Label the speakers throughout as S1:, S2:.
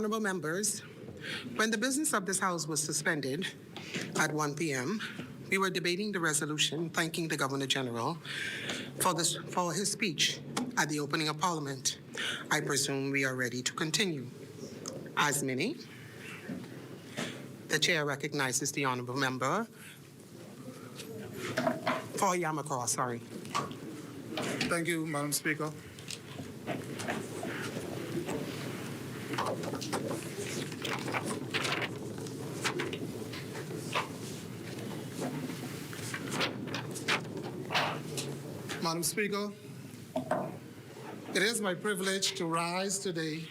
S1: Honorable members, when the business of this House was suspended at 1 p.m., we were debating the resolution thanking the Governor General for his speech at the opening of Parliament. I presume we are ready to continue. As many, the Chair recognizes the Honorable Member for Yamacraw, sorry.
S2: Thank you, Madam Speaker. Madam Speaker, it is my privilege to rise today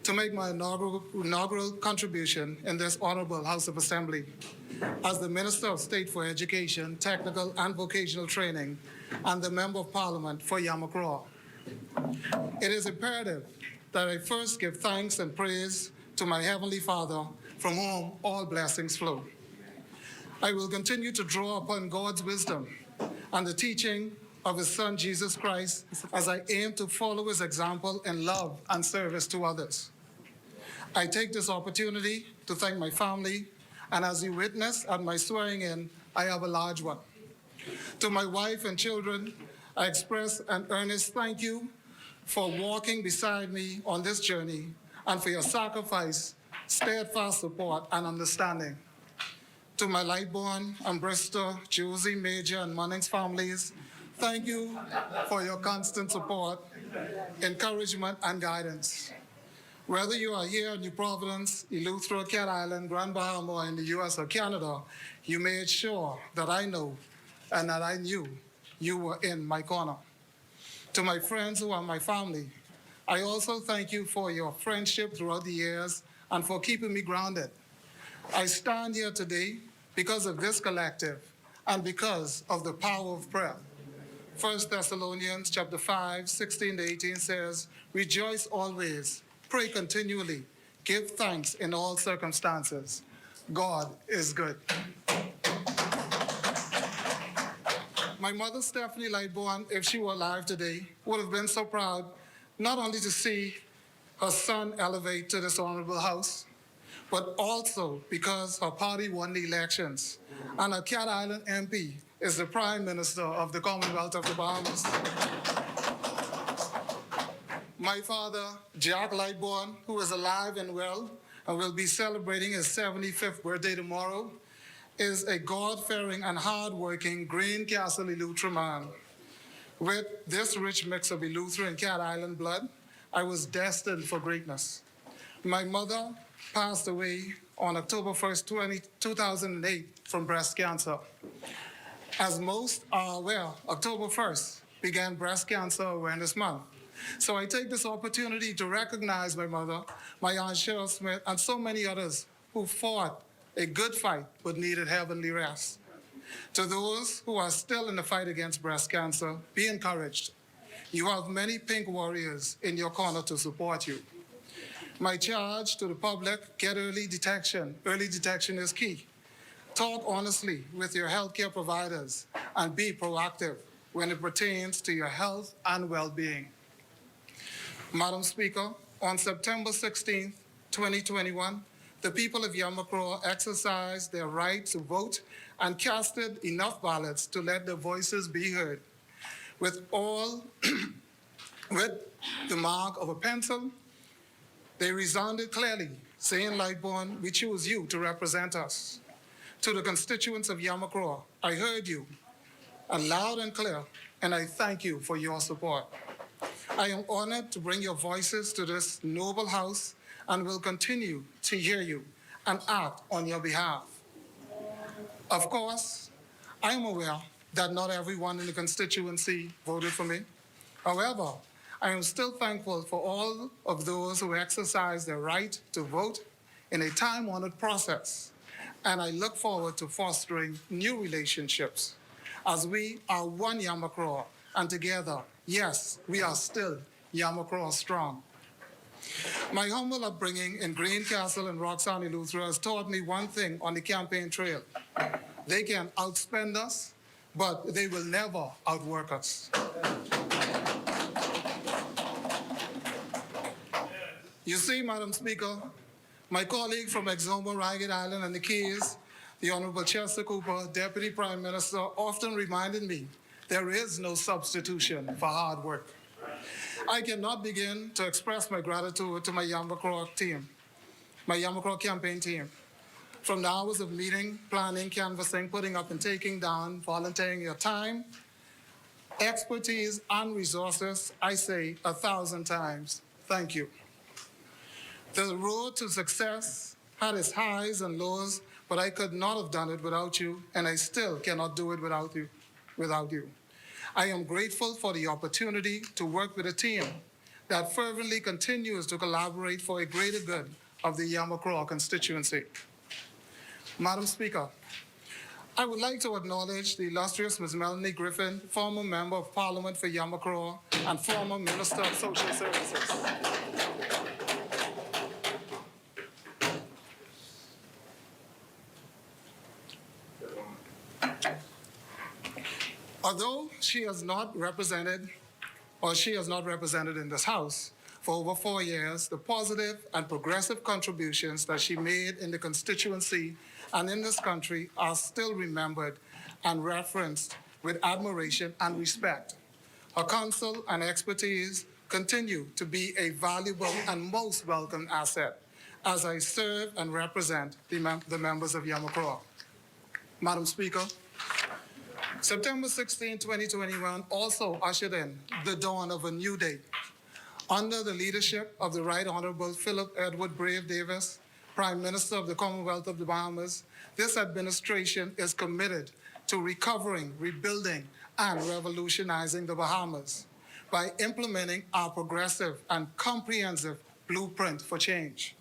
S2: to make my inaugural contribution in this honorable House of Assembly as the Minister of State for Education, Technical and Vocational Training, and the Member of Parliament for Yamacraw. It is imperative that I first give thanks and praise to my Heavenly Father, from whom all blessings flow. I will continue to draw upon God's wisdom and the teaching of His Son, Jesus Christ, as I aim to follow His example in love and service to others. I take this opportunity to thank my family, and as you witnessed at my swearing in, I have a large one. To my wife and children, I express an earnest thank you for walking beside me on this journey and for your sacrifice, steadfast support, and understanding. To my Lightbourne and Bristol, Josie, Major, and Munnings families, thank you for your constant support, encouragement, and guidance. Whether you are here in New Providence, Eleuthera, Cat Island, Grand Bahama, or in the US or Canada, you made sure that I know and that I knew you were in my corner. To my friends who are my family, I also thank you for your friendship throughout the years and for keeping me grounded. I stand here today because of this collective and because of the power of prayer. 1 Thessalonians chapter 5, 16 to 18 says, "Rejoice always, pray continually, give thanks in all circumstances. God is good." My mother, Stephanie Lightbourne, if she were alive today, would have been so proud not only to see her son elevate to this honorable house, but also because her party won the elections, and her Cat Island MP is the Prime Minister of the Commonwealth of the Bahamas. My father, Jack Lightbourne, who is alive and well and will be celebrating his 75th birthday tomorrow, is a God-fearing and hard-working Greencastle Eleuthera man. With this rich mix of Eleuthera and Cat Island blood, I was destined for greatness. My mother passed away on October 1st, 2008 from breast cancer. As most are aware, October 1st began Breast Cancer Awareness Month. So I take this opportunity to recognize my mother, my Aunt Cheryl Smith, and so many others who fought a good fight but needed heavenly rest. To those who are still in the fight against breast cancer, be encouraged. You have many pink warriors in your corner to support you. My charge to the public, get early detection. Early detection is key. Talk honestly with your healthcare providers and be proactive when it pertains to your health and well-being. Madam Speaker, on September 16, 2021, the people of Yamacraw exercised their right to vote and casted enough ballots to let their voices be heard. With the mark of a pencil, they resounded clearly, saying, "Lightbourne, we choose you to represent us." To the constituents of Yamacraw, I heard you, loud and clear, and I thank you for your support. I am honored to bring your voices to this noble house and will continue to hear you and act on your behalf. Of course, I am aware that not everyone in the constituency voted for me. However, I am still thankful for all of those who exercised their right to vote in a time-honored process, and I look forward to fostering new relationships as we are one Yamacraw, and together, yes, we are still Yamacraw strong. My humble upbringing in Greencastle and Roxanne Eleuthera has taught me one thing on the campaign trail. They can outspend us, but they will never outwork us. You see, Madam Speaker, My colleague from Exuma, Ragged Island, and the Keys, the Honorable Chester Cooper, Deputy Prime Minister, often reminded me there is no substitution for hard work. I cannot begin to express my gratitude to my Yamacraw team, my Yamacraw campaign team. From the hours of meeting, planning, canvassing, putting up and taking down, volunteering your time, expertise, and resources, I say 1,000 times, thank you. The road to success had its highs and lows, but I could not have done it without you, and I still cannot do it without you. I am grateful for the opportunity to work with a team that fervently continues to collaborate for a greater good of the Yamacraw constituency. Madam Speaker, I would like to acknowledge the illustrious Ms. Melanie Griffin, former Member of Parliament for Yamacraw and former Minister of Social Services. Although she has not represented in this House for over 4 years, the positive and progressive contributions that she made in the constituency and in this country are still remembered and referenced with admiration and respect. Her counsel and expertise continue to be a valuable and most welcome asset as I serve and represent the members of Yamacraw. Madam Speaker, September 16, 2021 also ushered in the dawn of a new day. Under the leadership of the Right Honorable Philip Edward Brave Davis, Prime Minister of the Commonwealth of the Bahamas, this administration is committed to recovering, rebuilding, and revolutionizing the Bahamas by implementing our progressive and comprehensive blueprint for change.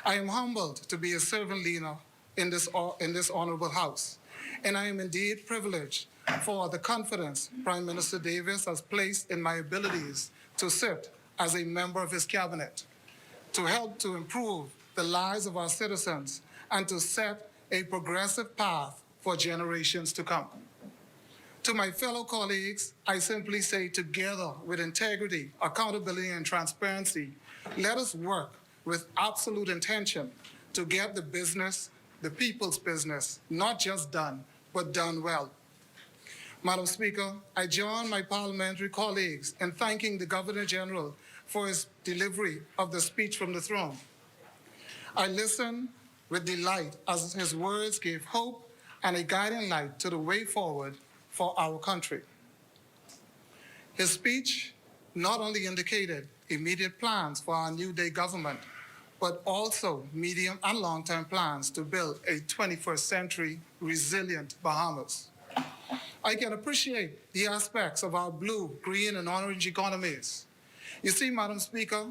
S2: I am humbled to be a servant leader in this honorable House, and I am indeed privileged for the confidence Prime Minister Davis has placed in my abilities to sit as a member of his cabinet, to help to improve the lives of our citizens, and to set a progressive path for generations to come. To my fellow colleagues, I simply say, together with integrity, accountability, and transparency, let us work with absolute intention to get the business, the people's business, not just done, but done well. Madam Speaker, I join my parliamentary colleagues in thanking the Governor General for his delivery of the speech from the throne. I listened with delight as his words gave hope and a guiding light to the way forward for our country. His speech not only indicated immediate plans for our new day government, but also medium and long-term plans to build a 21st century resilient Bahamas. I can appreciate the aspects of our blue, green, and orange economies. You see, Madam Speaker,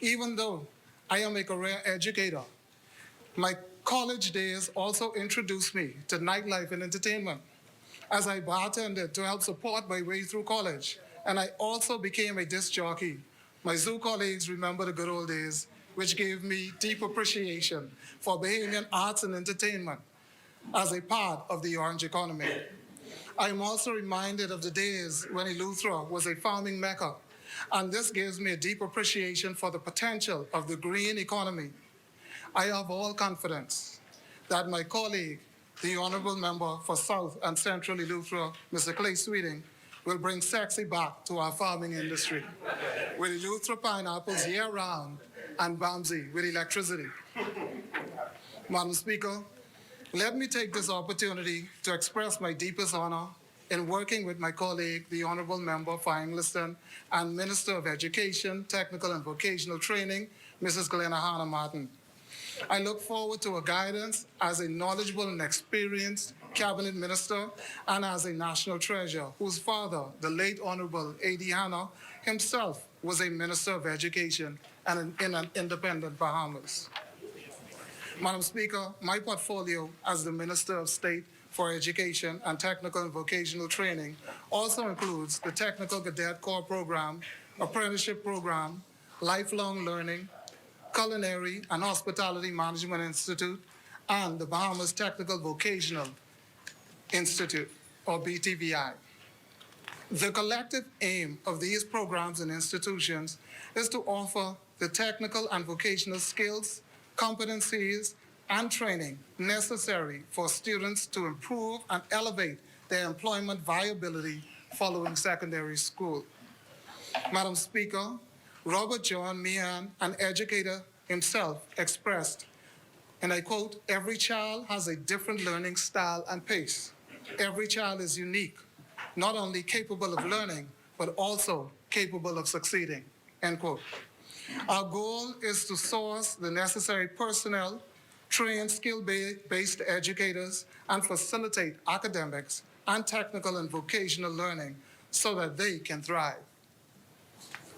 S2: even though I am a career educator, my college days also introduced me to nightlife and entertainment as I bartended to help support my way through college, and I also became a disc jockey. My zoo colleagues remember the good old days, which gave me deep appreciation for Bahamian arts and entertainment as a part of the orange economy. I am also reminded of the days when Eleuthera was a farming mecca, and this gives me a deep appreciation for the potential of the green economy. I have all confidence that my colleague, the Honourable Member for South and Central Eleuthera, Mr. Clay Sweeting, will bring sexy back to our farming industry with Eleuthera pineapples year-round and Bamsey with electricity. Madam Speaker, let me take this opportunity to express my deepest honor in working with my colleague, the Honourable Member for Angliston and Minister of Education, Technical and Vocational Training, Mrs. Glenna Hannah Martin. I look forward to her guidance as a knowledgeable and experienced cabinet minister and as a national treasure whose father, the late Honourable A.D. Hanna, himself was a Minister of Education and in an independent Bahamas. Madam Speaker, my portfolio as the Minister of State for Education and Technical and Vocational Training also includes the Technical Cadet Corps Program, Apprenticeship Program, Lifelong Learning, Culinary and Hospitality Management Institute, and the Bahamas Technical Vocational Institute, or BTVI. The collective aim of these programs and institutions is to offer the technical and vocational skills, competencies, and training necessary for students to improve and elevate their employment viability following secondary school. Madam Speaker, Robert John Meehan, an educator himself, expressed, and I quote, "Every child has a different learning style and pace. Every child is unique, not only capable of learning, but also capable of succeeding," end quote. Our goal is to source the necessary personnel, train skill-based educators, and facilitate academics and technical and vocational learning so that they can thrive.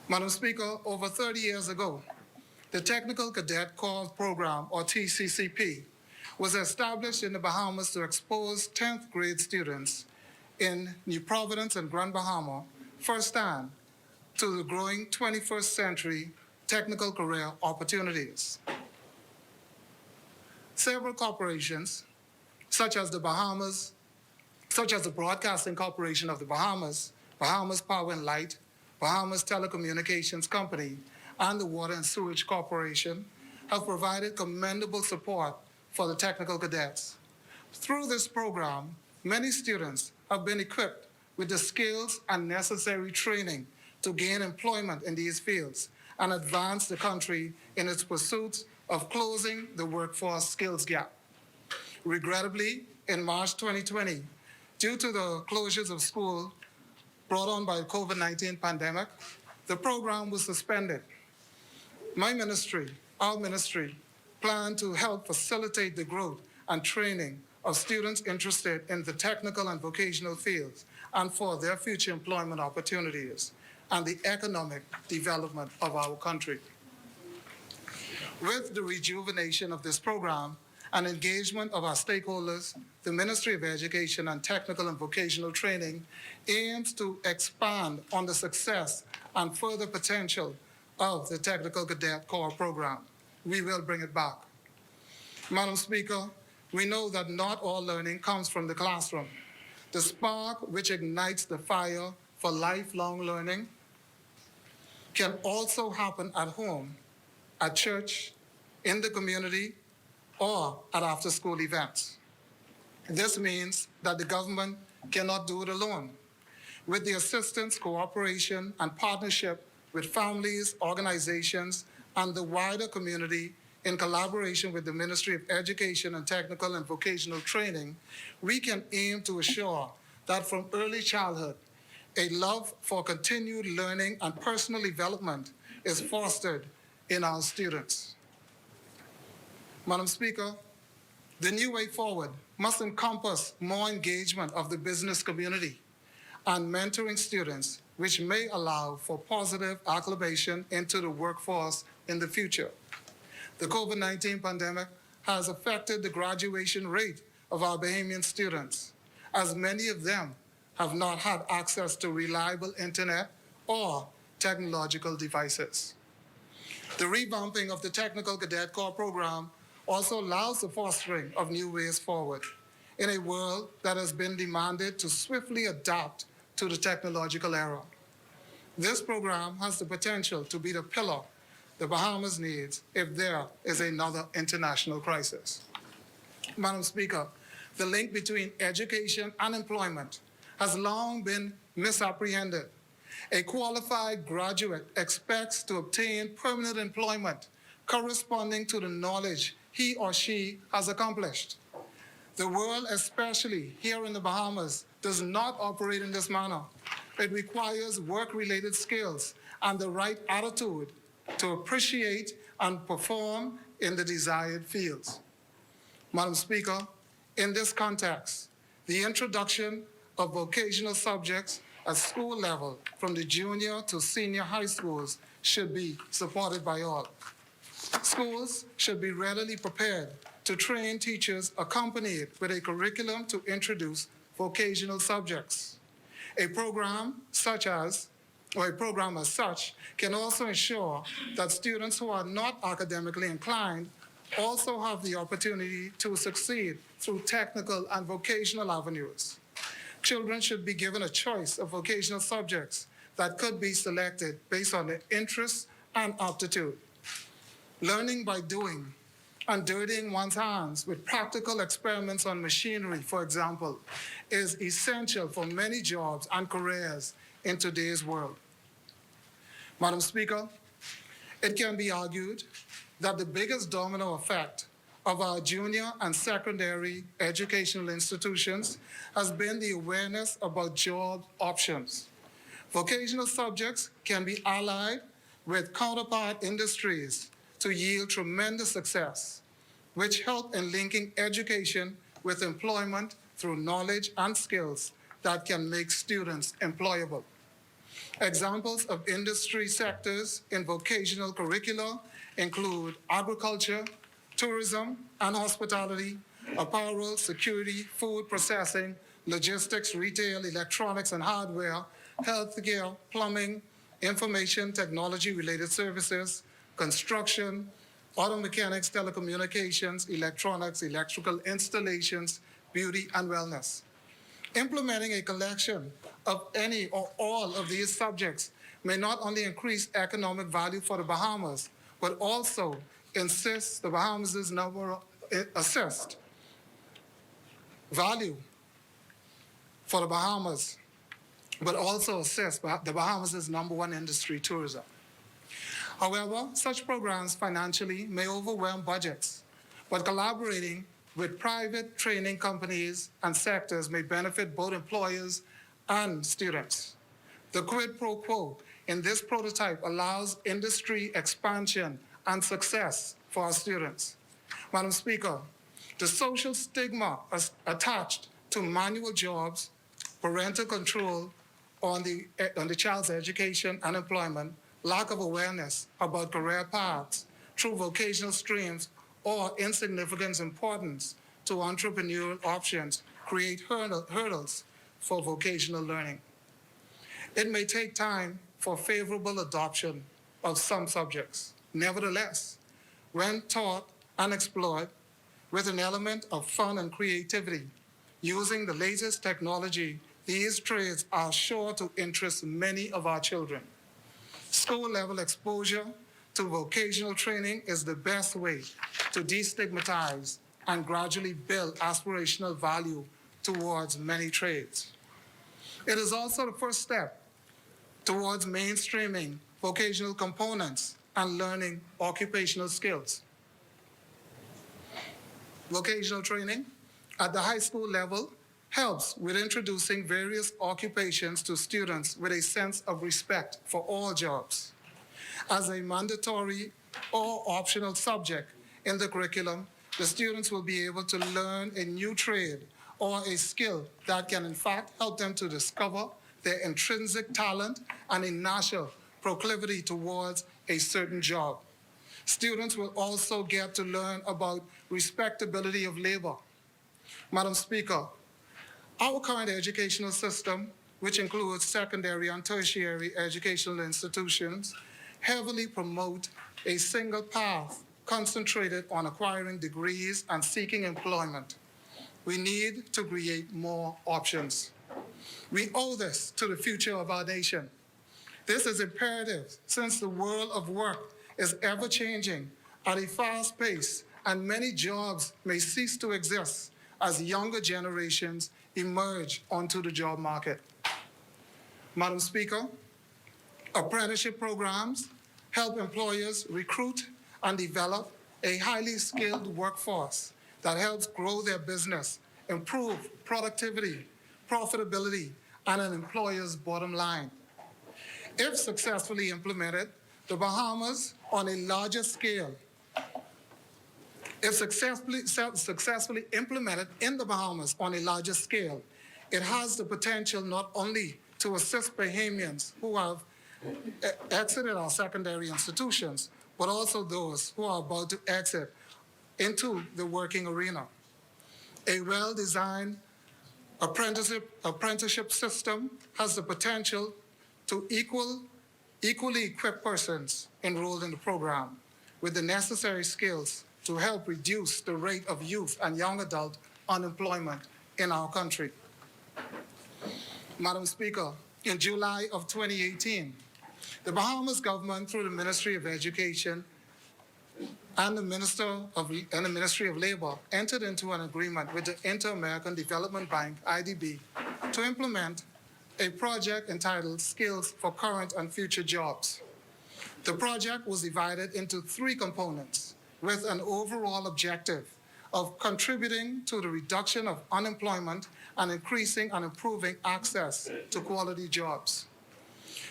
S2: Madam Speaker, over 30 years ago, the Technical Cadet Corps Program, or TCCP, was established in the Bahamas to expose 10th grade students in New Providence and Grand Bahama firsthand to the growing 21st century technical career opportunities. Several corporations, such as the Broadcasting Corporation of the Bahamas, Bahamas Power and Light, Bahamas Telecommunications Company, and the Water and Sewage Corporation, have provided commendable support for the technical cadets. Through this program, many students have been equipped with the skills and necessary training to gain employment in these fields and advance the country in its pursuit of closing the workforce skills gap. Regrettably, in March 2020, due to the closures of school brought on by the COVID-19 pandemic, the program was suspended. My ministry, our ministry, plan to help facilitate the growth and training of students interested in the technical and vocational fields and for their future employment opportunities and the economic development of our country. With the rejuvenation of this program and engagement of our stakeholders, the Ministry of Education and Technical and Vocational Training aims to expand on the success and further potential of the Technical Cadet Corps program. We will bring it back. Madam Speaker, we know that not all learning comes from the classroom. The spark which ignites the fire for lifelong learning can also happen at home, at church, in the community, or at after-school events. This means that the government cannot do it alone. With the assistance, cooperation, and partnership with families, organizations, and the wider community, in collaboration with the Ministry of Education and Technical and Vocational Training, we can aim to assure that from early childhood, a love for continued learning and personal development is fostered in our students. Madam Speaker, the new way forward must encompass more engagement of the business community and mentoring students, which may allow for positive acclimation into the workforce in the future. The COVID-19 pandemic has affected the graduation rate of our Bahamian students, as many of them have not had access to reliable internet or technological devices. The revamping of the Technical Cadet Corps program also allows the fostering of new ways forward in a world that has been demanded to swiftly adapt to the technological era. This program has the potential to be the pillar the Bahamas needs if there is another international crisis. Madam Speaker, the link between education and employment has long been misapprehended. A qualified graduate expects to obtain permanent employment corresponding to the knowledge he or she has accomplished. The world, especially here in the Bahamas, does not operate in this manner. It requires work-related skills and the right attitude to appreciate and perform in the desired fields. Madam Speaker, in this context, the introduction of vocational subjects at school level from the junior to senior high schools should be supported by all. Schools should be readily prepared to train teachers accompanied with a curriculum to introduce vocational subjects. A program as such can also ensure that students who are not academically inclined also have the opportunity to succeed through technical and vocational avenues. Children should be given a choice of vocational subjects that could be selected based on their interests and aptitude. Learning by doing and dirtying one's hands with practical experiments on machinery, for example, is essential for many jobs and careers in today's world. Madam Speaker, it can be argued that the biggest domino effect of our junior and secondary educational institutions has been the awareness about job options. Vocational subjects can be allied with counterpart industries to yield tremendous success, which help in linking education with employment through knowledge and skills that can make students employable. Examples of industry sectors in vocational curricula include agriculture, tourism and hospitality, apparel, security, food processing, logistics, retail, electronics and hardware, healthcare, plumbing, information technology-related services, construction, auto mechanics, telecommunications, electronics, electrical installations, beauty, and wellness. Implementing a collection of any or all of these subjects may not only increase economic value for the Bahamas, but also assist the Bahamas' value for the Bahamas, but also assist the Bahamas' #1 industry, tourism. However, such programs financially may overwhelm budgets, but collaborating with private training companies and sectors may benefit both employers and students. The quid pro quo in this prototype allows industry expansion and success for our students. Madam Speaker, the social stigma attached to manual jobs, parental control on the child's education and employment, lack of awareness about career paths through vocational streams, or insignificant importance to entrepreneurial options create hurdles for vocational learning. It may take time for favorable adoption of some subjects. Nevertheless, when taught and explored with an element of fun and creativity, using the latest technology, these trades are sure to interest many of our children. School-level exposure to vocational training is the best way to destigmatize and gradually build aspirational value towards many trades. It is also the first step towards mainstreaming vocational components and learning occupational skills. Vocational training at the high school level helps with introducing various occupations to students with a sense of respect for all jobs. As a mandatory or optional subject in the curriculum, the students will be able to learn a new trade or a skill that can in fact help them to discover their intrinsic talent and a natural proclivity towards a certain job. Students will also get to learn about respectability of labor. Madam Speaker, our current educational system, which includes secondary and tertiary educational institutions, heavily promote a single path concentrated on acquiring degrees and seeking employment. We need to create more options. We owe this to the future of our nation. This is imperative since the world of work is ever-changing at a fast pace, and many jobs may cease to exist as younger generations emerge onto the job market. Madam Speaker, apprenticeship programs help employers recruit and develop a highly skilled workforce that helps grow their business, improve productivity, profitability, and an employer's bottom line. If successfully implemented, the Bahamas on a larger scale, if successfully implemented in the Bahamas on a larger scale, it has the potential not only to assist Bahamians who have exited our secondary institutions, but also those who are about to exit into the working arena. A well-designed apprenticeship system has the potential to equally equip persons enrolled in the program with the necessary skills to help reduce the rate of youth and young adult unemployment in our country. Madam Speaker, in July of 2018, the Bahamas government, through the Ministry of Education, and the Ministry of Labor entered into an agreement with the Inter-American Development Bank, IDB, to implement a project entitled Skills for Current and Future Jobs. The project was divided into 3 components with an overall objective of contributing to the reduction of unemployment and increasing and improving access to quality jobs.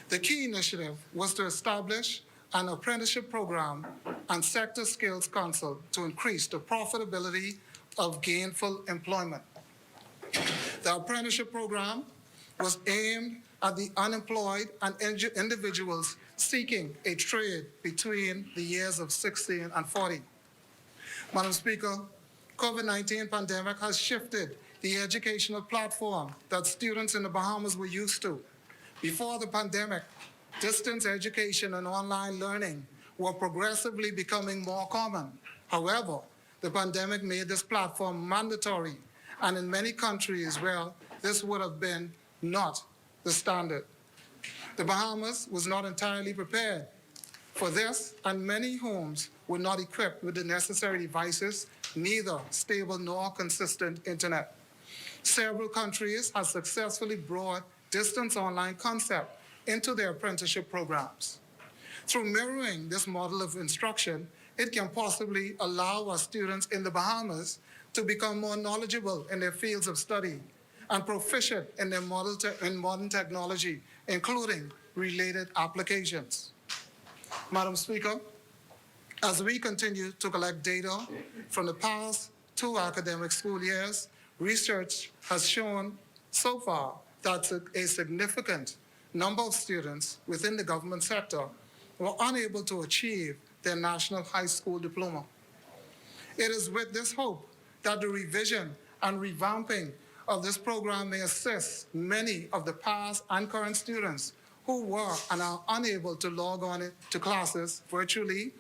S2: The key initiative was to establish an apprenticeship program and sector skills council to increase the profitability of gainful employment. The apprenticeship program was aimed at the unemployed and individuals seeking a trade between the years of 16 and 40. Madam Speaker, COVID-19 pandemic has shifted the educational platform that students in the Bahamas were used to. Before the pandemic, distance education and online learning were progressively becoming more common. However, the pandemic made this platform mandatory, and in many countries where this would have been not the standard. The Bahamas was not entirely prepared for this, and many homes were not equipped with the necessary devices, neither stable nor consistent internet. Several countries have successfully brought distance online concept into their apprenticeship programs. Through mirroring this model of instruction, it can possibly allow our students in the Bahamas to become more knowledgeable in their fields of study and proficient in their modern technology, including related applications. Madam Speaker, as we continue to collect data from the past 2 academic school years, research has shown so far that a significant number of students within the government sector were unable to achieve their national high school diploma. It is with this hope that the revision and revamping of this program may assist many of the past and current students who were and are unable to log on to classes virtually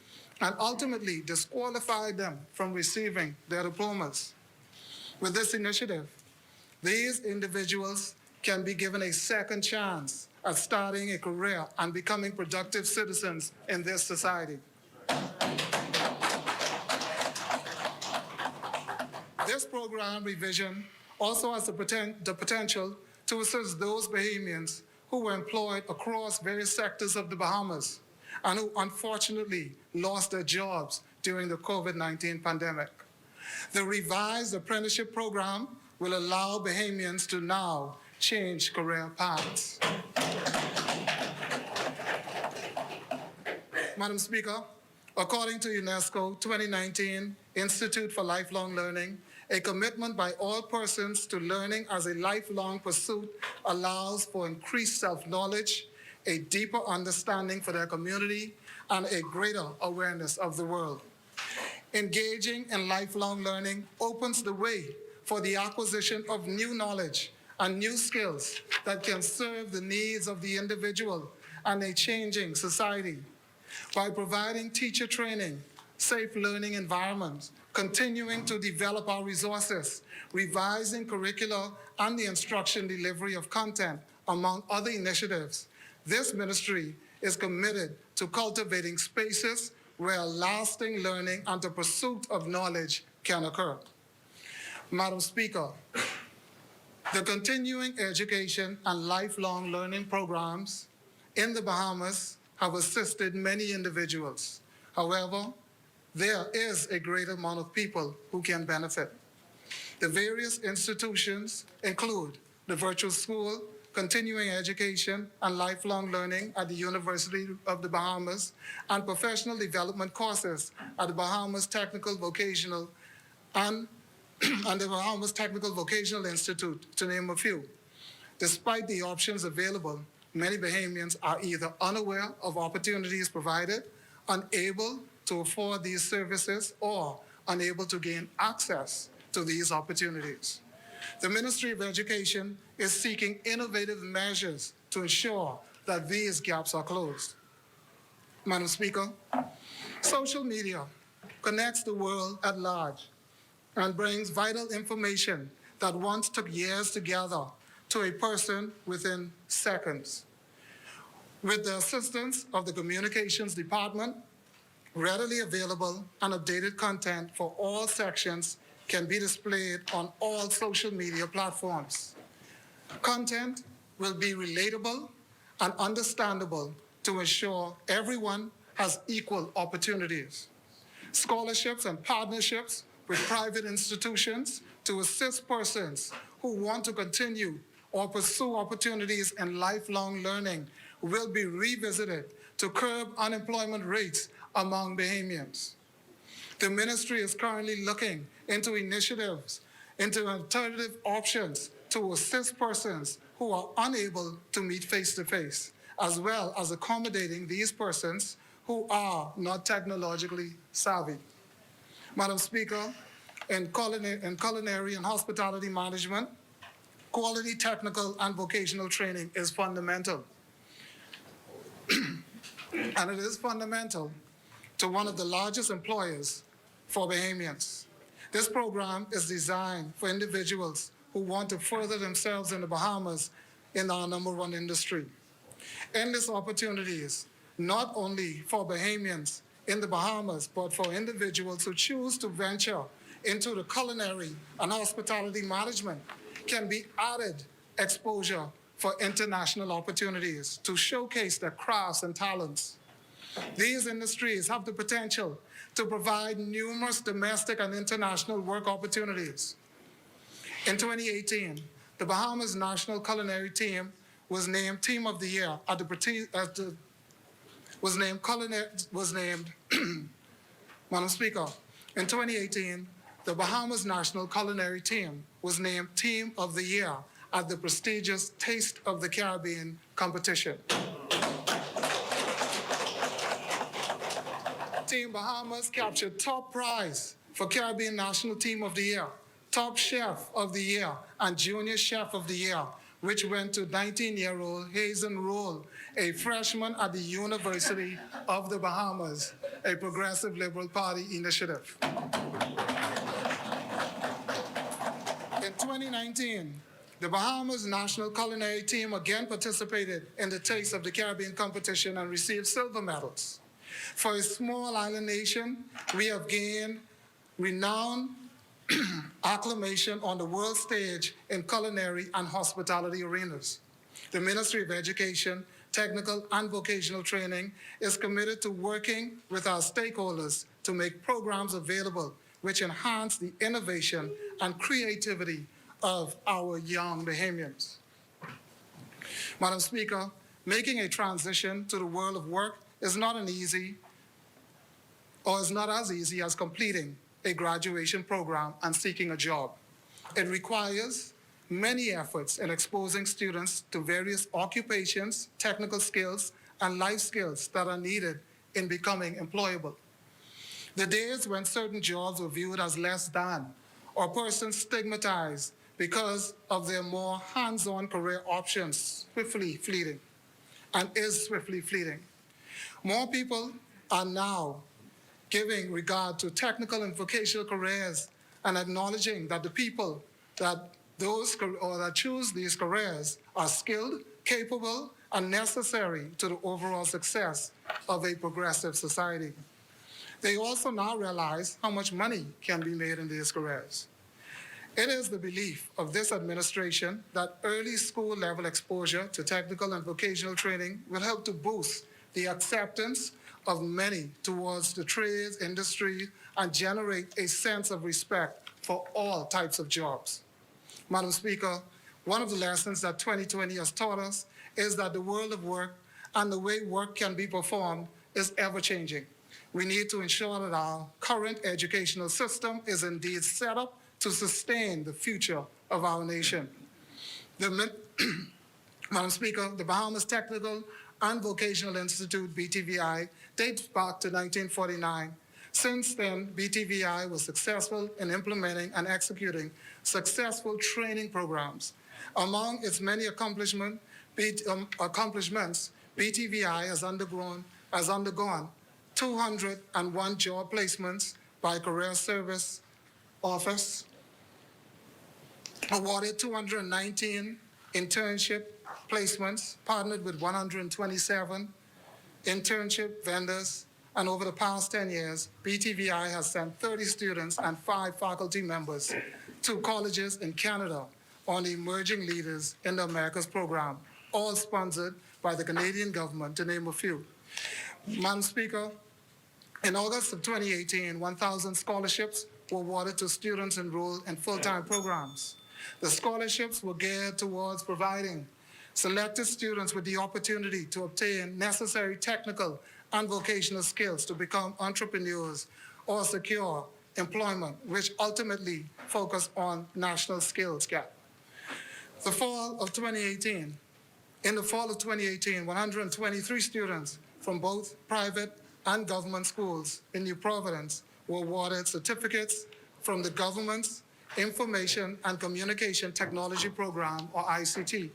S2: and ultimately disqualify them from receiving their diplomas. With this initiative, these individuals can be given a second chance at starting a career and becoming productive citizens in this society. This program revision also has the potential to assist those Bahamians who were employed across various sectors of the Bahamas and who unfortunately lost their jobs during the COVID-19 pandemic. The revised apprenticeship program will allow Bahamians to now change career paths. Madam Speaker, according to UNESCO 2019 Institute for Lifelong Learning, a commitment by all persons to learning as a lifelong pursuit allows for increased self-knowledge, a deeper understanding for their community, and a greater awareness of the world. Engaging in lifelong learning opens the way for the acquisition of new knowledge and new skills that can serve the needs of the individual and a changing society. By providing teacher training, safe learning environments, continuing to develop our resources, revising curricula and the instruction delivery of content, among other initiatives, this ministry is committed to cultivating spaces where lasting learning and the pursuit of knowledge can occur. Madam Speaker, the continuing education and lifelong learning programs in the Bahamas have assisted many individuals. However, there is a great amount of people who can benefit. The various institutions include the virtual school, continuing education and lifelong learning at the University of the Bahamas, and professional development courses at the Bahamas Technical Vocational and the Bahamas Technical Vocational Institute, to name a few. Despite the options available, many Bahamians are either unaware of opportunities provided, unable to afford these services, or unable to gain access to these opportunities. The Ministry of Education is seeking innovative measures to ensure that these gaps are closed. Madam Speaker, social media connects the world at large and brings vital information that once took years to gather to a person within seconds. With the assistance of the Communications Department, Readily available and updated content for all sections can be displayed on all social media platforms. Content will be relatable and understandable to ensure everyone has equal opportunities. Scholarships and partnerships with private institutions to assist persons who want to continue or pursue opportunities in lifelong learning will be revisited to curb unemployment rates among Bahamians. The ministry is currently looking into initiatives, into alternative options to assist persons who are unable to meet face-to-face, as well as accommodating these persons who are not technologically savvy. Madam Speaker, in culinary and hospitality management, quality technical and vocational training is fundamental. And it is fundamental to one of the largest employers for Bahamians. This program is designed for individuals who want to further themselves in the Bahamas in our #1 industry. Endless opportunities, not only for Bahamians in the Bahamas, but for individuals who choose to venture into the culinary and hospitality management, can be added exposure for international opportunities to showcase their crafts and talents. These industries have the potential to provide numerous domestic and international work opportunities. In 2018, the Bahamas National Culinary Team was named Team of the Year at Madam Speaker, in 2018, the Bahamas National Culinary Team was named Team of the Year at the prestigious Taste of the Caribbean competition. Team Bahamas captured top prize for Caribbean National Team of the Year, Top Chef of the Year, and Junior Chef of the Year, which went to 19-year-old Hazen Roll, a freshman at the University of the Bahamas, a progressive Liberal Party initiative. In 2019, the Bahamas National Culinary Team again participated in the Taste of the Caribbean competition and received silver medals. For a small island nation, we have gained renowned acclamation on the world stage in culinary and hospitality arenas. The Ministry of Education, Technical and Vocational Training is committed to working with our stakeholders to make programs available which enhance the innovation and creativity of our young Bahamians. Madam Speaker, making a transition to the world of work is not as easy as completing a graduation program and seeking a job. It requires many efforts in exposing students to various occupations, technical skills, and life skills that are needed in becoming employable. The days when certain jobs were viewed as less than, or persons stigmatized because of their more hands-on career options, swiftly fleeting. More people are now giving regard to technical and vocational careers and acknowledging that the people that choose these careers are skilled, capable, and necessary to the overall success of a progressive society. They also now realize how much money can be made in these careers. It is the belief of this administration that early school level exposure to technical and vocational training will help to boost the acceptance of many towards the trades, industry, and generate a sense of respect for all types of jobs. Madam Speaker, one of the lessons that 2020 has taught us is that the world of work and the way work can be performed is ever-changing. We need to ensure that our current educational system is indeed set up to sustain the future of our nation. Madam Speaker, the Bahamas Technical and Vocational Institute, BTVI, dates back to 1949. Since then, BTVI was successful in implementing and executing successful training programs. Among its many accomplishments, BTVI has undergone 201 job placements by Career Service Office, awarded 219 internship placements, partnered with 127 internship vendors, and over the past 10 years, BTVI has sent 30 students and 5 faculty members to colleges in Canada on the Emerging Leaders in the Americas program, all sponsored by the Canadian government, to name a few. Madam Speaker, in August of 2018, 1,000 scholarships were awarded to students enrolled in full-time programs. The scholarships were geared towards providing selected students with the opportunity to obtain necessary technical and vocational skills to become entrepreneurs or secure employment, which ultimately focus on national skills gap. In the fall of 2018, 123 students from both private and government schools in New Providence were awarded certificates from the government's Information and Communication Technology Program, or ICT.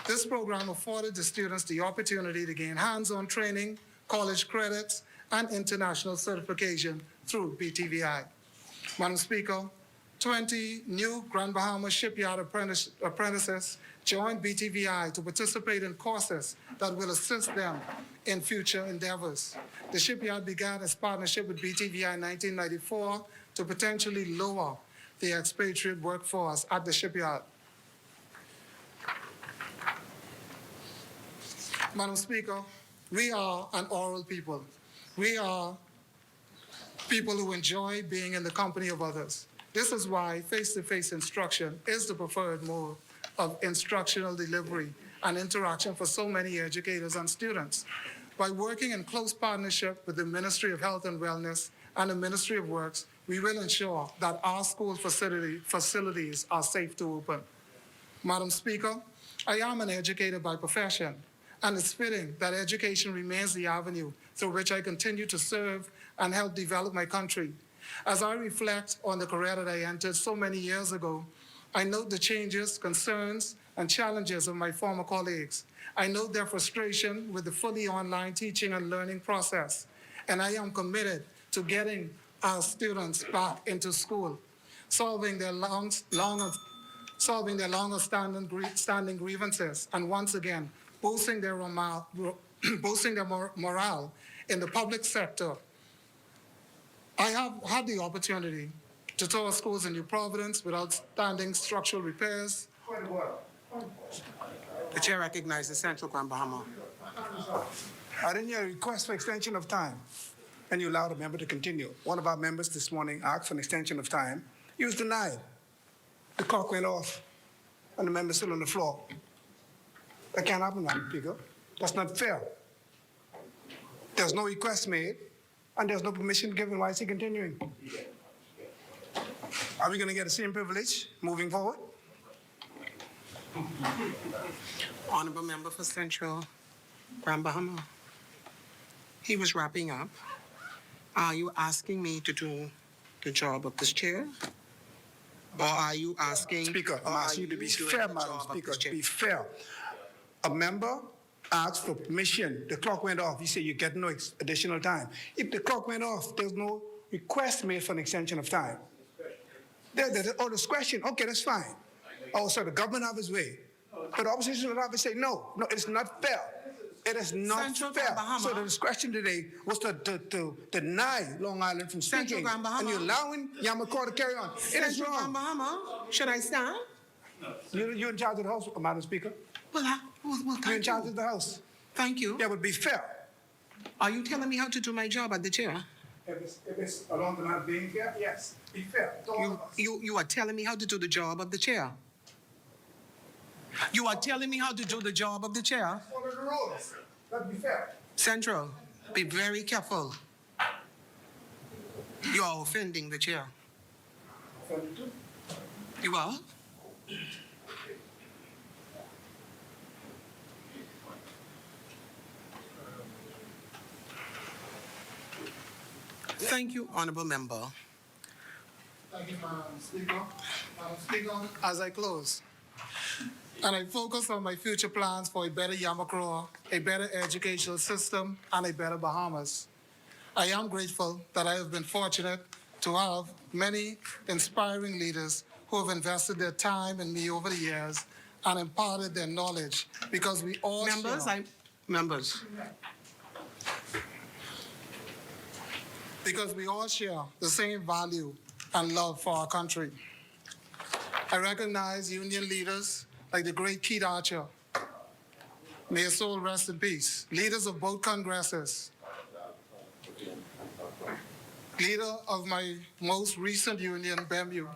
S2: This program afforded the students the opportunity to gain hands-on training, college credits, and international certification through BTVI. Madam Speaker, 20 new Grand Bahama Shipyard apprentices joined BTVI to participate in courses that will assist them in future endeavors. The shipyard began its partnership with BTVI in 1994 to potentially lower the expatriate workforce at the shipyard. Madam Speaker, we are an oral people. We are people who enjoy being in the company of others. This is why face-to-face instruction is the preferred mode of instructional delivery and interaction for so many educators and students. By working in close partnership with the Ministry of Health and Wellness and the Ministry of Works, we will ensure that our school facilities are safe to open. Madam Speaker, I am an educator by profession, and it's fitting that education remains the avenue through which I continue to serve and help develop my country. As I reflect on the career that I entered so many years ago, I note the changes, concerns, and challenges of my former colleagues. I note their frustration with the fully online teaching and learning process, and I am committed to getting our students back into school, solving their standing grievances, and once again, boosting their morale in the public sector. I have had the opportunity to tour schools in New Providence with outstanding structural repairs.
S1: The chair recognizes Central Grand Bahama.
S3: I didn't hear a request for extension of time, and you allowed a member to continue. One of our members this morning asked for an extension of time. He was denied. The clock went off, and the member's still on the floor. That can't happen, Madam Speaker. That's not fair. There's no request made, and there's no permission given. Why is he continuing? Are we going to get the same privilege moving forward?
S1: Honorable member for Central Grand Bahama. He was wrapping up. Are you asking me to do the job of this chair? Or are you asking...
S3: Speaker, I'm asking you to be fair, Madam Speaker, to be fair. A member asked for permission. The clock went off. You say you get no additional time. If the clock went off, there's no request made for an extension of time. Or discretion, okay, that's fine. Oh, so the government have his way. But the opposition will have to say, no, it's not fair. It is not
S1: Central
S3: fair.
S1: Bahama.
S3: So the discretion today was to deny Long Island from speaking. And you're allowing Yamakor to carry on. It is
S1: Central Grand
S3: wrong.
S1: Bahama. Should I stand?
S3: You're in charge of the House, Madam Speaker.
S1: Well,
S3: You're
S1: thank
S3: in charge
S1: you.
S3: of the House.
S1: Thank you.
S3: That would be fair.
S1: Are you telling me how to do my job at the chair?
S3: If it's along the line of being fair, yes, be fair. To all of us.
S1: You are telling me how to do the job of the chair? You are telling me how to do the job of the chair?
S3: Follow the rules. That'd be fair.
S1: Central, be very careful. You are offending the chair. You are? Thank you, honorable member.
S2: Thank you, Madam Speaker. Madam Speaker, as I close, and I focus on my future plans for a better Yamakroa, a better educational system, and a better Bahamas. I am grateful that I have been fortunate to have many inspiring leaders who have invested their time in me over the years and imparted their knowledge, because we all
S1: Members,
S2: share.
S1: members.
S2: because we all share the same value and love for our country. I recognize union leaders like the great Keith Archer, may his soul rest in peace, leaders of both Congresses, leader of my most recent union, BEMU.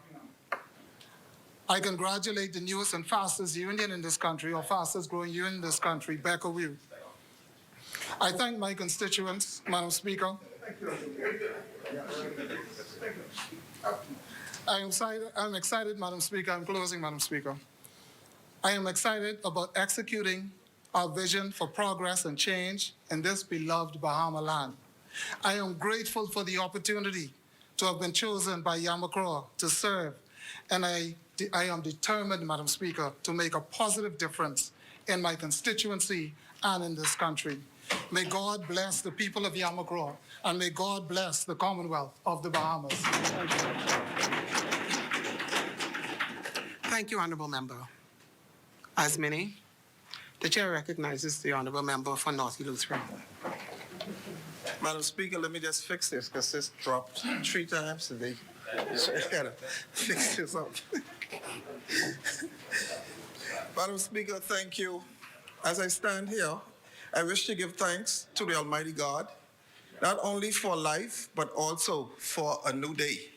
S2: I congratulate the newest and fastest union in this country, or fastest growing union in this country, BECOWU. I thank my constituents, Madam Speaker. I'm excited, Madam Speaker. I'm closing, Madam Speaker. I am excited about executing our vision for progress and change in this beloved Bahama land. I am grateful for the opportunity to have been chosen by Yamakroa to serve, and I am determined, Madam Speaker, to make a positive difference in my constituency and in this country. May God bless the people of Yamakroa, and may God bless the Commonwealth of the Bahamas. Thank you.
S1: Thank you, Honourable Member. As many, the Chair recognizes the Honourable Member for North Eleuthera.
S4: Madam Speaker, let me just fix this because this dropped 3 times today. So I gotta fix this up. Madam Speaker, thank you. As I stand here, I wish to give thanks to the Almighty God, not only for life, but also for a new day.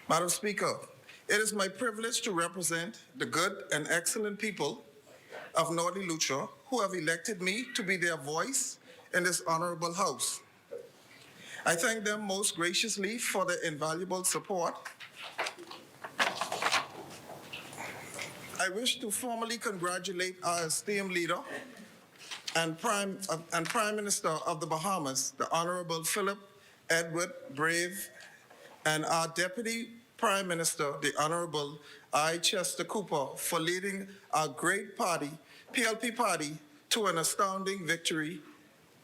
S4: Madam Speaker, it is my privilege to represent the good and excellent people of North Eleuthera who have elected me to be their voice in this honorable House. I thank them most graciously for their invaluable support. I wish to formally congratulate our esteemed leader and Prime Minister of the Bahamas, the Honorable Philip Edward Brave, and our Deputy Prime Minister, the Honorable I. Chester Cooper, for leading our great party, PLP party, to an astounding victory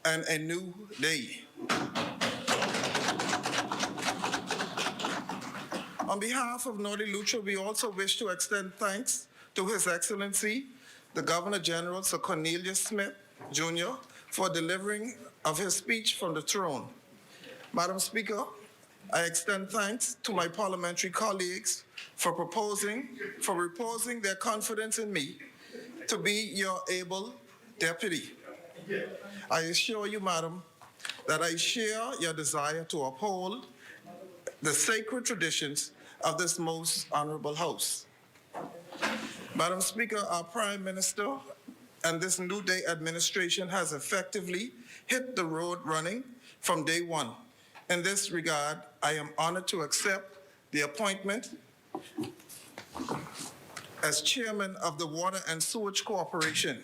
S4: and a new day. On behalf of North Eleuthera, we also wish to extend thanks to His Excellency, the Governor General Sir Cornelius Smith, Jr., for delivering of his speech from the throne. Madam Speaker, I extend thanks to my parliamentary colleagues for reposing their confidence in me to be your able deputy. I assure you, Madam, that I share your desire to uphold the sacred traditions of this most honorable House. Madam Speaker, our Prime Minister and this New Day administration has effectively hit the road running from day one. In this regard, I am honored to accept the appointment as Chairman of the Water and Sewage Corporation.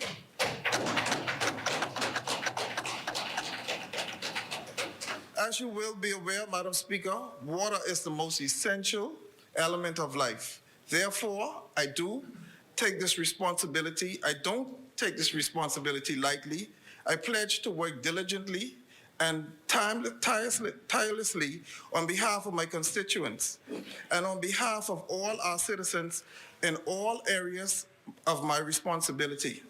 S4: As you will be aware, Madam Speaker, water is the most essential element of life. Therefore, I don't take this responsibility lightly. I pledge to work diligently and tirelessly on behalf of my constituents and on behalf of all our citizens in all areas of my responsibility.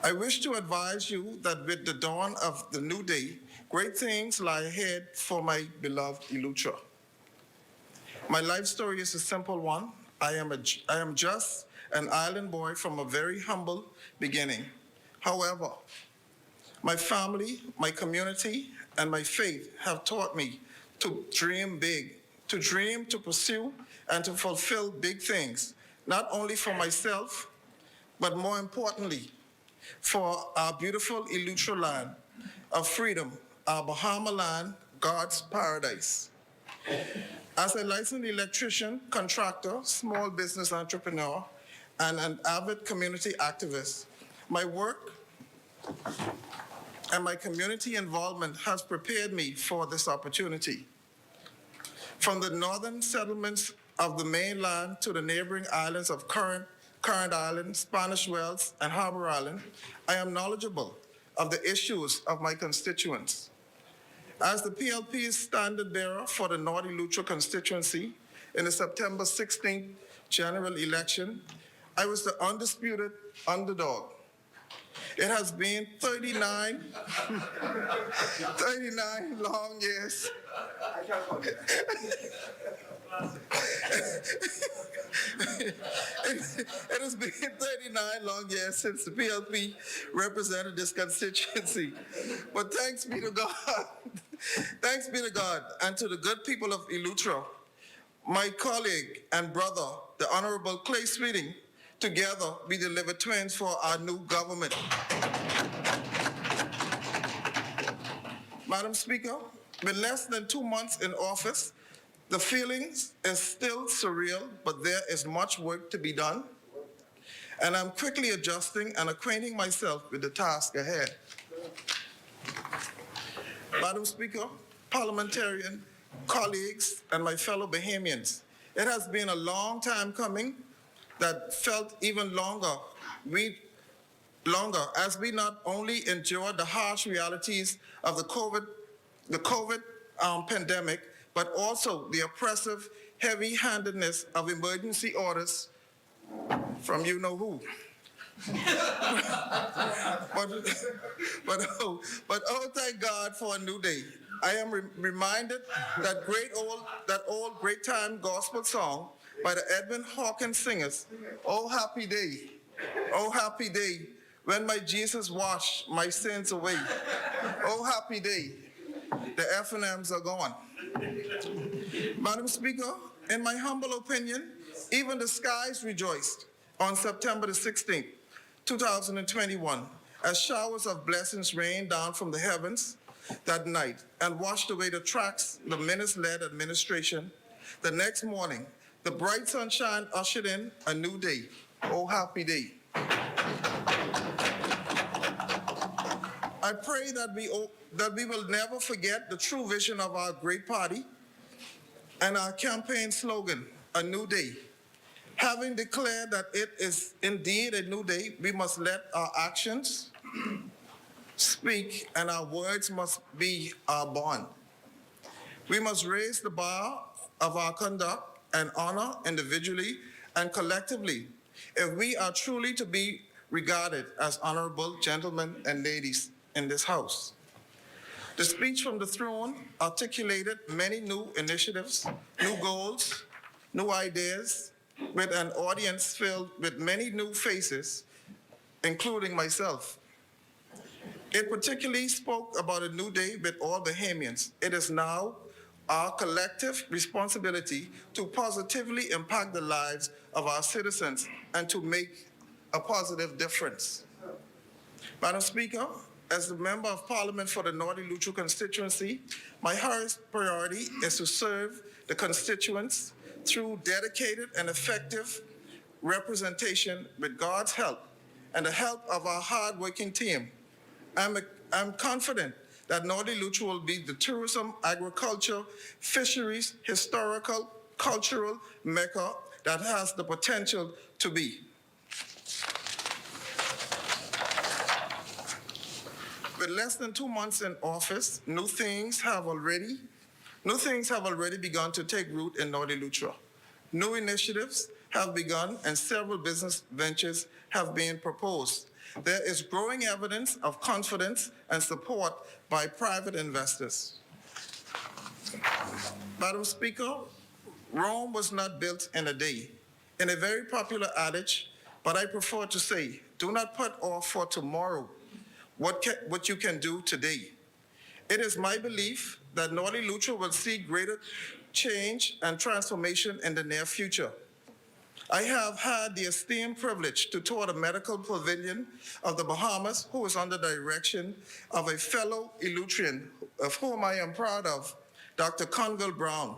S4: I wish to advise you that with the dawn of the new day, great things lie ahead for my beloved Eleuthera. My life story is a simple one. I am just an island boy from a very humble beginning. However, my family, my community, and my faith have taught me to dream big, to dream, to pursue, and to fulfill big things, not only for myself, but more importantly, for our beautiful Eleuthera land of freedom, our Bahama land, God's paradise. As a licensed electrician, contractor, small business entrepreneur, and an avid community activist, my work and my community involvement has prepared me for this opportunity. From the northern settlements of the mainland to the neighboring islands of Current Island, Spanish Wells, and Harbor Island, I am knowledgeable of the issues of my constituents. As the PLP's standard bearer for the North Eleuthera constituency in the September 16th general election, I was the undisputed underdog. It has been 39 long years. It has been 39 long years since the PLP represented this constituency. But thanks be to God, thanks be to God and to the good people of Eleuthera, my colleague and brother, the Honorable Clay Sweeting, together we delivered twins for our new government. Madam Speaker, with less than 2 months in office, the feelings is still surreal, but there is much work to be done. And I'm quickly adjusting and acquainting myself with the task ahead. Madam Speaker, parliamentarian, colleagues, and my fellow Bahamians, it has been a long time coming that felt even longer as we not only endured the harsh realities of the COVID pandemic, but also the oppressive heavy-handedness of emergency orders from you know who. but oh, thank God for a new day. I am reminded that old great time gospel song by the Edwin Hawkins singers, oh happy day, when my Jesus washed my sins away. Oh happy day, the F&Ms are gone. Madam Speaker, in my humble opinion, even the skies rejoiced on September the 16th, 2021, as showers of blessings rained down from the heavens that night and washed away the tracks the menace-led administration. The next morning, the bright sunshine ushered in a new day. Oh, happy day. I pray that we will never forget the true vision of our great party and our campaign slogan, a new day. Having declared that it is indeed a new day, we must let our actions speak and our words must be our bond. We must raise the bar of our conduct and honor individually and collectively if we are truly to be regarded as honorable gentlemen and ladies in this House. The speech from the throne articulated many new initiatives, new goals, new ideas, with an audience filled with many new faces, including myself. It particularly spoke about a new day with all Bahamians. It is now our collective responsibility to positively impact the lives of our citizens and to make a positive difference. Madam Speaker, as the Member of Parliament for the North Eleuthera constituency, my highest priority is to serve the constituents through dedicated and effective representation with God's help and the help of our hard-working team. I'm confident that North Eleuthera will be the tourism, agriculture, fisheries, historical, cultural mecca that has the potential to be. With less than 2 months in office, new things have already begun to take root in North Eleuthera. New initiatives have begun and several business ventures have been proposed. There is growing evidence of confidence and support by private investors. Madam Speaker, Rome was not built in a day. In a very popular adage, but I prefer to say, do not put off for tomorrow what you can do today. It is my belief that North Eleuthera will see greater change and transformation in the near future. I have had the esteemed privilege to tour the medical pavilion of the Bahamas, who is under the direction of a fellow Eleutherian, of whom I am proud of, Dr. Conville Brown.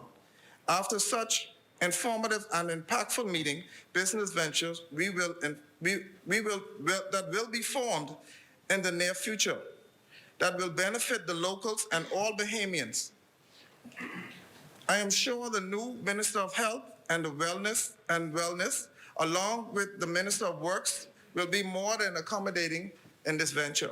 S4: After such informative and impactful meeting, business ventures that will be formed in the near future that will benefit the locals and all Bahamians. I am sure the new Minister of Health and Wellness, along with the Minister of Works, will be more than accommodating in this venture.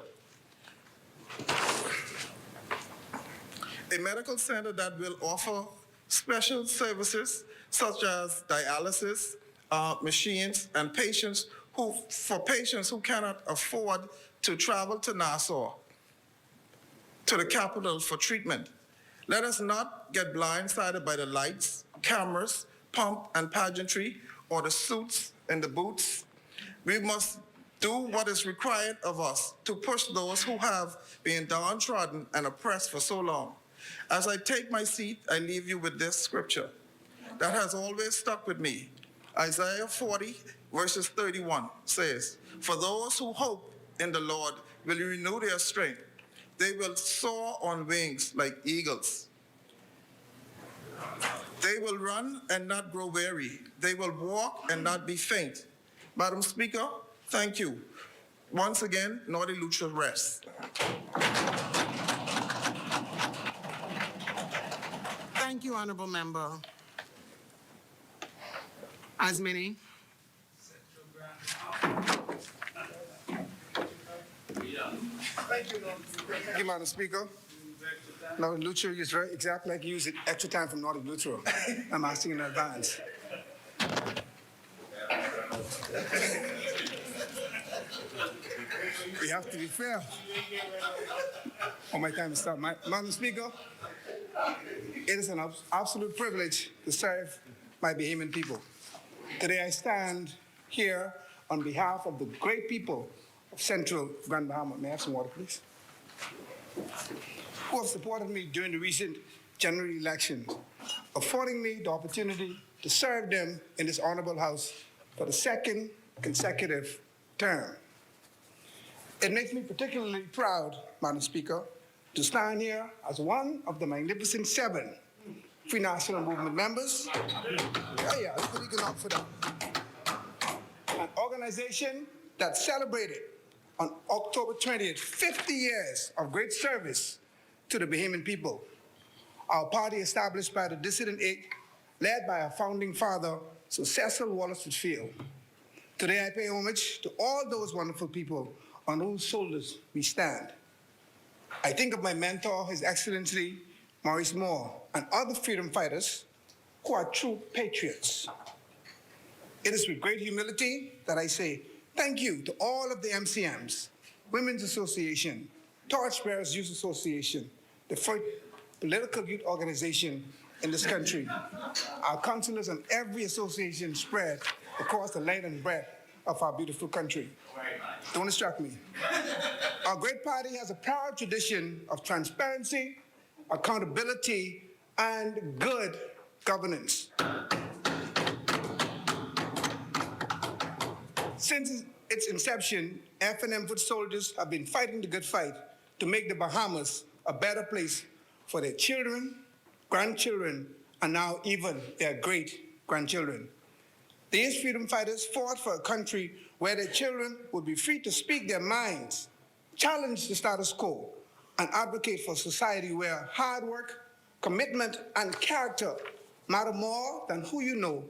S4: A medical center that will offer special services such as dialysis machines and patients for patients who cannot afford to travel to Nassau, to the capital for treatment. Let us not get blindsided by the lights, cameras, pomp and pageantry, or the suits and the boots. We must do what is required of us to push those who have been downtrodden and oppressed for so long. As I take my seat, I leave you with this scripture that has always stuck with me. Isaiah 40, verses 31 says, "For those who hope in the Lord will renew their strength. They will soar on wings like eagles. They will run and not grow weary. They will walk and not be faint." Madam Speaker, thank you. Once again, Naughty Lucha rests.
S1: Thank you, Honorable Member. As many.
S3: Thank you, Madam Speaker. Naughty Lucha is very exactly like you use it extra time from Naughty Lucha. I'm asking in advance. We have to be fair. Oh, my time is up. Madam Speaker, it is an absolute privilege to serve my Bahamian people. Today I stand here on behalf of the great people of Central Grand Bahama. May I have some water, please? Who have supported me during the recent general election, affording me the opportunity to serve them in this honorable house for the second consecutive term. It makes me particularly proud, Madam Speaker, to stand here as one of the magnificent 7 Free National Movement members. Yeah, we can opt for that. An organization that celebrated on October 20th, 50 years of great service to the Bahamian people. Our party established by the dissident eight, led by our founding father, Sir Cecil Wallace Field. Today I pay homage to all those wonderful people on whose shoulders we stand. I think of my mentor, His Excellency Maurice Moore, and other freedom fighters who are true patriots. It is with great humility that I say thank you to all of the MCMs, Women's Association, Torchbearers Youth Association, the first political youth organization in this country, our councillors and every association spread across the length and breadth of our beautiful country. Don't distract me. Our great party has a proud tradition of transparency, accountability, and good governance. Since its inception, FNM foot soldiers have been fighting the good fight to make the Bahamas a better place for their children, grandchildren, and now even their great-grandchildren. These freedom fighters fought for a country where their children would be free to speak their minds, challenge the status quo, and advocate for a society where hard work, commitment, and character matter more than who you know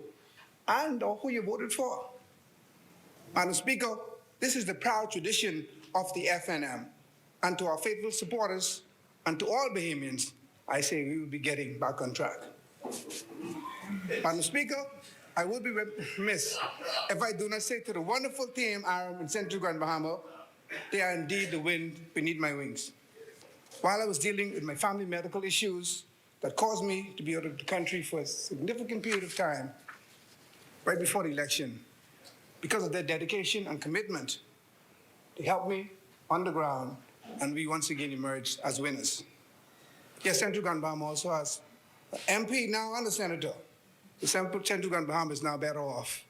S3: and or who you voted for. Madam Speaker, this is the proud tradition of the FNM, and to our faithful supporters and to all Bahamians, I say we will be getting back on track. Madam Speaker, I would be remiss if I do not say to the wonderful team in Central Grand Bahama, they are indeed the wind beneath my wings. While I was dealing with my family medical issues that caused me to be out of the country for a significant period of time, right before the election, because of their dedication and commitment, they helped me on the ground, and we once again emerged as winners. Yes, Central Grand Bahama also has an MP now and a senator. The Central Grand Bahama is now better off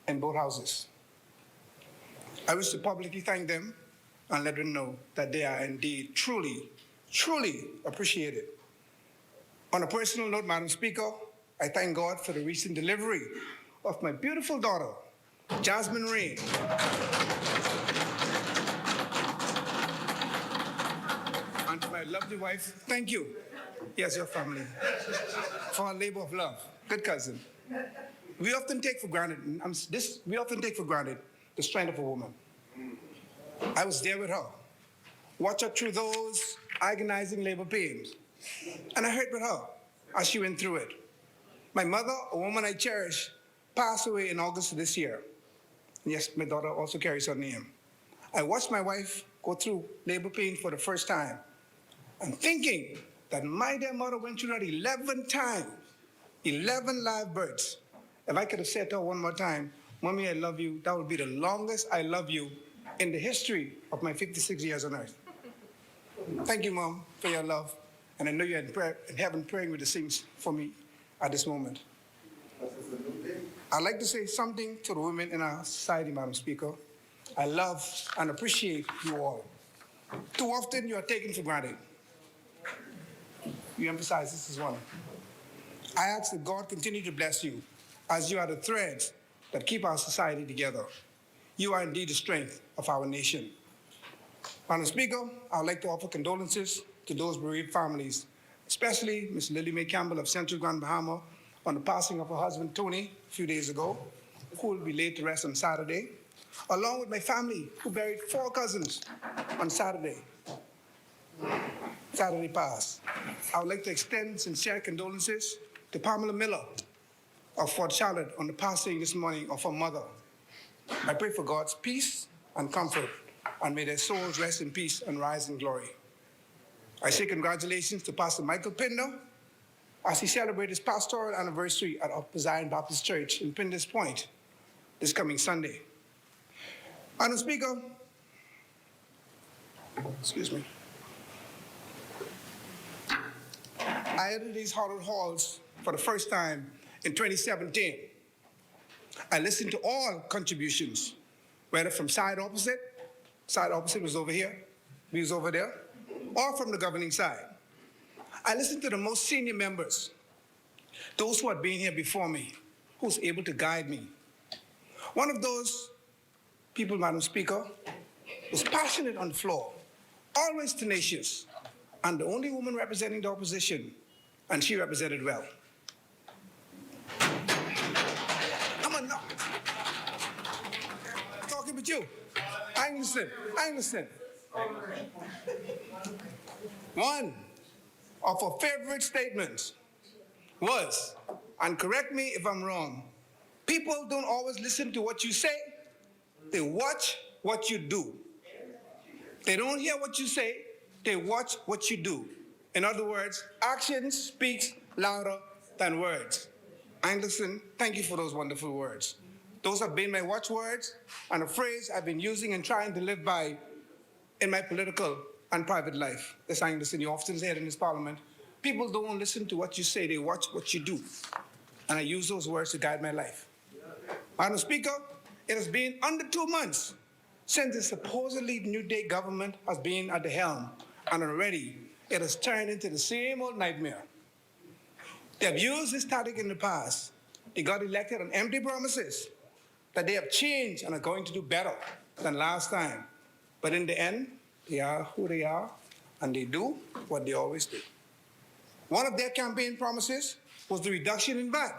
S3: in both houses. I wish to publicly thank them and let them know that they are indeed truly, truly appreciated. On a personal note, Madam Speaker, I thank God for the recent delivery of my beautiful daughter, Jasmine Rain. And to my lovely wife, thank you. Yes, your family. For our labor of love. Good cousin. We often take for granted, the strength of a woman. I was there with her. Watch her through those agonizing labor pains. And I heard with her as she went through it. My mother, a woman I cherish, passed away in August of this year. And yes, my daughter also carries her name. I watched my wife go through labor pain for the first time. I'm thinking that my dear mother went through that 11 times, 11 live births. If I could have said to her one more time, Mommy, I love you, that would be the longest I love you in the history of my 56 years on earth. Thank you, Mom, for your love. And I know you're in heaven praying with the saints for me at this moment. I'd like to say something to the women in our society, Madam Speaker. I love and appreciate you all. Too often you are taken for granted. You emphasize this is one. I ask that God continue to bless you, as you are the threads that keep our society together. You are indeed the strength of our nation. Madam Speaker, I would like to offer condolences to those bereaved families, especially Ms. Lily Mae Campbell of Central Grand Bahama on the passing of her husband, Tony, a few days ago, who will be laid to rest on Saturday, along with my family, who buried 4 cousins on Saturday past. I would like to extend sincere condolences to Pamela Miller of Fort Charlotte on the passing this morning of her mother. I pray for God's peace and comfort, and may their souls rest in peace and rise in glory. I say congratulations to Pastor Michael Pinder as he celebrates his pastoral anniversary at Upper Zion Baptist Church in Pinder's Point this coming Sunday. Madam Speaker, excuse me. I entered these hallowed halls for the first time in 2017. I listened to all contributions, whether from side opposite was over here, we was over there, or from the governing side. I listened to the most senior members, those who had been here before me, who was able to guide me. One of those people, Madam Speaker, was passionate on the floor, always tenacious, and the only woman representing the opposition, and she represented well. Come on now. Talking with you. I understand. One of her favorite statements was, and correct me if I'm wrong, people don't always listen to what you say, they watch what you do. They don't hear what you say, they watch what you do. In other words, action speaks louder than words. Anderson, thank you for those wonderful words. Those have been my watchwords and a phrase I've been using and trying to live by in my political and private life. As Anderson, you often say it in this parliament, people don't listen to what you say, they watch what you do. And I use those words to guide my life. Madam Speaker, it has been under 2 months since the supposedly New Day government has been at the helm, and already it has turned into the same old nightmare. They have used this tactic in the past. They got elected on empty promises that they have changed and are going to do better than last time. But in the end, they are who they are, and they do what they always do. One of their campaign promises was the reduction in VAT.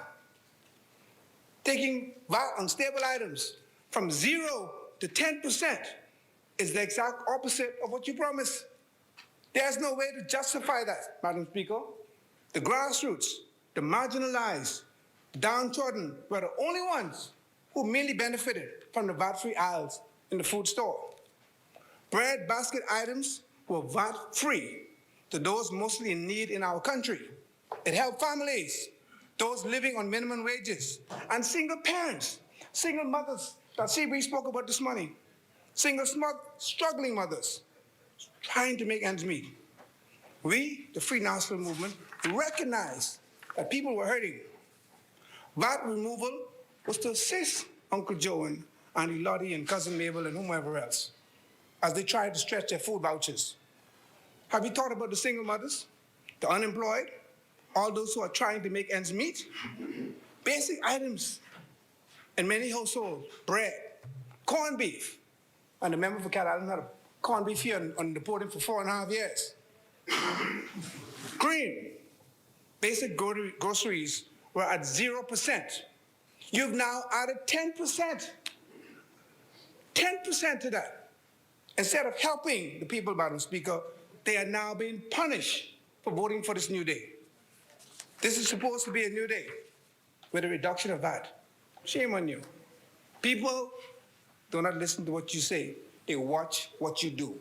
S3: Taking VAT on staple items from 0 to 10% is the exact opposite of what you promised. There's no way to justify that, Madam Speaker. The grassroots, the marginalized, the downtrodden were the only ones who mainly benefited from the VAT-free aisles in the food store. Bread basket items were VAT-free to those mostly in need in our country. It helped families, those living on minimum wages, and single parents, single mothers that we spoke about this morning, single struggling mothers trying to make ends meet. We, the Free National Movement, recognized that people were hurting. VAT removal was to assist Uncle Joe and Auntie Lottie and Cousin Mabel and whomever else as they tried to stretch their food vouchers. Have you thought about the single mothers, the unemployed, all those who are trying to make ends meet? Basic items in many households, bread, corned beef, and the member for Cat Island had a corned beef here on the podium for 4.5 years. Cream, basic groceries were at 0%. You've now added 10%. 10% to that. Instead of helping the people, Madam Speaker, they are now being punished for voting for this new day. This is supposed to be a new day with a reduction of VAT. Shame on you. People do not listen to what you say. They watch what you do.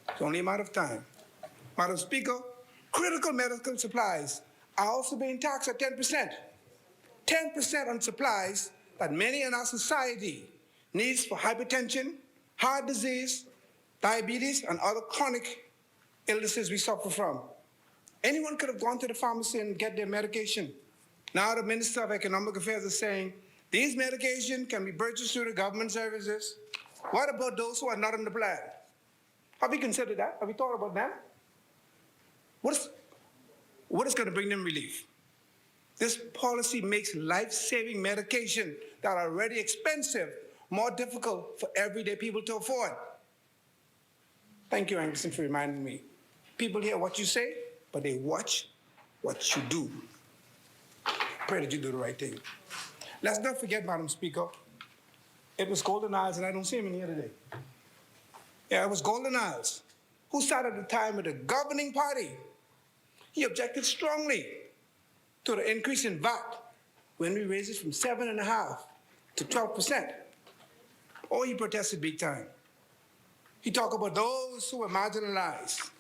S3: It's only a matter of time. Madam Speaker, critical medical supplies are also being taxed at 10%. 10% on supplies that many in our society needs for hypertension, heart disease, diabetes, and other chronic illnesses we suffer from. Anyone could have gone to the pharmacy and get their medication. Now the Minister of Economic Affairs is saying these medications can be purchased through the government services. What about those who are not on the plan? Have we considered that? Have we thought about them? What is going to bring them relief? This policy makes life-saving medication that are already expensive more difficult for everyday people to afford. Thank you, Anderson, for reminding me. People hear what you say, but they watch what you do. Pray that you do the right thing. Let's not forget, Madam Speaker, it was Golden Isles, and I don't see him in here today. Yeah, it was Golden Isles, who sat at the time with the governing party. He objected strongly to the increase in VAT when we raised it from 7.5% to 12%. Oh, he protested big time. He talked about those who were marginalized,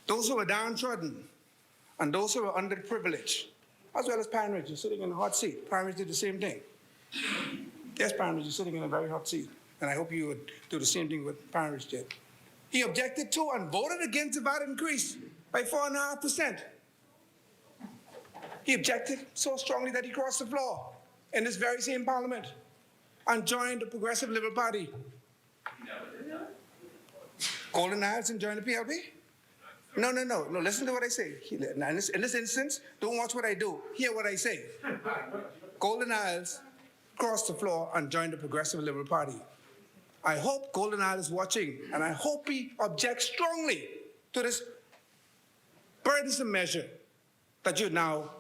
S3: those who were downtrodden, and those who were underprivileged, as well as Pine Ridge, who's sitting in a hot seat. Pine Ridge did the same thing. Yes, Pine Ridge is sitting in a very hot seat, and I hope you would do the same thing with Pine Ridge did. He objected to and voted against the VAT increase by 4.5%. He objected so strongly that he crossed the floor in this very same parliament and joined the Progressive Liberal Party. Golden Isles and joined the PLP? No, listen to what I say. In this instance, don't watch what I do. Hear what I say. Golden Isles crossed the floor and joined the Progressive Liberal Party. I hope Golden Isles is watching, and I hope he objects strongly to this burdensome measure that you're now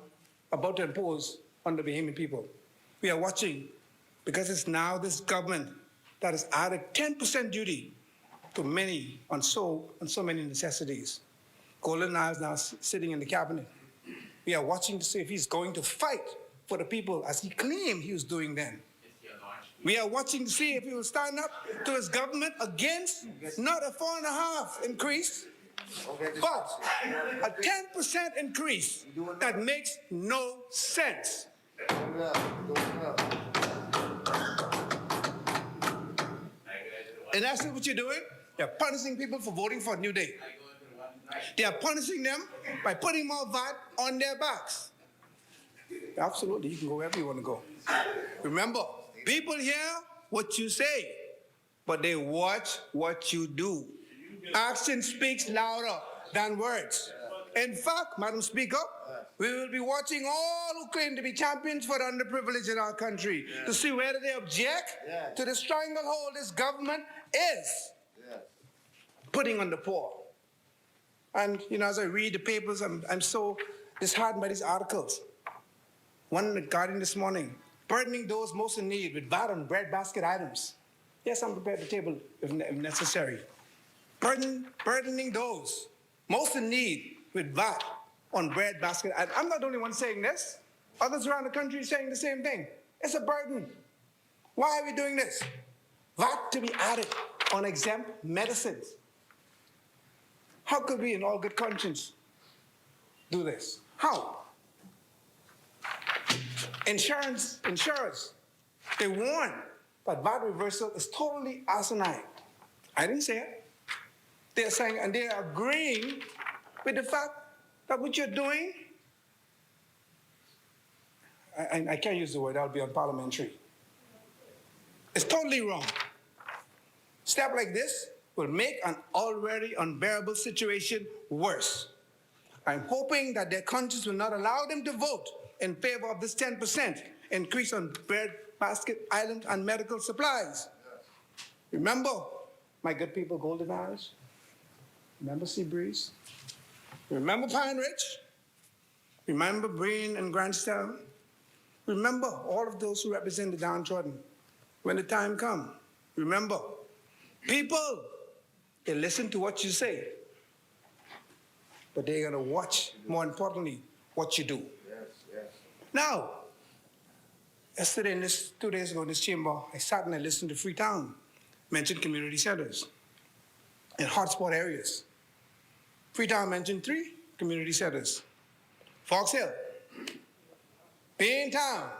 S3: about to impose on the Bahamian people. We are watching because it's now this government that has added 10% duty to many on so many necessities. Golden Isles now sitting in the cabinet. We are watching to see if he's going to fight for the people as he claimed he was doing then. We are watching to see if he will stand up to his government against not a 4.5% increase, but a 10% increase that makes no sense. And that's what you're doing. You're punishing people for voting for a new day. They are punishing them by putting more VAT on their backs. Absolutely, you can go wherever you want to go. Remember, people hear what you say, but they watch what you do. Action speaks louder than words. In fact, Madam Speaker, we will be watching all who claim to be champions for the underprivileged in our country to see whether they object to the stranglehold this government is putting on the poor. And, as I read the papers, I'm so disheartened by these articles. One in the Guardian this morning, burdening those most in need with VAT on breadbasket items. Yes, I'm prepared to table if necessary. Burdening those most in need with VAT on breadbasket items. I'm not the only one saying this. Others around the country are saying the same thing. It's a burden. Why are we doing this? VAT to be added on exempt medicines. How could we, in all good conscience, do this? How? Insurers, they warn that VAT reversal is totally asinine. I didn't say it. They're saying, and they're agreeing with the fact that what you're doing, I can't use the word, that'll be unparliamentary. It's totally wrong. Step like this will make an already unbearable situation worse. I'm hoping that their conscience will not allow them to vote in favor of this 10% increase on bread, basket, island, and medical supplies. Remember, my good people, Golden Isles. Remember Seabreeze. Remember Pine Ridge. Remember Breen and Grantstown. Remember all of those who represent the downtrodden. When the time comes, remember, people, they listen to what you say, but they're going to watch, more importantly, what you do. Now, Yesterday, 2 days ago in this chamber, I sat and I listened to Freetown mention community centers in hotspot areas. Freetown mentioned 3 community centers: Fox Hill, Town,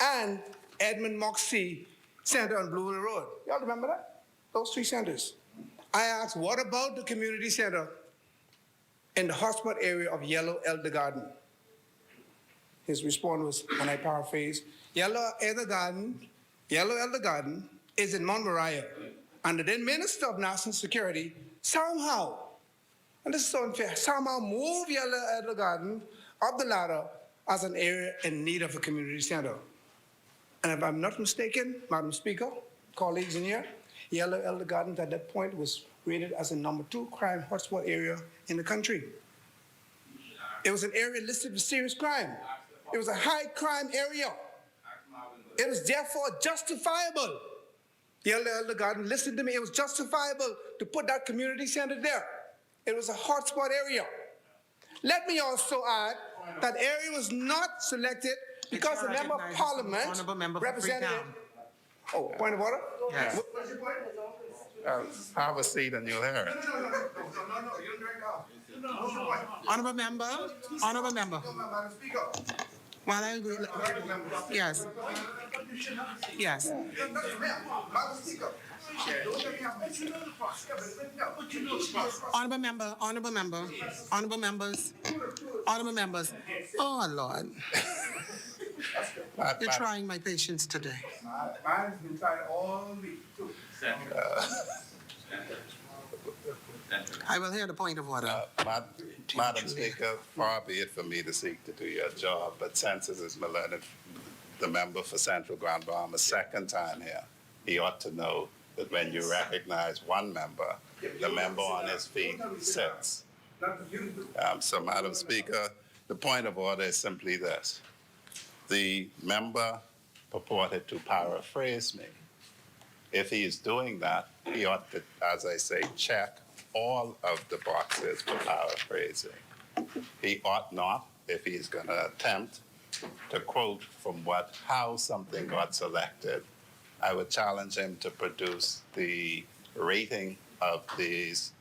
S3: and Edmund Moxie Center on Blue Hill Road. Y'all remember that? Those 3 centers. I asked, what about the community center in the hotspot area of Yellow Elder Garden? His response was, when I paraphrase, Yellow Elder Garden is in Mount Moriah, and the then Minister of National Security somehow, and this is so unfair, somehow moved Yellow Elder Garden up the ladder as an area in need of a community center. And if I'm not mistaken, Madam Speaker, colleagues in here, Yellow Elder Gardens at that point was rated as the #2 crime hotspot area in the country. It was an area listed for serious crime. It was a high crime area. It was therefore justifiable. Yellow Elder Garden, listen to me, it was justifiable to put that community center there. It was a hotspot area. Let me also add that area was not selected because the member of parliament represented. Oh, point of order?
S5: Yes.
S3: What is your point?
S5: Have a seat and you'll hear it.
S3: No, you don't direct off.
S1: Honorable member, honorable member.
S3: Madam Speaker.
S1: While I agree, yes, yes.
S3: Madam Speaker.
S1: Honorable member, honorable member, honorable members, honorable members. Oh, Lord. You're trying my patience today.
S3: Mine has been tried all week, too.
S1: I will hear the point of order.
S5: Madam Speaker, far be it for me to seek to do your job, but since this is Millennium, the member for Central Grand Bahama, second time here, he ought to know that when you recognize one member, the member on his feet sits. So, Madam Speaker, the point of order is simply this. The member purported to paraphrase me. If he is doing that, he ought to, as I say, check all of the boxes for paraphrasing. He ought not, if he's going to attempt to quote from how something got selected. I would challenge him to produce the rating of these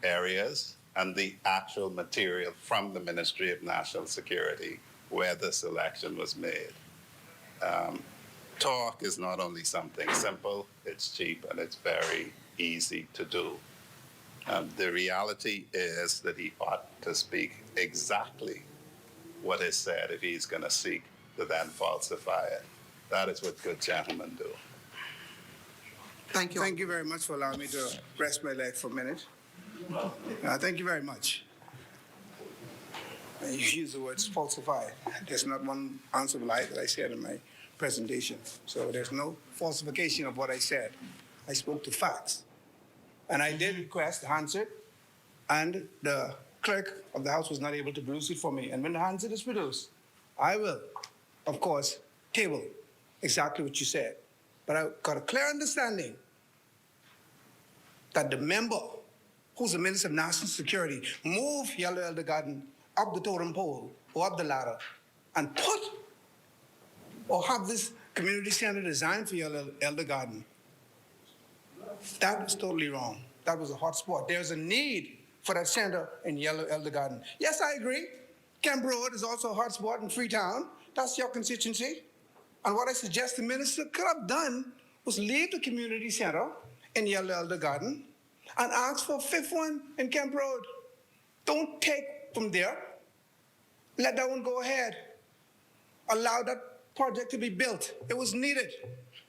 S5: areas and the actual material from the Ministry of National Security where the selection was made. Talk is not only something simple, it's cheap and it's very easy to do. The reality is that he ought to speak exactly what is said if he's going to seek to then falsify it. That is what good gentlemen do.
S1: Thank you.
S3: Thank you very much for allowing me to rest my leg for a minute. Thank you very much. You use the words falsify. There's not one ounce of lie that I said in my presentation. So there's no falsification of what I said. I spoke to facts. And I did request the handset, and the clerk of the House was not able to produce it for me. And when the handset is produced, I will, of course, table exactly what you said. But I got a clear understanding that the member, who's the Minister of National Security, moved Yellow Elder Garden up the totem pole or up the ladder and put or have this community center designed for Yellow Elder Garden. That is totally wrong. That was a hot spot. There's a need for that center in Yellow Elder Garden. Yes, I agree. Camp Road is also a hot spot in Freetown. That's your constituency. And what I suggest the minister could have done was leave the community center in Yellow Elder Garden and ask for a 5th one in Camp Road. Don't take from there. Let that one go ahead. Allow that project to be built. It was needed.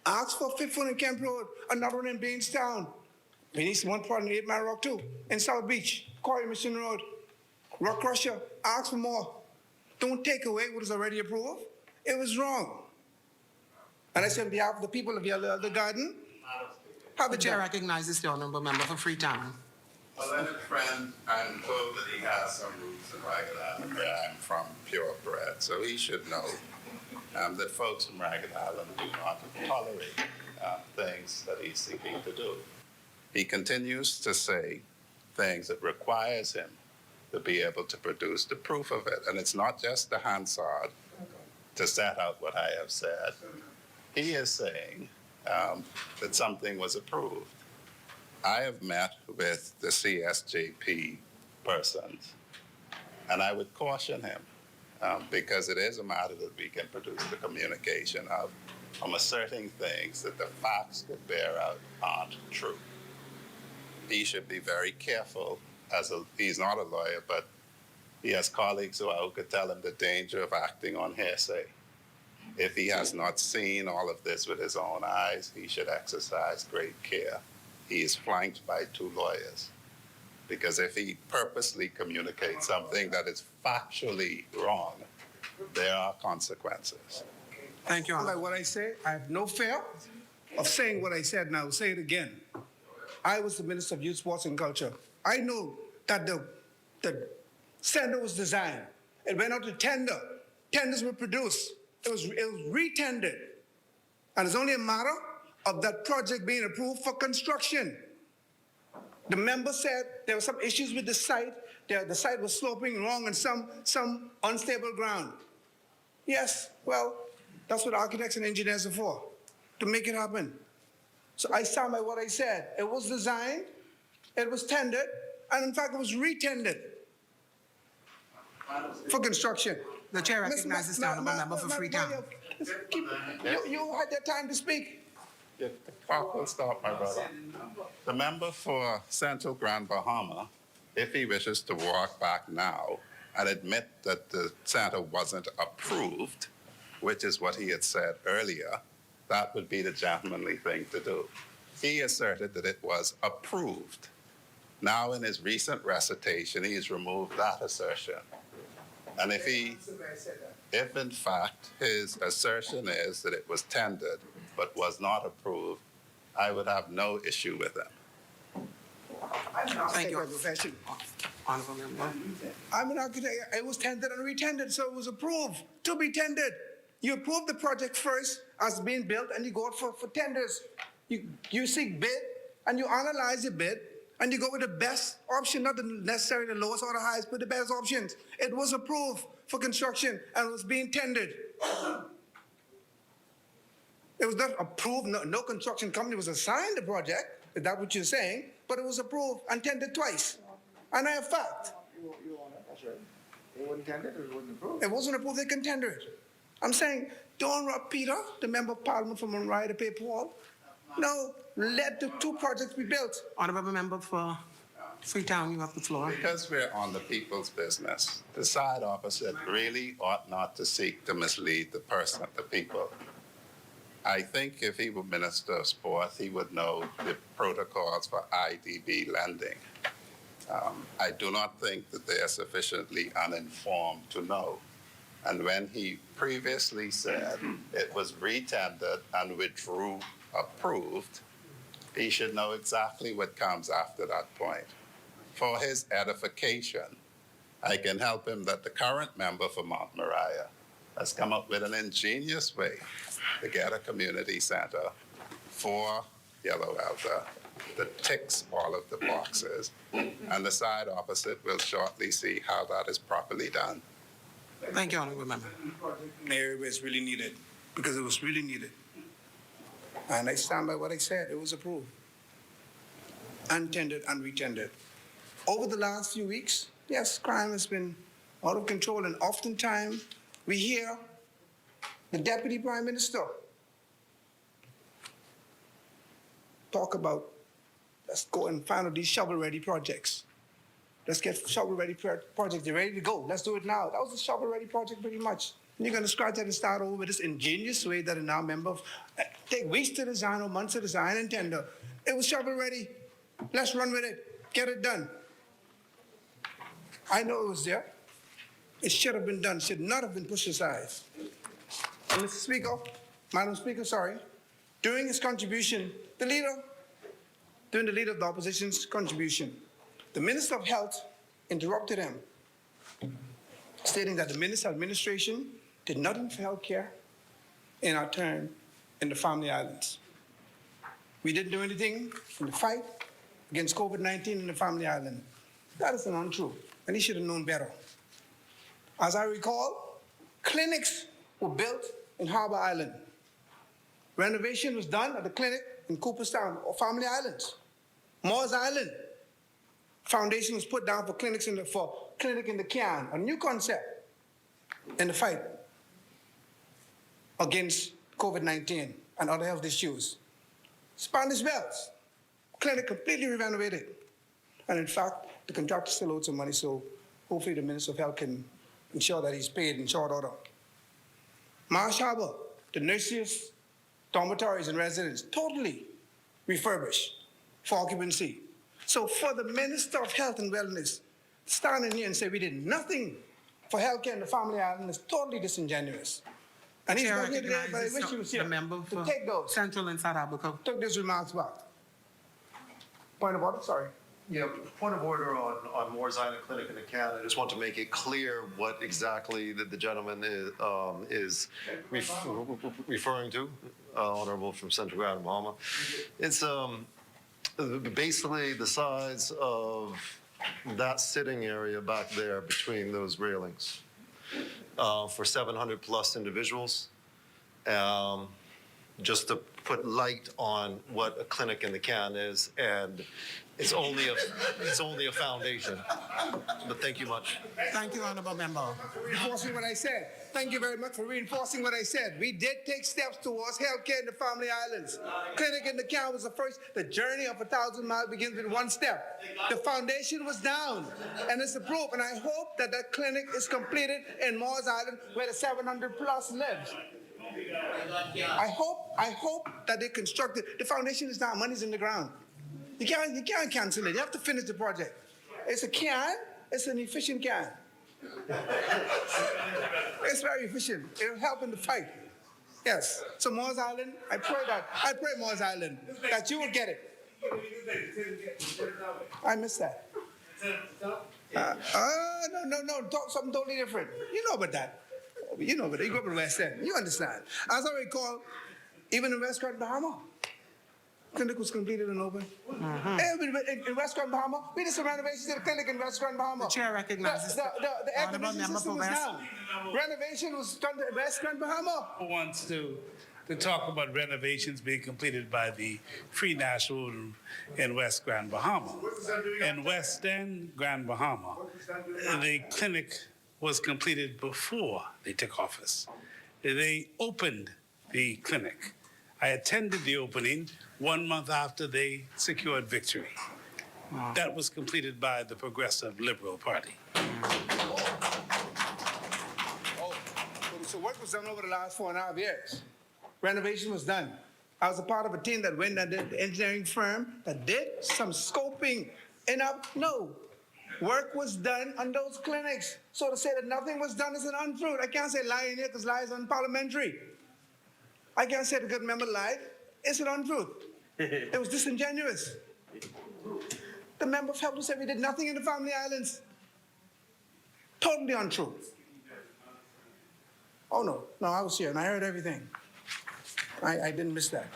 S3: Ask for a 5th one in Camp Road, another one in Bainstown. We need one part in 8 Mile Rock too. In South Beach, Quarry Mission Road, Rock Crusher. Ask for more. Don't take away what is already approved. It was wrong. And I said on behalf of the people of Yellow Elder Garden, have
S1: The
S3: a
S1: chair
S3: chair.
S1: recognizes the honorable member for Freetown.
S5: A learned friend, I'm told that he has some roots in Ragged Island, where I'm from, purebred, so he should know that folks from Ragged Island do not tolerate things that he's seeking to do. He continues to say things that requires him to be able to produce the proof of it, and it's not just the Hansard. to set out what I have said. He is saying that something was approved. I have met with the CSJP persons, and I would caution him because it is a matter that we can produce the communication of. I'm asserting things that the facts could bear out aren't true. He should be very careful. He's not a lawyer, but he has colleagues who could tell him the danger of acting on hearsay. If he has not seen all of this with his own eyes, he should exercise great care. He is flanked by 2 lawyers. Because if he purposely communicates something that is factually wrong, there are consequences.
S1: Thank you,
S3: Like
S1: Honorable.
S3: what I say, I have no fear of saying what I said, and I will say it again. I was the Minister of Youth, Sports and Culture. I know that the center was designed. It went out to tender. Tenders were produced. It was re-tendered. And it's only a matter of that project being approved for construction. The member said there were some issues with the site. The site was sloping wrong and some unstable ground. Yes, well, that's what architects and engineers are for, to make it happen. So I stand by what I said. It was designed, it was tendered, and in fact, it was re-tendered for construction.
S1: The chair recognizes the Honorable Member for Freetown.
S3: You had your time to speak.
S5: The clock will stop, my brother. The member for Central Grand Bahama, if he wishes to walk back now and admit that the center wasn't approved, which is what he had said earlier, that would be the gentlemanly thing to do. He asserted that it was approved. Now, in his recent recitation, he's removed that assertion. And if in fact his assertion is that it was tendered but was not approved, I would have no issue with him.
S1: Thank you.
S3: Profession.
S1: Honorable Member.
S3: I'm an architect. It was tendered and re-tendered, so it was approved to be tendered. You approve the project first as being built, and you go out for tenders. You seek bid, and you analyze your bid, and you go with the best option, not necessarily the lowest or the highest, but the best options. It was approved for construction, and it was being tendered. It was not approved. No construction company was assigned the project. Is that what you're saying? But it was approved and tendered twice. And I have fact.
S6: That's right. It wasn't tendered, it wasn't approved.
S3: It wasn't approved, they can tender it. I'm saying, don't rob Peter, the member of parliament from Monroe, to pay Paul. No, let the 2 projects be built.
S1: Honorable Member for Freetown, you have the floor.
S5: Because we're on the people's business, the side opposite really ought not to seek to mislead the person, the people. I think if he were Minister of Sport, he would know the protocols for IDB lending. I do not think that they are sufficiently uninformed to know. And when he previously said it was re-tendered and withdrew approved, he should know exactly what comes after that point. For his edification, I can help him that the current member for Mount Moriah has come up with an ingenious way to get a community center for Yellow Elder that ticks all of the boxes, and the side opposite will shortly see how that is properly done.
S1: Thank you, Honorable Member.
S3: Area where it's really needed, because it was really needed. And I stand by what I said, it was approved. Untendered and re-tendered. Over the last few weeks, yes, crime has been out of control, and oftentimes we hear the Deputy Prime Minister talk about, let's go and find out these shovel-ready projects. Let's get shovel-ready projects. They're ready to go. Let's do it now. That was a shovel-ready project pretty much. And you're going to scratch that and start over with this ingenious way that a now member of, take weeks to design or months to design and tender. It was shovel-ready. Let's run with it. Get it done. I know it was there. It should have been done. Should not have been pushed aside. And Mr. Speaker, Madam Speaker, sorry, during his contribution, during the leader of the opposition's contribution, the Minister of Health interrupted him, stating that the Minister's administration did nothing for health care in our term in the Family Islands. We didn't do anything in the fight against COVID-19 in the Family Island. That is untrue, and he should have known better. As I recall, clinics were built in Harbor Island. Renovation was done at the clinic in Cooperstown or Family Islands. Moores Island, foundation was put down for clinic in the can, a new concept in the fight against COVID-19 and other health issues. Spanish Wells, clinic completely renovated. And in fact, the contractor still owes some money, so hopefully the Minister of Health can ensure that he's paid in short order. Marsh Harbor, the nurses, dormitories, and residents, totally refurbished for occupancy. So for the Minister of Health and Wellness standing here and say we did nothing for healthcare in the Family Island is totally disingenuous. And he's
S1: Chair
S3: not here today, but I
S1: recognizes
S3: wish he was here
S1: the member
S3: to
S1: for
S3: take those,
S1: Central and South Africa.
S3: took those remarks back. Point of order, sorry.
S7: Yeah, point of order on Moore's Island Clinic in the can. I just want to make it clear what exactly that the gentleman is referring to, Honorable from Central Grand Bahama. It's basically the size of that sitting area back there between those railings for 700 plus individuals. Just to put light on what a clinic in the can is, and it's only a foundation. But thank you much.
S1: Thank you, Honorable Member.
S3: Reinforcing what I said. Thank you very much for reinforcing what I said. We did take steps towards healthcare in the Family Islands. Clinic in the can was the first. The journey of 1,000 miles begins with one step. The foundation was down, and it's approved. And I hope that that clinic is completed in Moores Island, where the 700 plus lives. I hope that they constructed. The foundation is down. Money's in the ground. You can't cancel it. You have to finish the project. It's a can. It's an efficient can. It's very efficient. It'll help in the fight. Yes. So Moores Island, I pray Moores Island that you will get it. I missed that. No. Talk something totally different. You know about that. You know about it. You grew up in West End. You understand. As I recall, even in West Grand Bahama, clinic was completed and open. In West Grand Bahama, we did some renovations to the clinic in West Grand Bahama.
S1: The chair recognizes
S3: the air
S1: Honorable
S3: conditioning
S1: Member
S3: system
S1: for
S3: was
S1: West.
S3: down. Renovation was done to West Grand Bahama.
S8: Wants to talk about renovations being completed by the Free National in West Grand Bahama. In West End, Grand Bahama, the clinic was completed before they took office. They opened the clinic. I attended the opening 1 month after they secured victory. Wow. That was completed by the Progressive Liberal Party.
S3: So work was done over the last 4.5 years. Renovation was done. I was a part of a team that went and did the engineering firm that did some scoping. No, work was done on those clinics. So to say that nothing was done is an untruth. I can't say lie in here because lie is unparliamentary. I can't say the good member lied. It's an untruth. It was disingenuous. The member of Health said we did nothing in the Family Islands. Totally untrue. Oh, no, I was here and I heard everything. I didn't miss that.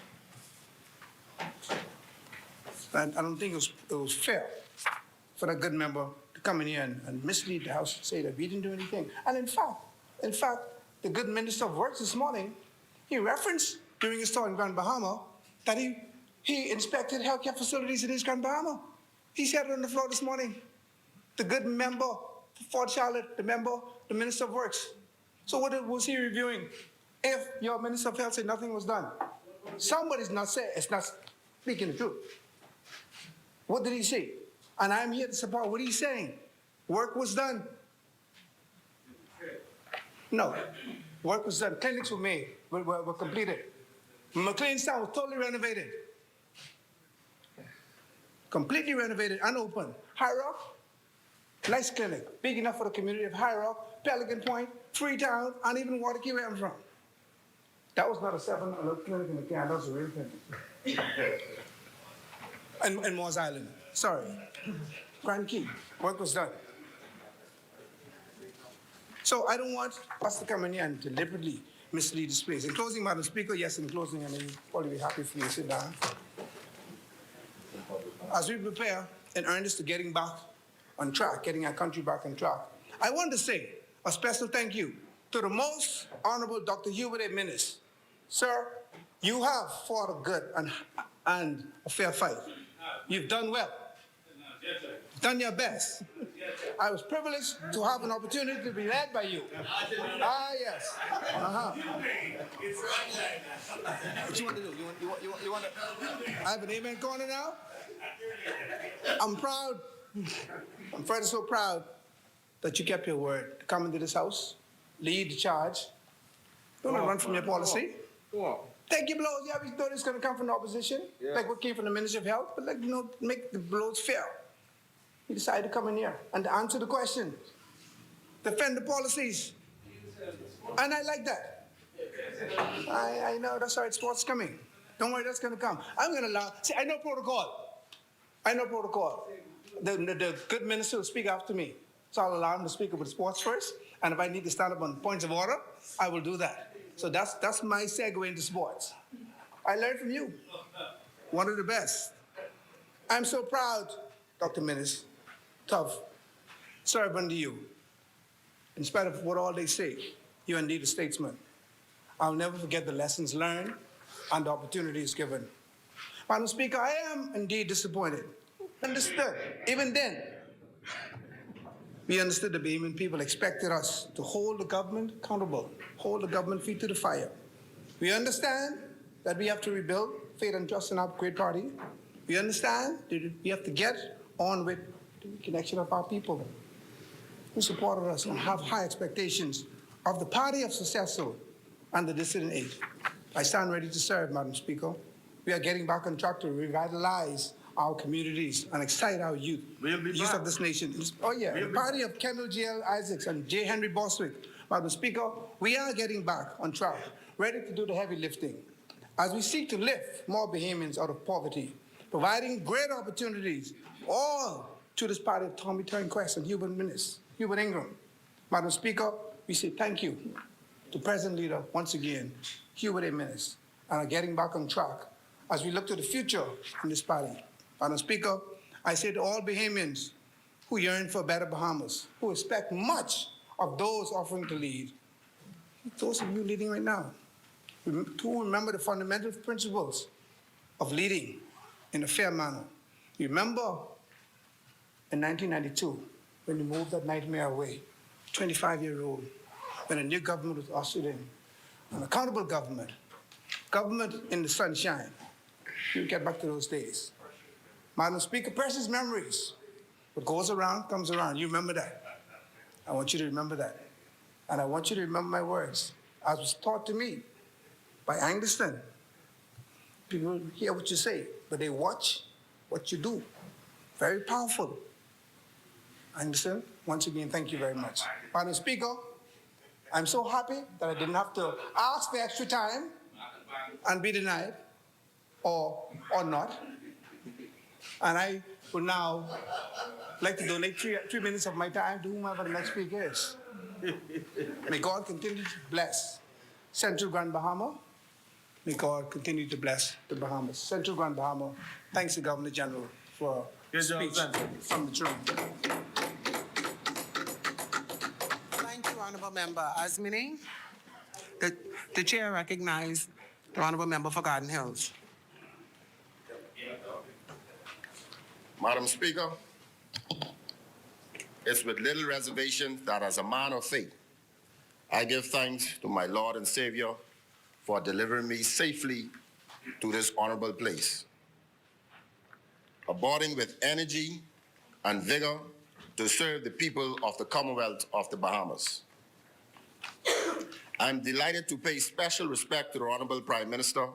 S3: I don't think it was fair for that good member to come in here and mislead the House and say that we didn't do anything. And in fact, the good Minister of Works this morning, he referenced during his tour in Grand Bahama that he inspected healthcare facilities in East Grand Bahama. He said it on the floor this morning. The good member for Fort Charlotte, the Minister of Works. So what was he reviewing? If your Minister of Health said nothing was done, somebody's not speaking the truth. What did he say? And I'm here to support what he's saying. Work was done. No, work was done. Clinics were made, were completed. McLeanstown was totally renovated. Completely renovated and open. High Rock, nice clinic, big enough for the community of High Rock, Pelican Point, Freetown, and even Waterkey where I'm from. That was not a 700 clinic in the can, that was a real clinic. And Moores Island, sorry. Grand Key, work was done. So I don't want us to come in here and deliberately mislead this place. In closing, Madam Speaker, yes, in closing, and you'll probably be happy for me to sit down. As we prepare in earnest to getting back on track, getting our country back on track, I want to say a special thank you to the most honorable Dr. Hubert A. Minnis. Sir, you have fought a good and a fair fight. You've done well. You've done your best. I was privileged to have an opportunity to be led by you. Ah, yes. Uh-huh. What you want to do? You want to? I have an amen corner now? I'm proud. I'm Fred is so proud that you kept your word to come into this house, lead the charge. Don't run from your policy. Take your blows. Yeah, we know it's going to come from the opposition, like what came from the Ministry of Health, but make the blows fair. You decided to come in here and to answer the question, defend the policies, and I like that. I know that's how sports coming. Don't worry, that's going to come. I'm going to allow. See, I know protocol. I know protocol. The good minister will speak after me, so I'll allow him to speak about sports first. And if I need to stand up on points of order, I will do that. So that's my segue into sports. I learned from you. One of the best. I'm so proud, Dr. Minnis, to serve under you. In spite of what all they say, you're indeed a statesman. I'll never forget the lessons learned and the opportunities given. Madam Speaker, I am indeed disappointed. Understood. Even then, we understood the Bahamian people expected us to hold the government accountable, hold the government feet to the fire. We understand that we have to rebuild faith and trust in our great party. We understand that we have to get on with the connection of our people who supported us and have high expectations of the party of successful and the dissident age. I stand ready to serve, Madam Speaker. We are getting back on track to revitalize our communities and excite our youth, youth of this nation. Oh yeah, the party of Kendall G.L. Isaacs and J. Henry Bostwick. Madam Speaker, we are getting back on track, ready to do the heavy lifting as we seek to lift more Bahamians out of poverty, providing great opportunities all to this party of Tommy Turnquest and Hubert Ingram. Madam Speaker, we say thank you to President Leader once again, Hubert A. Minnis, and are getting back on track as we look to the future in this party. Madam Speaker, I say to all Bahamians who yearn for better Bahamas, who expect much of those offering to lead, those of you leading right now, to remember the fundamental principles of leading in a fair manner. You remember in 1992, when you moved that nightmare away, 25-year-old, when a new government was ushered in, an accountable government, government in the sunshine. You get back to those days. Madam Speaker, precious memories. What goes around comes around. You remember that. I want you to remember that. And I want you to remember my words. As was taught to me by Anglican. People hear what you say, but they watch what you do. Very powerful. Anderson, once again, thank you very much. Madam Speaker, I'm so happy that I didn't have to ask for extra time and be denied or not. And I would now like to donate 3 minutes of my time to whomever the next speaker is. May God continue to bless Central Grand Bahama. May God continue to bless the Bahamas. Central Grand Bahama, thanks to Governor General for the speech from the throne.
S1: Thank you, Honourable Member Asmini. The chair recognizes the Honourable Member for Garden Hills.
S9: Madam Speaker, it's with little reservation that as a man of faith, I give thanks to my Lord and Savior for delivering me safely to this honorable place. Aboarding with energy and vigor to serve the people of the Commonwealth of the Bahamas. I'm delighted to pay special respect to the Honorable Prime Minister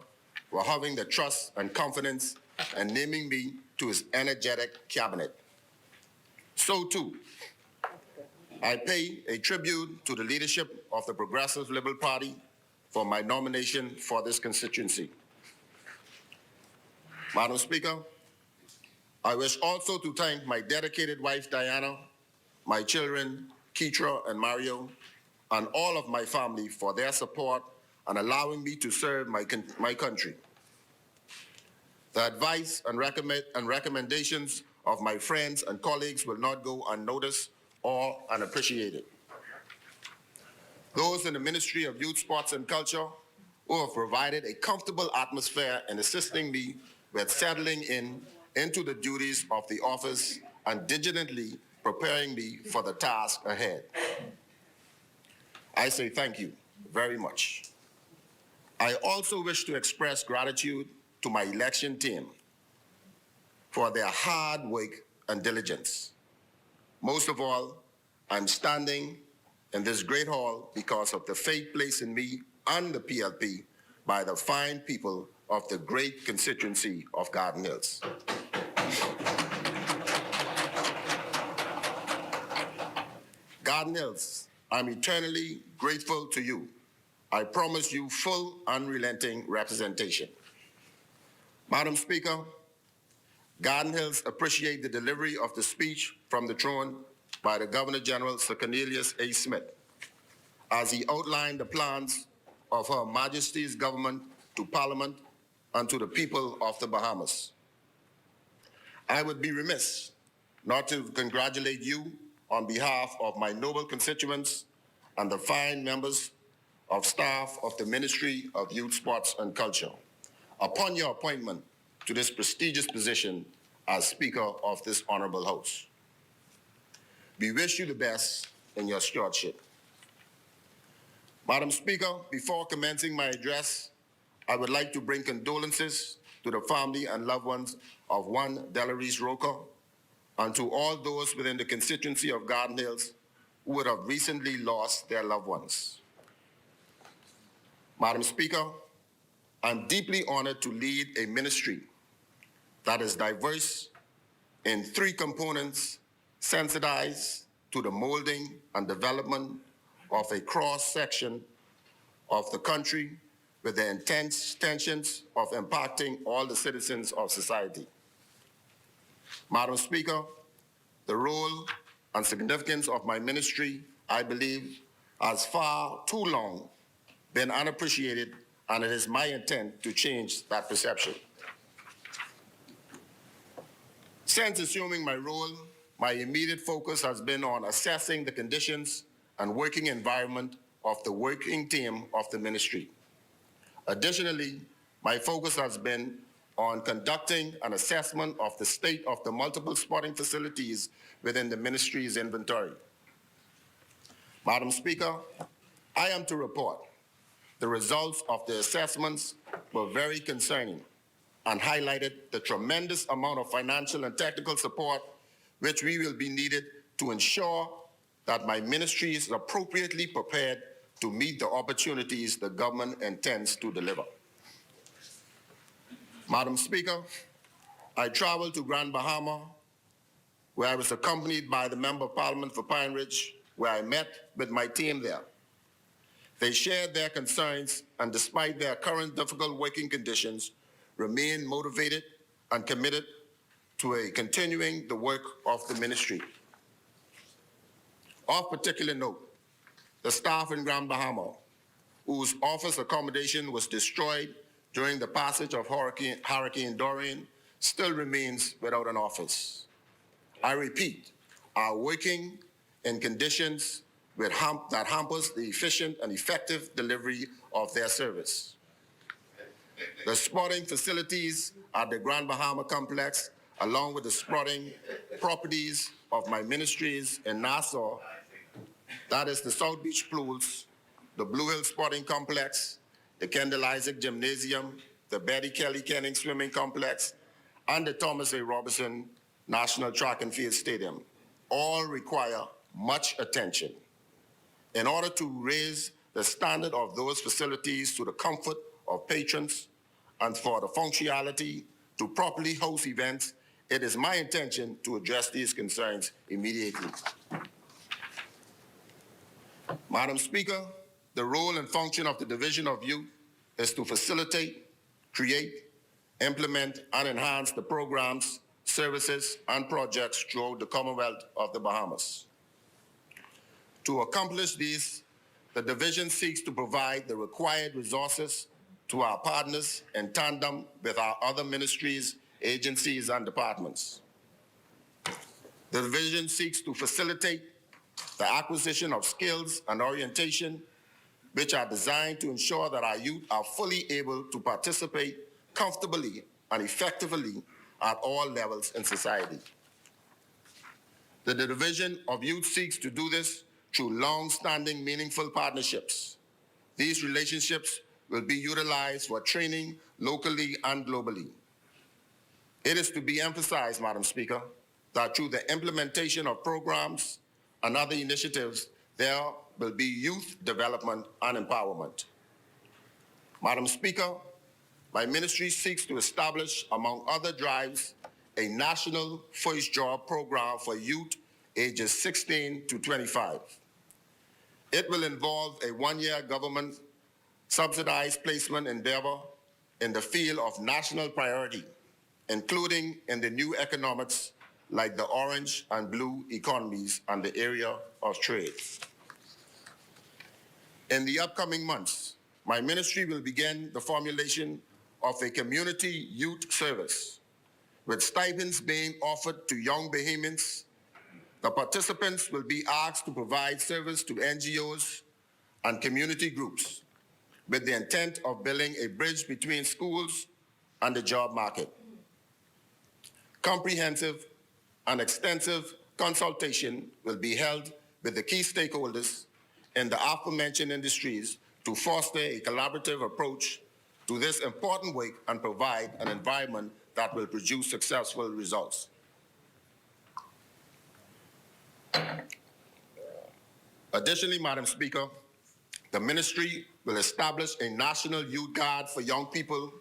S9: for having the trust and confidence and naming me to his energetic cabinet. So too, I pay a tribute to the leadership of the Progressive Liberal Party for my nomination for this constituency. Madam Speaker, I wish also to thank my dedicated wife, Diana, my children, Keitra and Mario, and all of my family for their support and allowing me to serve my country. The advice and recommendations of my friends and colleagues will not go unnoticed or unappreciated. those in the Ministry of Youth, Sports, and Culture who have provided a comfortable atmosphere in assisting me with settling into the duties of the office and diligently preparing me for the task ahead. I say thank you very much. I also wish to express gratitude to my election team for their hard work and diligence. Most of all, I'm standing in this great hall because of the faith placed in me and the PLP by the fine people of the great constituency of Garden Hills. Garden Hills, I'm eternally grateful to you. I promise you full, unrelenting representation. Madam Speaker, Garden Hills appreciate the delivery of the speech from the throne by the Governor General, Sir Cornelius A. Smith, as he outlined the plans of Her Majesty's government to Parliament and to the people of the Bahamas. I would be remiss not to congratulate you on behalf of my noble constituents and the fine members of staff of the Ministry of Youth, Sports, and Culture upon your appointment to this prestigious position as Speaker of this Honorable House. We wish you the best in your stewardship. Madam Speaker, before commencing my address, I would like to bring condolences to the family and loved ones of one Delarice Roker and to all those within the constituency of Garden Hills who would have recently lost their loved ones. Madam Speaker, I'm deeply honored to lead a ministry that is diverse in three components, sensitized to the molding and development of a cross-section of the country with the intentions of impacting all the citizens of society. Madam Speaker, the role and significance of my ministry, I believe, has far too long been unappreciated, and it is my intent to change that perception. Since assuming my role, my immediate focus has been on assessing the conditions and working environment of the working team of the ministry. Additionally, my focus has been on conducting an assessment of the state of the multiple sporting facilities within the ministry's inventory. Madam Speaker, I am to report the results of the assessments were very concerning and highlighted the tremendous amount of financial and technical support which we will be needed to ensure that my ministry is appropriately prepared to meet the opportunities the government intends to deliver. Madam Speaker, I traveled to Grand Bahama, where I was accompanied by the Member of Parliament for Pine Ridge, where I met with my team there. They shared their concerns and, despite their current difficult working conditions, remain motivated and committed to continuing the work of the ministry. Of particular note, the staff in Grand Bahama, whose office accommodation was destroyed during the passage of Hurricane Dorian, still remains without an office. I repeat, are working in conditions that hampers the efficient and effective delivery of their service. The sporting facilities at the Grand Bahama Complex, along with the sporting properties of my ministries in Nassau, that is the South Beach Pools, the Blue Hill Sporting Complex, the Kendall Isaac Gymnasium, the Betty Kelly Kenning Swimming Complex, and the Thomas A. Robinson National Track and Field Stadium, all require much attention. In order to raise the standard of those facilities to the comfort of patrons and for the functionality to properly host events, it is my intention to address these concerns immediately. Madam Speaker, the role and function of the Division of Youth is to facilitate, create, implement, and enhance the programs, services, and projects throughout the Commonwealth of the Bahamas. To accomplish these, the division seeks to provide the required resources to our partners in tandem with our other ministries, agencies, and departments. The division seeks to facilitate the acquisition of skills and orientation which are designed to ensure that our youth are fully able to participate comfortably and effectively at all levels in society. The Division of Youth seeks to do this through long-standing, meaningful partnerships. These relationships will be utilized for training locally and globally. It is to be emphasized, Madam Speaker, that through the implementation of programs and other initiatives, there will be youth development and empowerment. Madam Speaker, my ministry seeks to establish, among other drives, a national first job program for youth ages 16 to 25. It will involve a one-year government subsidized placement endeavor in the field of national priority, including in the new economics like the orange and blue economies and the area of trade. In the upcoming months, my ministry will begin the formulation of a community youth service, with stipends being offered to young Bahamians. The participants will be asked to provide service to NGOs and community groups with the intent of building a bridge between schools and the job market. Comprehensive and extensive consultation will be held with the key stakeholders in the aforementioned industries to foster a collaborative approach to this important work and provide an environment that will produce successful results. Additionally, Madam Speaker, the ministry will establish a National Youth Guard for young people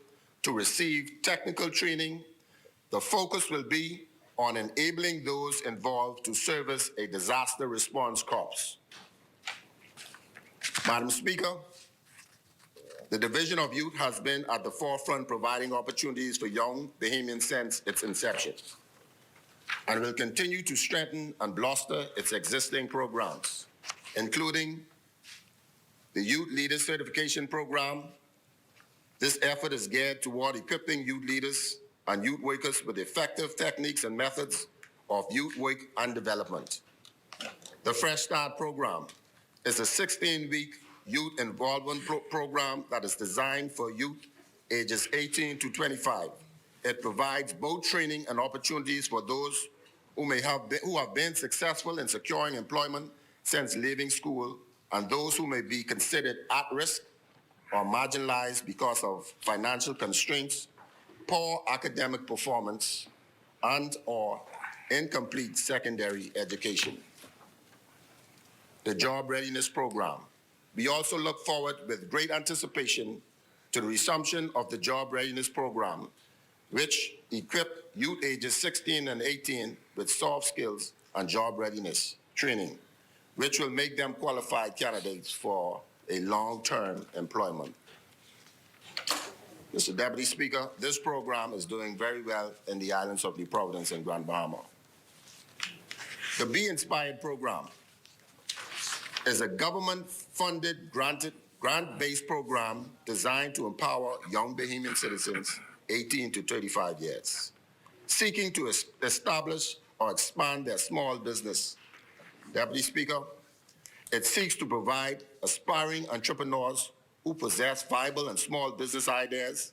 S9: to receive technical training. The focus will be on enabling those involved to service a disaster response corps. Madam Speaker, the Division of Youth has been at the forefront providing opportunities for young Bahamians since its inception, and will continue to strengthen and bolster its existing programs, including the Youth Leaders Certification Program. This effort is geared toward equipping youth leaders and youth workers with effective techniques and methods of youth work and development. The Fresh Start Program is a 16-week youth involvement program that is designed for youth ages 18 to 25. It provides both training and opportunities for those who have been successful in securing employment since leaving school, and those who may be considered at risk or marginalized because of financial constraints, poor academic performance, and/or incomplete secondary education. The Job Readiness Program. We also look forward with great anticipation to the resumption of the Job Readiness Program, which equip youth ages 16 and 18 with soft skills and job readiness training, which will make them qualified candidates for a long-term employment. Mr. Deputy Speaker, this program is doing very well in the islands of New Providence and Grand Bahama. The Be Inspired program is a government-funded, grant-based program designed to empower young Bahamian citizens 18 to 35 years, seeking to establish or expand their small business. Deputy Speaker, it seeks to provide aspiring entrepreneurs who possess viable and small business ideas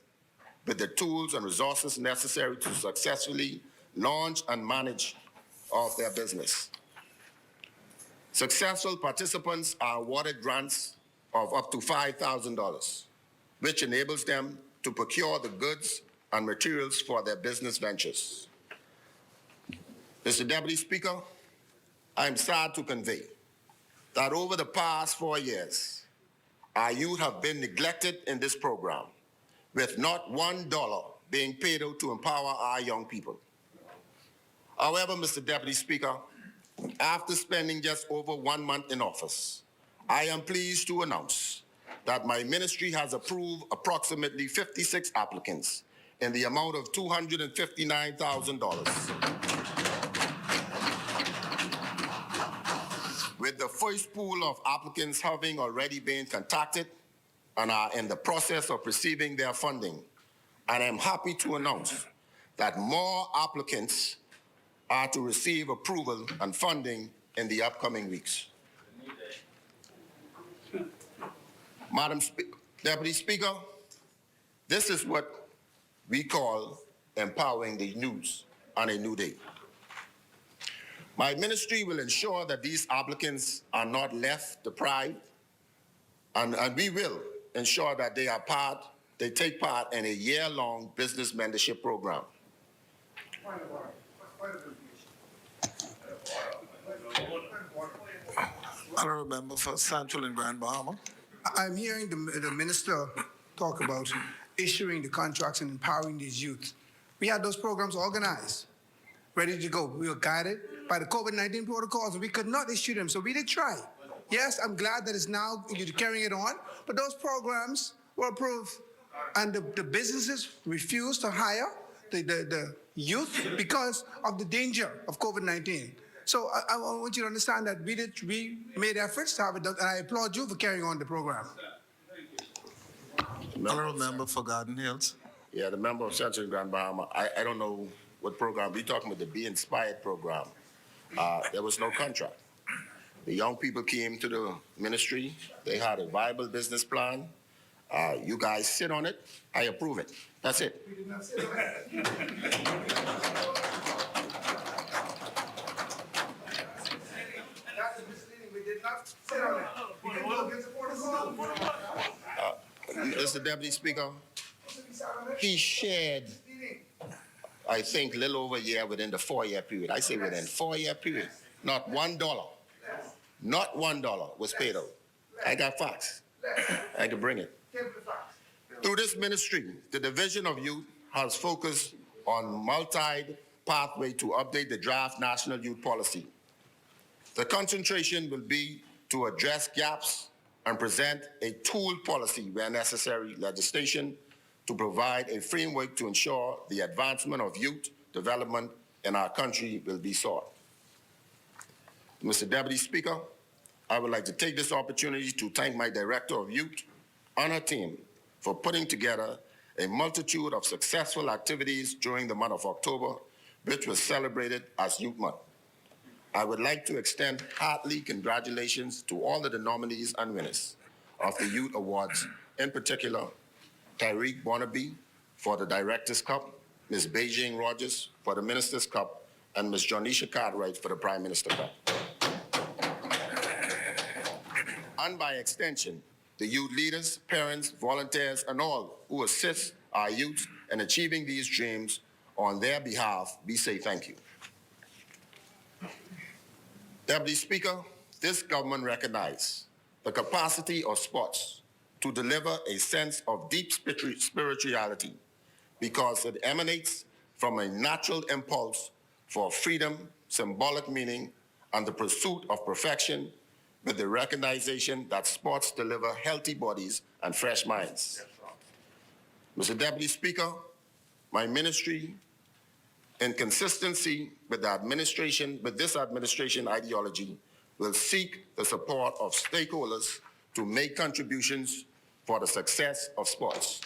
S9: with the tools and resources necessary to successfully launch and manage their business. Successful participants are awarded grants of up to $5,000, which enables them to procure the goods and materials for their business ventures. Mr. Deputy Speaker, I am sad to convey that over the past 4 years, our youth have been neglected in this program, with not $1 being paid out to empower our young people. However, Mr. Deputy Speaker, after spending just over 1 month in office, I am pleased to announce that my ministry has approved approximately 56 applicants in the amount of $259,000. With the first pool of applicants having already been contacted and are in the process of receiving their funding, and I'm happy to announce that more applicants are to receive approval and funding in the upcoming weeks. Deputy Speaker, this is what we call empowering the youth on a new day. My ministry will ensure that these applicants are not left deprived, and we will ensure that they take part in a year-long business mentorship program.
S6: Honourable member for Central and Grand Bahama.
S3: I'm hearing the minister talk about issuing the contracts and empowering these youth. We had those programs organized, ready to go. We were guided by the COVID-19 protocols, and we could not issue them, so we did try. Yes, I'm glad that it's now you're carrying it on, but those programs were approved, and the businesses refused to hire the youth because of the danger of COVID-19. So I want you to understand that we made efforts to have it done, and I applaud you for carrying on the program.
S6: Honourable member for Garden Hills.
S9: Yeah, the member of Central Grand Bahama, I don't know what program. We're talking about the Be Inspired program. There was no contract. The young people came to the ministry. They had a viable business plan. You guys sit on it. I approve it. That's it.
S3: We did not sit on it. That is misleading. We did not sit on it. We didn't go against the protocol.
S9: Mr. Deputy Speaker, he shared, I think, a little over a year within the 4-year period. I say within 4-year period. Not $1. Not $1 was paid out. I got facts. I can bring it. Through this ministry, the Division of Youth has focused on multi-pathway to update the draft National Youth Policy. The concentration will be to address gaps and present a tool policy where necessary legislation to provide a framework to ensure the advancement of youth development in our country will be sought. Mr. Deputy Speaker, I would like to take this opportunity to thank my Director of Youth and her team for putting together a multitude of successful activities during the month of October, which was celebrated as Youth Month. I would like to extend hearty congratulations to all of the nominees and winners of the Youth Awards, in particular, Tyreek Barnaby for the Director's Cup, Ms. Beijing Rogers for the Minister's Cup, and Ms. Jonisha Cartwright for the Prime Minister Cup. And by extension, the youth leaders, parents, volunteers, and all who assist our youth in achieving these dreams on their behalf, we say thank you. Deputy Speaker, this government recognizes the capacity of sports to deliver a sense of deep spirituality because it emanates from a natural impulse for freedom, symbolic meaning, and the pursuit of perfection, with the recognition that sports deliver healthy bodies and fresh minds. Mr. Deputy Speaker, my ministry, in consistency with this administration ideology, will seek the support of stakeholders to make contributions for the success of sports.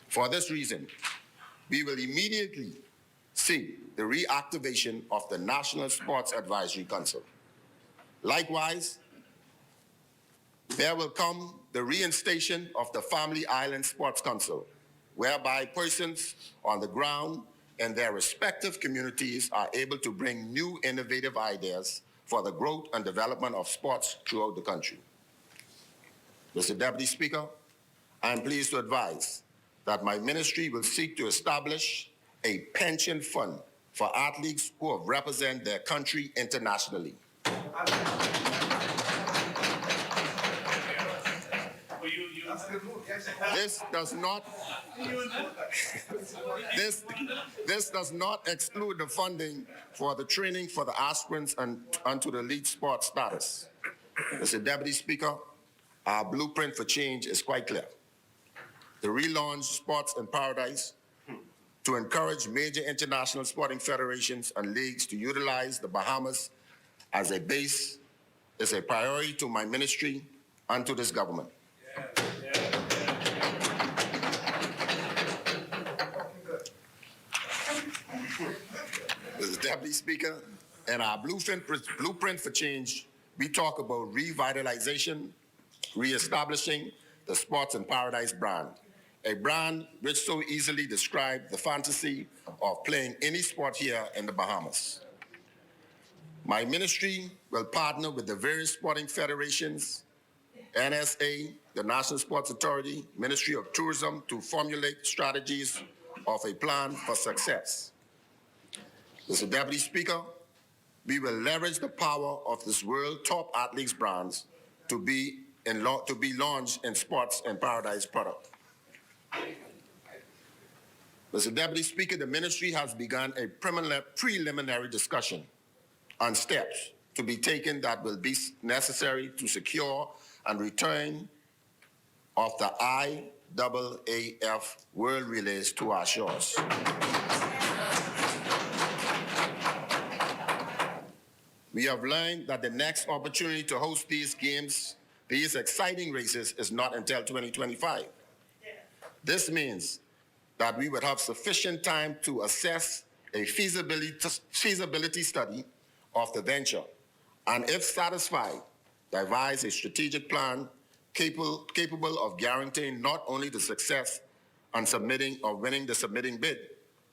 S9: For this reason, we will immediately seek the reactivation of the National Sports Advisory Council. Likewise, there will come the reinstation of the Family Island Sports Council, whereby persons on the ground in their respective communities are able to bring new innovative ideas for the growth and development of sports throughout the country. Mr. Deputy Speaker, I am pleased to advise that my ministry will seek to establish a pension fund for athletes who have represented their country internationally. This does not exclude the funding for the training for the aspirants and to the elite sports status. Mr. Deputy Speaker, our blueprint for change is quite clear. To relaunch Sports in Paradise, to encourage major international sporting federations and leagues to utilize the Bahamas as a base is a priority to my ministry and to this government. Mr. Deputy Speaker, in our blueprint for change, we talk about revitalization reestablishing the Sports in Paradise brand, a brand which so easily described the fantasy of playing any sport here in the Bahamas. My ministry will partner with the various sporting federations, NSA, the National Sports Authority, Ministry of Tourism to formulate strategies of a plan for success. Mr. Deputy Speaker, we will leverage the power of this world top athletes brands to be launched in Sports in Paradise product. Mr. Deputy Speaker, the ministry has begun a preliminary discussion on steps to be taken that will be necessary to secure and return of the IAAF World Relays to our shores. We have learned that the next opportunity to host these games, these exciting races, is not until 2025. This means that we would have sufficient time to assess a feasibility study of the venture, and if satisfied, devise a strategic plan capable of guaranteeing not only the success on submitting or winning the submitting bid,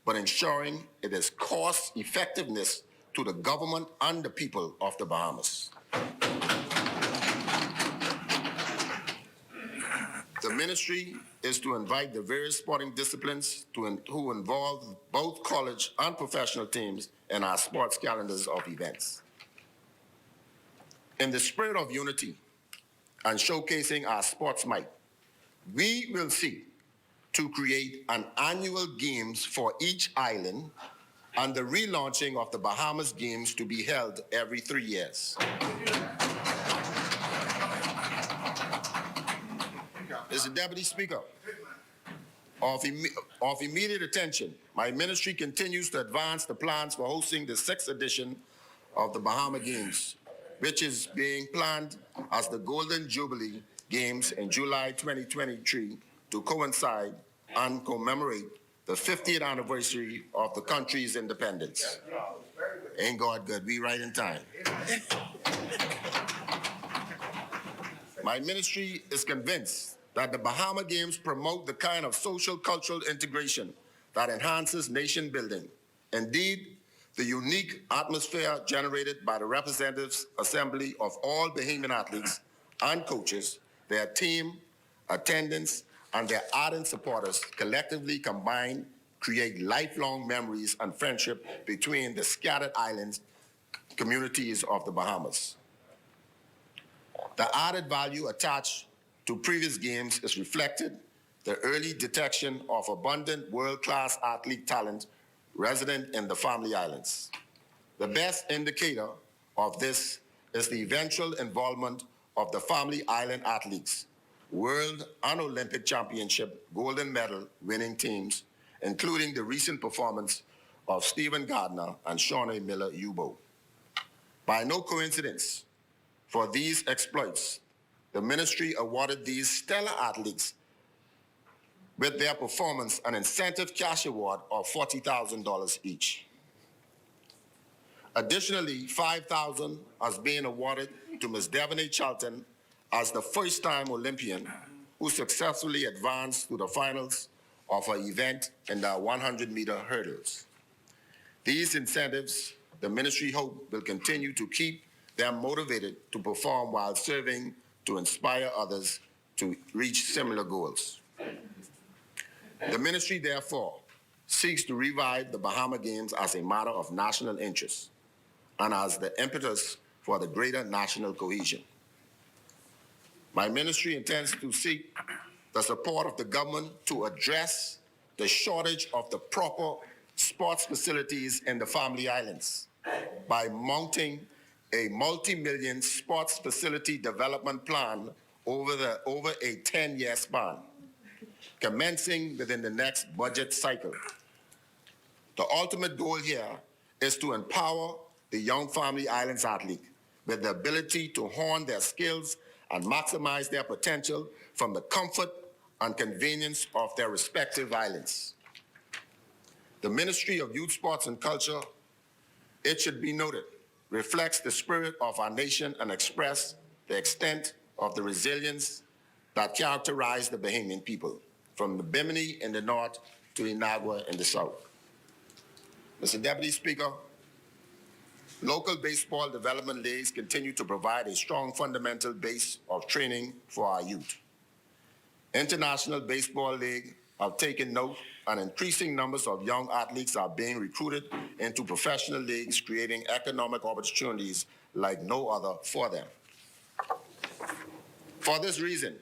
S9: but ensuring it is cost effectiveness to the government and the people of the Bahamas. The ministry is to invite the various sporting disciplines who involve both college and professional teams in our sports calendars of events. In the spirit of unity and showcasing our sports might, we will seek to create an annual games for each island and the relaunching of the Bahamas Games to be held every 3 years. Mr. Deputy Speaker, of immediate attention, my ministry continues to advance the plans for hosting the 6th edition of the Bahama Games, which is being planned as the Golden Jubilee Games in July 2023 to coincide and commemorate the 50th anniversary of the country's independence. Ain't God good? We right in time. My ministry is convinced that the Bahama Games promote the kind of social cultural integration that enhances nation building. Indeed, the unique atmosphere generated by the Representatives Assembly of all Bahamian athletes and coaches, their team, attendants, and their ardent supporters collectively combined create lifelong memories and friendship between the scattered islands communities of the Bahamas. The added value attached to previous games is reflected the early detection of abundant world-class athlete talent resident in the Family Islands. The best indicator of this is the eventual involvement of the Family Island athletes, World and Olympic Championship golden medal winning teams, including the recent performance of Stephen Gardner and Shawnee Miller-Ubo. By no coincidence, for these exploits, the ministry awarded these stellar athletes with their performance an incentive cash award of $40,000 each. Additionally, $5,000 is being awarded to Ms. Devonay Charlton as the first-time Olympian who successfully advanced to the finals of her event in the 100-meter hurdles. These incentives, the ministry hope, will continue to keep them motivated to perform while serving to inspire others to reach similar goals. The ministry, therefore, seeks to revive the Bahama Games as a matter of national interest and as the impetus for the greater national cohesion. My ministry intends to seek the support of the government to address the shortage of the proper sports facilities in the Family Islands by mounting a multi-million sports facility development plan over a 10-year span, commencing within the next budget cycle. The ultimate goal here is to empower the young Family Islands athlete with the ability to hone their skills and maximize their potential from the comfort and convenience of their respective islands. The Ministry of Youth, Sports and Culture, it should be noted, reflects the spirit of our nation and express the extent of the resilience that characterize the Bahamian people, from the Bimini in the north to Inagua in the south. Mr. Deputy Speaker, local baseball development leagues continue to provide a strong fundamental base of training for our youth. International Baseball League have taken note, and increasing numbers of young athletes are being recruited into professional leagues, creating economic opportunities like no other for them. For this reason,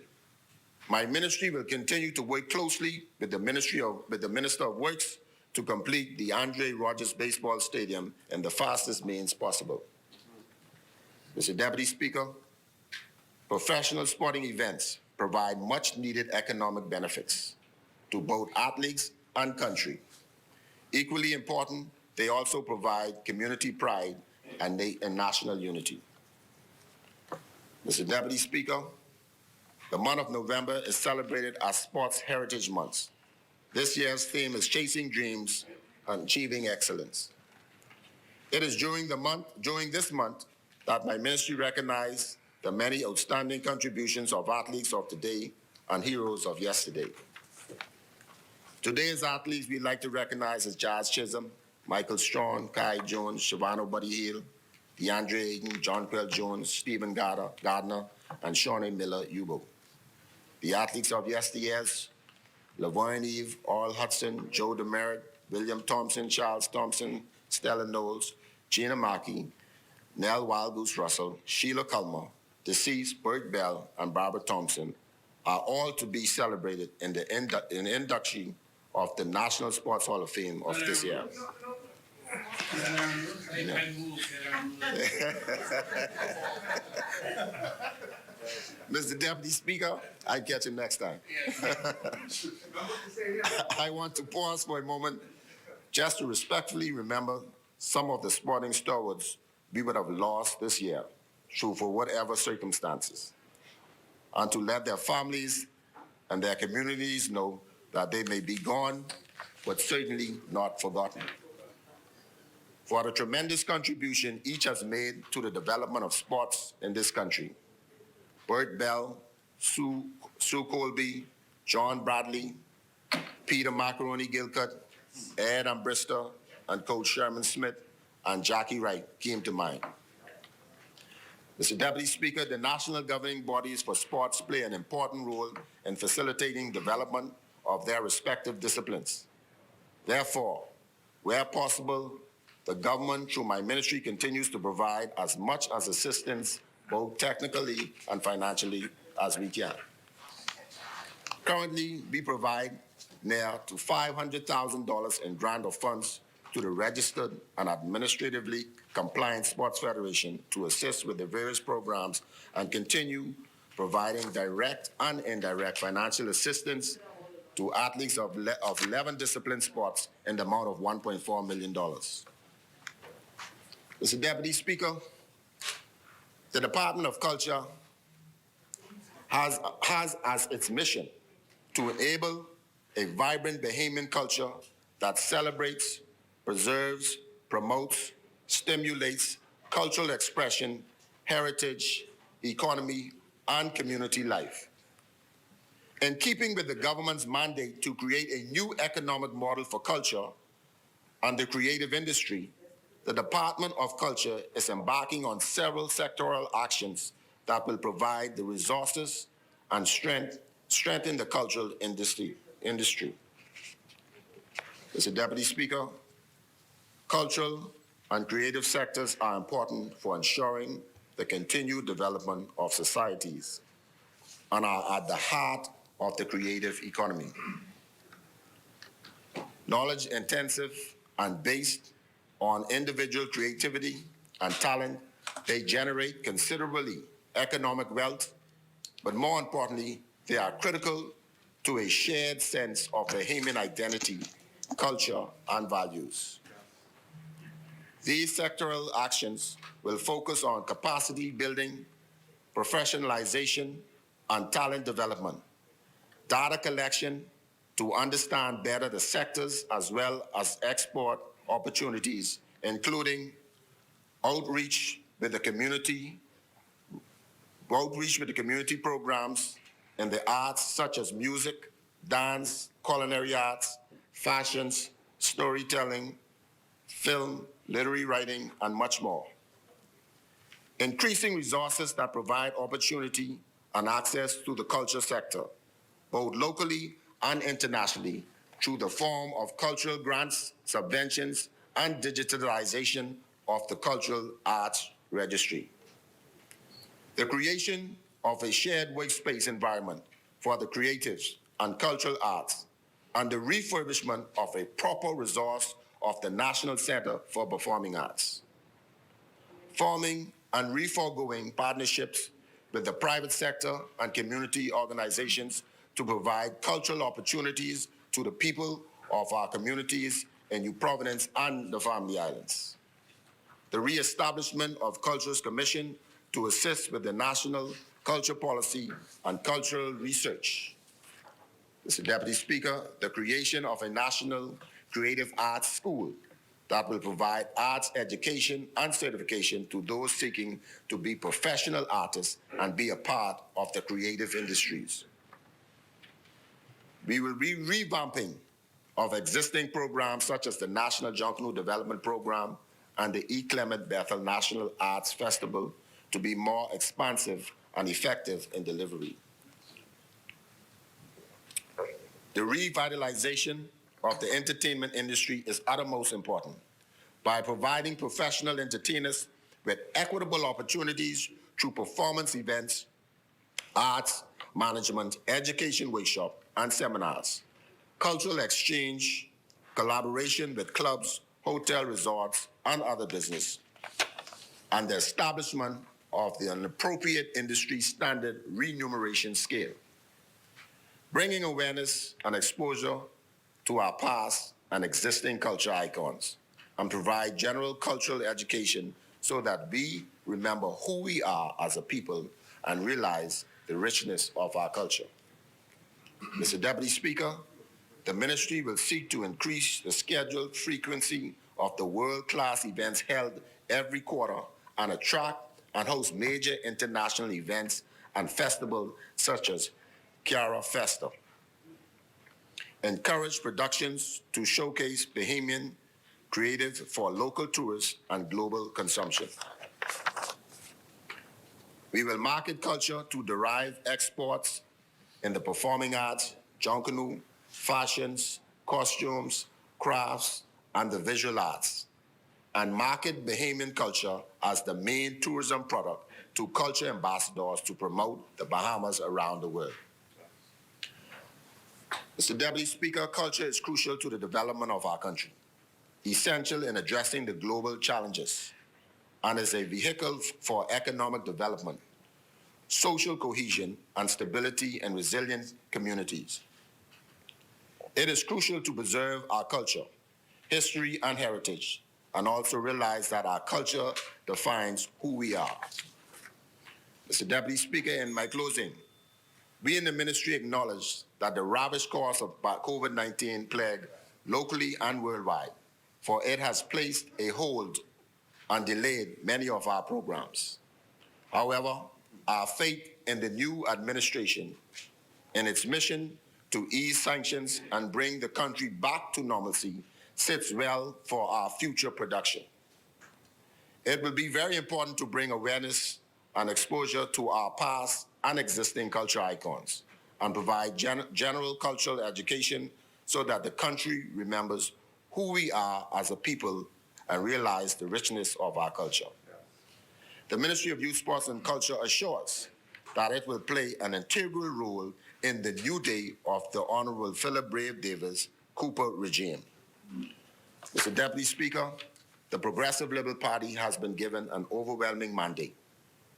S9: my ministry will continue to work closely with the Minister of Works to complete the Andre Rogers Baseball Stadium in the fastest means possible. Mr. Deputy Speaker, professional sporting events provide much-needed economic benefits to both athletes and country. Equally important, they also provide community pride and national unity. Mr. Deputy Speaker, the month of November is celebrated as Sports Heritage Month. This year's theme is Chasing Dreams and Achieving Excellence. It is during this month that my ministry recognizes the many outstanding contributions of athletes of today and heroes of yesterday. Today's athletes we'd like to recognize as Jazz Chisholm, Michael Strachan, Kai Jones, Shavano Buddy Hill, DeAndre Ayton, John Quell Jones, Stephen Gardner, and Shawnee Miller Ubo. The athletes of yesteryears, Lavoine Eve, Earl Hudson, Joe DeMeritt, William Thompson, Charles Thompson, Stella Knowles, Gina Mackey, Nell Wild Goose Russell, Sheila Culmer, deceased Bert Bell, and Barbara Thompson are all to be celebrated in the induction of the National Sports Hall of Fame of this year. Mr. Deputy Speaker, I catch him next time. I want to pause for a moment just to respectfully remember some of the sporting stalwarts we would have lost this year, through for whatever circumstances, and to let their families and their communities know that they may be gone, but certainly not forgotten. For the tremendous contribution each has made to the development of sports in this country. Bert Bell, Sue Colby, John Bradley, Peter Macaroni Gilcutt, Ed Ambrister, and Coach Sherman Smith, and Jackie Wright came to mind. Mr. Deputy Speaker, the national governing bodies for sports play an important role in facilitating development of their respective disciplines. Therefore, where possible, the government, through my ministry, continues to provide as much as assistance, both technically and financially, as we can. Currently, we provide near to $500,000 in grant of funds to the registered and administratively compliant Sports Federation to assist with the various programs and continue providing direct and indirect financial assistance to athletes of 11 discipline sports in the amount of $1.4 million. Mr. Deputy Speaker, the Department of Culture has as its mission to enable a vibrant Bahamian culture that celebrates, preserves, promotes, stimulates cultural expression, heritage, economy, and community life. In keeping with the government's mandate to create a new economic model for culture and the creative industry, the Department of Culture is embarking on several sectoral actions that will provide the resources and strengthen the cultural industry. Mr. Deputy Speaker, cultural and creative sectors are important for ensuring the continued development of societies and are at the heart of the creative economy. Knowledge intensive and based on individual creativity and talent, they generate considerably economic wealth, but more importantly, they are critical to a shared sense of Bahamian identity, culture, and values. These sectoral actions will focus on capacity building, professionalization, and talent development, data collection to understand better the sectors as well as export opportunities, including outreach with the community, outreach with the community programs in the arts such as music, dance, culinary arts, fashions, storytelling, film, literary writing, and much more. Increasing resources that provide opportunity and access to the culture sector, both locally and internationally, through the form of cultural grants, subventions, and digitalization of the cultural arts registry. The creation of a shared workspace environment for the creatives and cultural arts, and the refurbishment of a proper resource of the National Center for Performing Arts. Forming and reforgoing partnerships with the private sector and community organizations to provide cultural opportunities to the people of our communities in New Providence and the Family Islands. The reestablishment of Cultures Commission to assist with the national culture policy and cultural research. Mr. Deputy Speaker, the creation of a national creative arts school that will provide arts education and certification to those seeking to be professional artists and be a part of the creative industries. We will be revamping of existing programs such as the National Junkanoo Development Program and the E. Clement Bethel National Arts Festival to be more expansive and effective in delivery. The revitalization of the entertainment industry is uttermost important by providing professional entertainers with equitable opportunities through performance events, arts, management, education workshop, and seminars, cultural exchange, collaboration with clubs, hotel resorts, and other business, and the establishment of an appropriate industry standard remuneration scale, bringing awareness and exposure to our past and existing culture icons, and provide general cultural education so that we remember who we are as a people and realize the richness of our culture. Mr. Deputy Speaker, the ministry will seek to increase the scheduled frequency of the world-class events held every quarter and attract and host major international events and festivals such as Kiara Festa. Encourage productions to showcase Bahamian creative for local tourists and global consumption. We will market culture to derive exports in the performing arts, junkanoo, fashions, costumes, crafts, and the visual arts, and market Bahamian culture as the main tourism product to culture ambassadors to promote the Bahamas around the world. Mr. Deputy Speaker, culture is crucial to the development of our country, essential in addressing the global challenges, and is a vehicle for economic development, social cohesion, and stability in resilient communities. It is crucial to preserve our culture, history, and heritage, and also realize that our culture defines who we are. Mr. Deputy Speaker, in my closing, we in the ministry acknowledge that the ravaged course of COVID-19 plague locally and worldwide, for it has placed a hold and delayed many of our programs. However, our faith in the new administration, in its mission to ease sanctions and bring the country back to normalcy, sits well for our future production. It will be very important to bring awareness and exposure to our past and existing culture icons and provide general cultural education so that the country remembers who we are as a people and realize the richness of our culture. The Ministry of Youth, Sports and Culture assures that it will play an integral role in the new day of the Honorable Philip Brave Davis Cooper regime. Mr. Deputy Speaker, the Progressive Liberal Party has been given an overwhelming mandate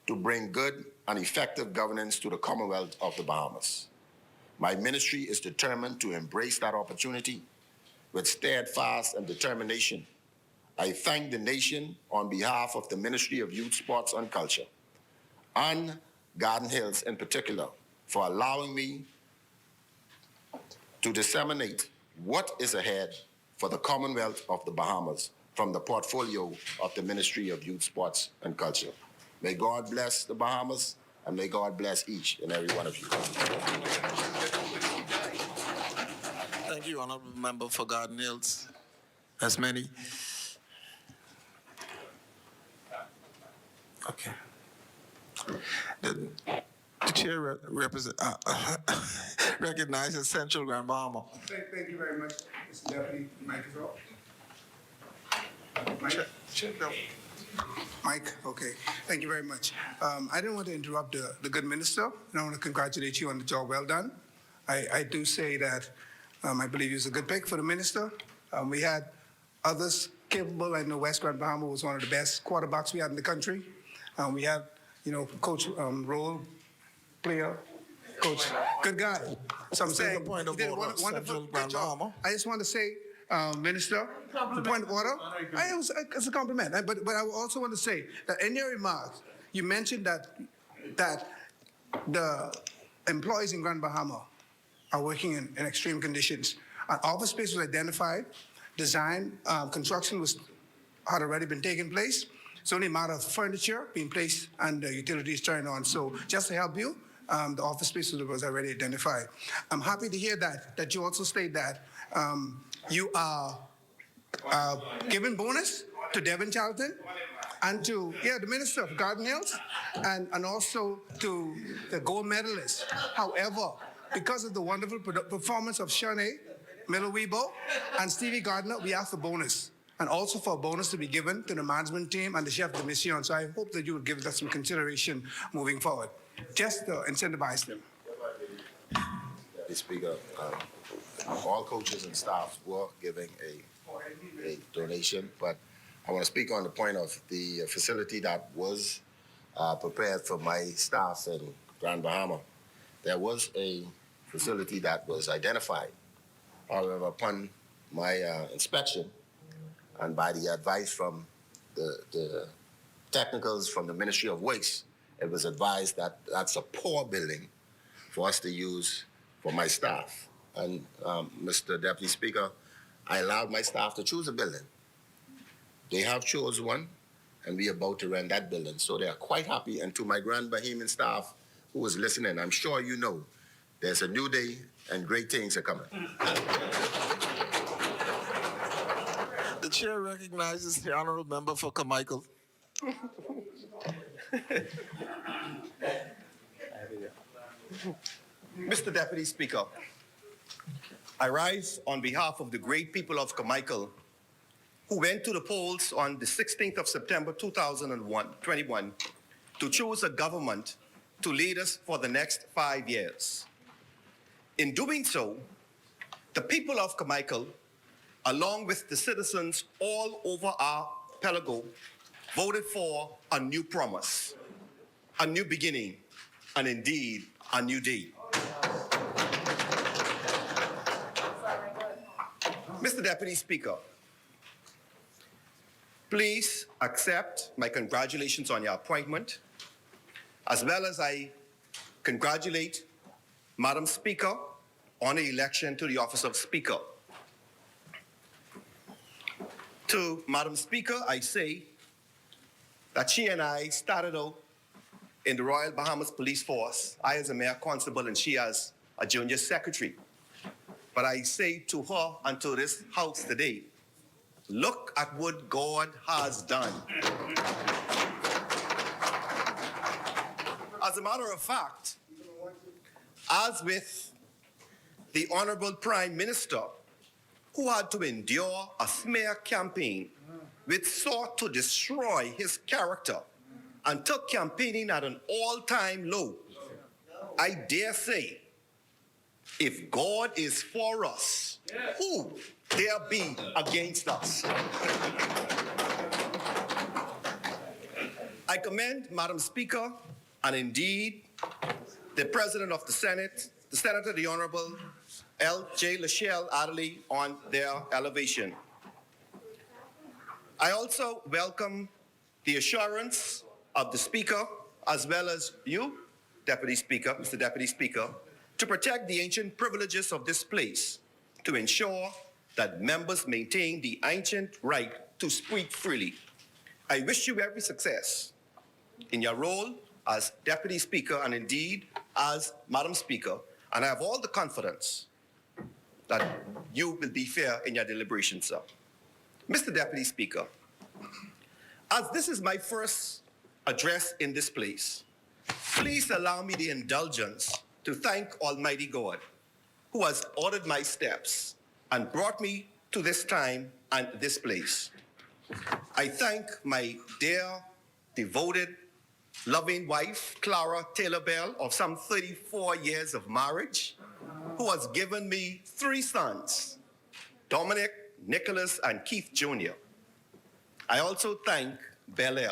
S9: to bring good and effective governance to the Commonwealth of the Bahamas. My ministry is determined to embrace that opportunity with steadfast and determination. I thank the nation on behalf of the Ministry of Youth, Sports and Culture, and Garden Hills in particular, for allowing me to disseminate what is ahead for the Commonwealth of the Bahamas from the portfolio of the Ministry of Youth, Sports and Culture. May God bless the Bahamas, and may God bless each and every one of you. Thank you, Honorable Member for Garden Hills. As many. Okay. The chair recognizes Central Grand Bahama.
S3: Thank you very much, Mr. Deputy. Mike is off. Mike, okay. Thank you very much. I didn't want to interrupt the good minister, and I want to congratulate you on the job well done. I do say that I believe he was a good pick for the minister. We had others capable. I know West Grand Bahama was one of the best quarterbacks we had in the country. We had, coach role player, coach, good guy. So I'm saying,
S9: point of
S3: he did a
S9: order,
S3: wonderful
S9: Central
S3: good
S9: Grand
S3: job.
S9: Bahama.
S3: I just want to say, Minister, the point of order, it's a compliment. But I also want to say that in your remarks, you mentioned that the employees in Grand Bahama are working in extreme conditions. An office space was identified, design, construction had already been taking place. It's only a matter of furniture being placed and the utilities turned on. So just to help you, the office space was already identified. I'm happy to hear that you also state that you are giving bonus to Devin Charlton and to, the Minister of Garden Hills and also to the gold medalists. However, because of the wonderful performance of Shanae Miller-Weibo and Stevie Gardner, we asked for bonus. And also for a bonus to be given to the management team and the chef de mission. So I hope that you would give that some consideration moving forward, just to incentivize them.
S9: Mr. Speaker, all coaches and staff were giving a donation, but I want to speak on the point of the facility that was prepared for my staff in Grand Bahama. There was a facility that was identified. However, upon my inspection, and by the advice from the technicals from the Ministry of Waste, it was advised that that's a poor building for us to use for my staff. And Mr. Deputy Speaker, I allowed my staff to choose a building. They have chose one, and we are about to rent that building. So they are quite happy. And to my Grand Bahamian staff who was listening, I'm sure you know, there's a new day and great things are coming. The chair recognizes the honorable member for Carmichael.
S10: Mr. Deputy Speaker, I rise on behalf of the great people of Carmichael who went to the polls on the 16th of September 2021 to choose a government to lead us for the next 5 years. In doing so, the people of Carmichael, along with the citizens all over our archipelago, voted for a new promise, a new beginning, and indeed a new day. Mr. Deputy Speaker, please accept my congratulations on your appointment, as well as I congratulate Madam Speaker on the election to the office of Speaker. To Madam Speaker, I say that she and I started out in the Royal Bahamas Police Force, I as a mayor constable and she as a junior secretary. But I say to her and to this house today, look at what God has done. As a matter of fact, as with the Honorable Prime Minister, who had to endure a smear campaign which sought to destroy his character and took campaigning at an all-time low, I dare say, if God is for us, who dare be against us? I commend Madam Speaker and indeed the President of the Senate, the Senator, the Honorable L.J. Lachelle Adderley, on their elevation. I also welcome the assurance of the Speaker, as well as you, Deputy Speaker, Mr. Deputy Speaker, to protect the ancient privileges of this place, to ensure that members maintain the ancient right to speak freely. I wish you every success in your role as Deputy Speaker and indeed as Madam Speaker, and I have all the confidence that you will be fair in your deliberations, sir. Mr. Deputy Speaker, as this is my first address in this place, please allow me the indulgence to thank Almighty God, who has ordered my steps and brought me to this time and this place. I thank my dear, devoted, loving wife, Clara Taylor Bell, of some 34 years of marriage, who has given me 3 sons, Dominic, Nicholas, and Keith Jr. I also thank Bel Air.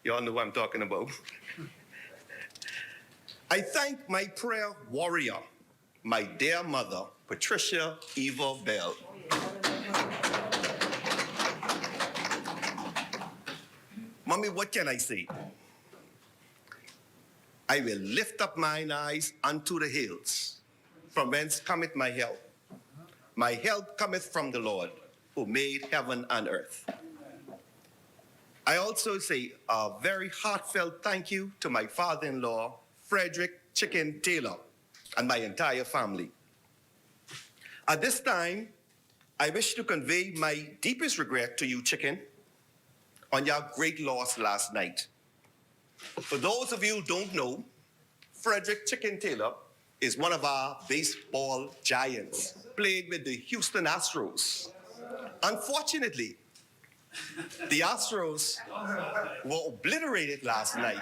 S10: You all know who I'm talking about. I thank my prayer warrior, my dear mother, Patricia Eva Bell. Mommy, what can I say? I will lift up mine eyes unto the hills, from whence cometh my help. My help cometh from the Lord, who made heaven and earth. I also say a very heartfelt thank you to my father-in-law, Frederick Chicken Taylor, and my entire family. At this time, I wish to convey my deepest regret to you, Chicken, on your great loss last night. For those of you who don't know, Frederick Chicken Taylor is one of our baseball giants, played with the Houston Astros. Unfortunately, the Astros were obliterated last night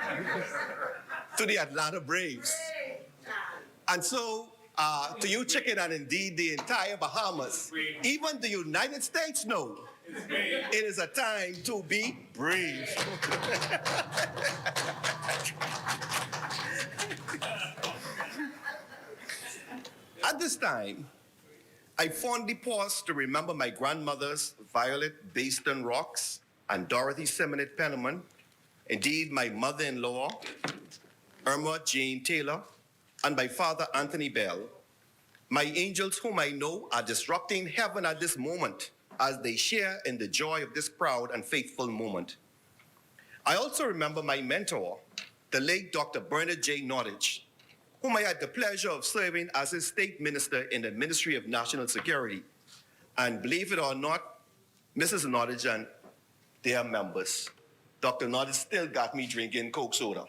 S10: to the Atlanta Braves. And so, to you, Chicken, and indeed the entire Bahamas, even the United States know it is a time to be brave. At this time, I fondly pause to remember my grandmothers, Violet Baston Rocks and Dorothy Simonet Penniman, indeed my mother-in-law, Irma Jane Taylor, and my father, Anthony Bell, my angels whom I know are disrupting heaven at this moment as they share in the joy of this proud and faithful moment. I also remember my mentor, the late Dr. Bernard J. Nottage, whom I had the pleasure of serving as his state minister in the Ministry of National Security. And believe it or not, Mrs. Nottage and their members, Dr. Nottage still got me drinking Coke soda.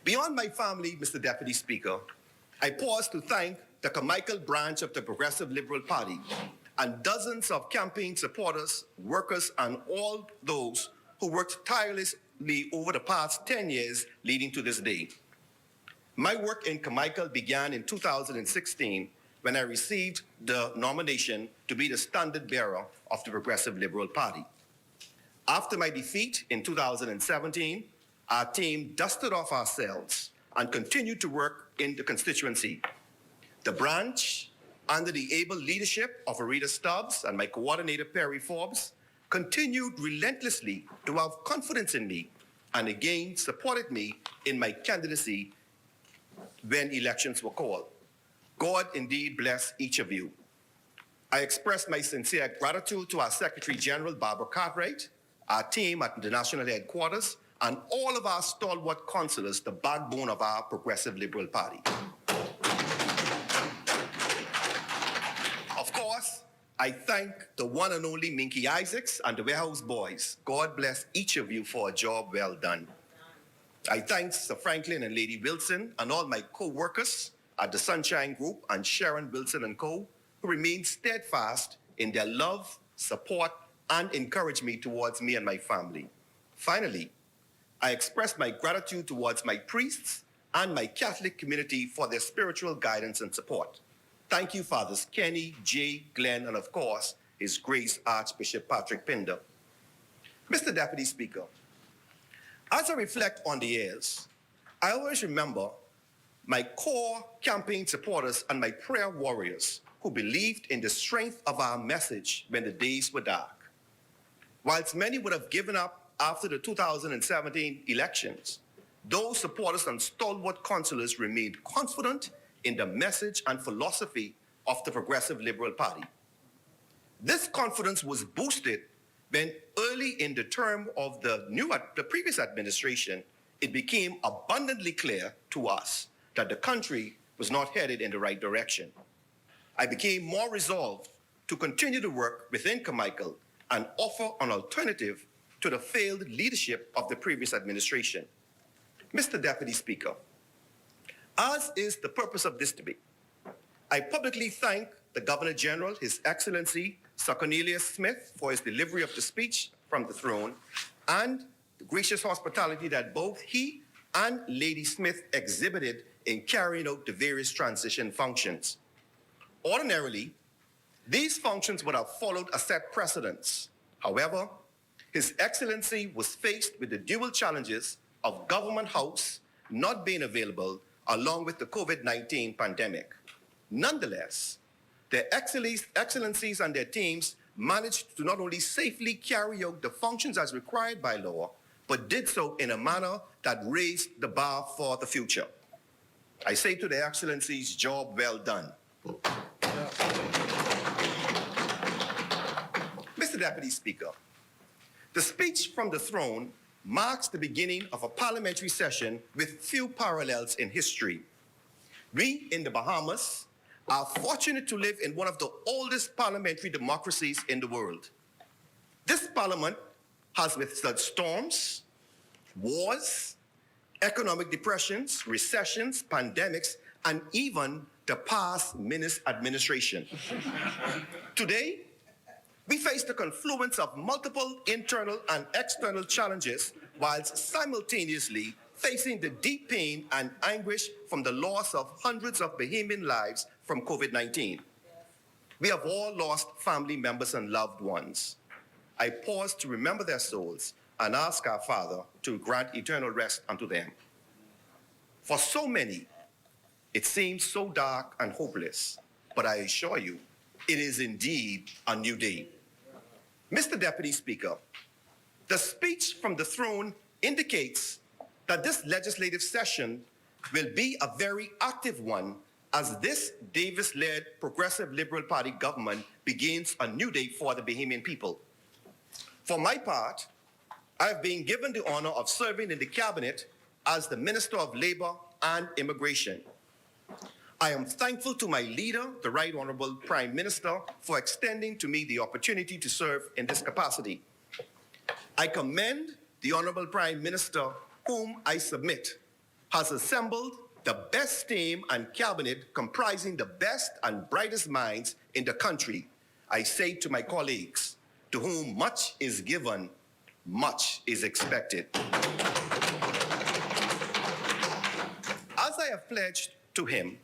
S10: Beyond my family, Mr. Deputy Speaker, I pause to thank the Carmichael branch of the Progressive Liberal Party and dozens of campaign supporters, workers, and all those who worked tirelessly over the past 10 years leading to this day. My work in Carmichael began in 2016 when I received the nomination to be the standard bearer of the Progressive Liberal Party. After my defeat in 2017, our team dusted off ourselves and continued to work in the constituency. The branch, under the able leadership of Arita Stubbs and my coordinator Perry Forbes, continued relentlessly to have confidence in me and again supported me in my candidacy when elections were called. God indeed bless each of you. I express my sincere gratitude to our Secretary General, Barbara Cartwright, our team at the national headquarters, and all of our stalwart councillors, the backbone of our Progressive Liberal Party. Of course, I thank the one and only Minky Isaacs and the Warehouse Boys. God bless each of you for a job well done. I thank Sir Franklin and Lady Wilson and all my co-workers at the Sunshine Group and Sharon Wilson and Co., who remain steadfast in their love, support, and encouragement towards me and my family. Finally, I express my gratitude towards my priests and my Catholic community for their spiritual guidance and support. Thank you, Fathers Kenny, Jay, Glenn, and of course, His Grace Archbishop Patrick Pinder. Mr. Deputy Speaker, as I reflect on the years, I always remember my core campaign supporters and my prayer warriors who believed in the strength of our message when the days were dark. Whilst many would have given up after the 2017 elections, those supporters and stalwart councillors remained confident in the message and philosophy of the Progressive Liberal Party. This confidence was boosted when early early in the term of the previous administration, it became abundantly clear to us that the country was not headed in the right direction. I became more resolved to continue to work within Carmichael and offer an alternative to the failed leadership of the previous administration. Mr. Deputy Speaker, as is the purpose of this debate, I publicly thank the Governor General, His Excellency Sir Cornelius Smith, for his delivery of the speech from the throne and the gracious hospitality that both he and Lady Smith exhibited in carrying out the various transition functions. Ordinarily, these functions would have followed a set precedence. However, His Excellency was faced with the dual challenges of Government House not being available along with the COVID-19 pandemic. Nonetheless, their excellencies and their teams managed to not only safely carry out the functions as required by law, but did so in a manner that raised the bar for the future. I say to their excellencies, job well done. Mr. Deputy Speaker, the speech from the throne marks the beginning of a parliamentary session with few parallels in history. We in the Bahamas are fortunate to live in one of the oldest parliamentary democracies in the world. This parliament has withstood storms, wars, economic depressions, recessions, pandemics, and even the past administration. Today, we face the confluence of multiple internal and external challenges whilst simultaneously facing the deep pain and anguish from the loss of hundreds of Bahamian lives from COVID-19. We have all lost family members and loved ones. I pause to remember their souls and ask our Father to grant eternal rest unto them. For so many, it seems so dark and hopeless, but I assure you, it is indeed a new day. Mr. Deputy Speaker, the speech from the throne indicates that this legislative session will be a very active one as this Davis-led Progressive Liberal Party government begins a new day for the Bahamian people. For my part, I have been given the honor of serving in the cabinet as the Minister of Labor and Immigration. I am thankful to my leader, the Right Honorable Prime Minister, for extending to me the opportunity to serve in this capacity. I commend the Honorable Prime Minister, whom I submit has assembled the best team and cabinet comprising the best and brightest minds in the country. I say to my colleagues, to whom much is given, much is expected. As I have pledged to him,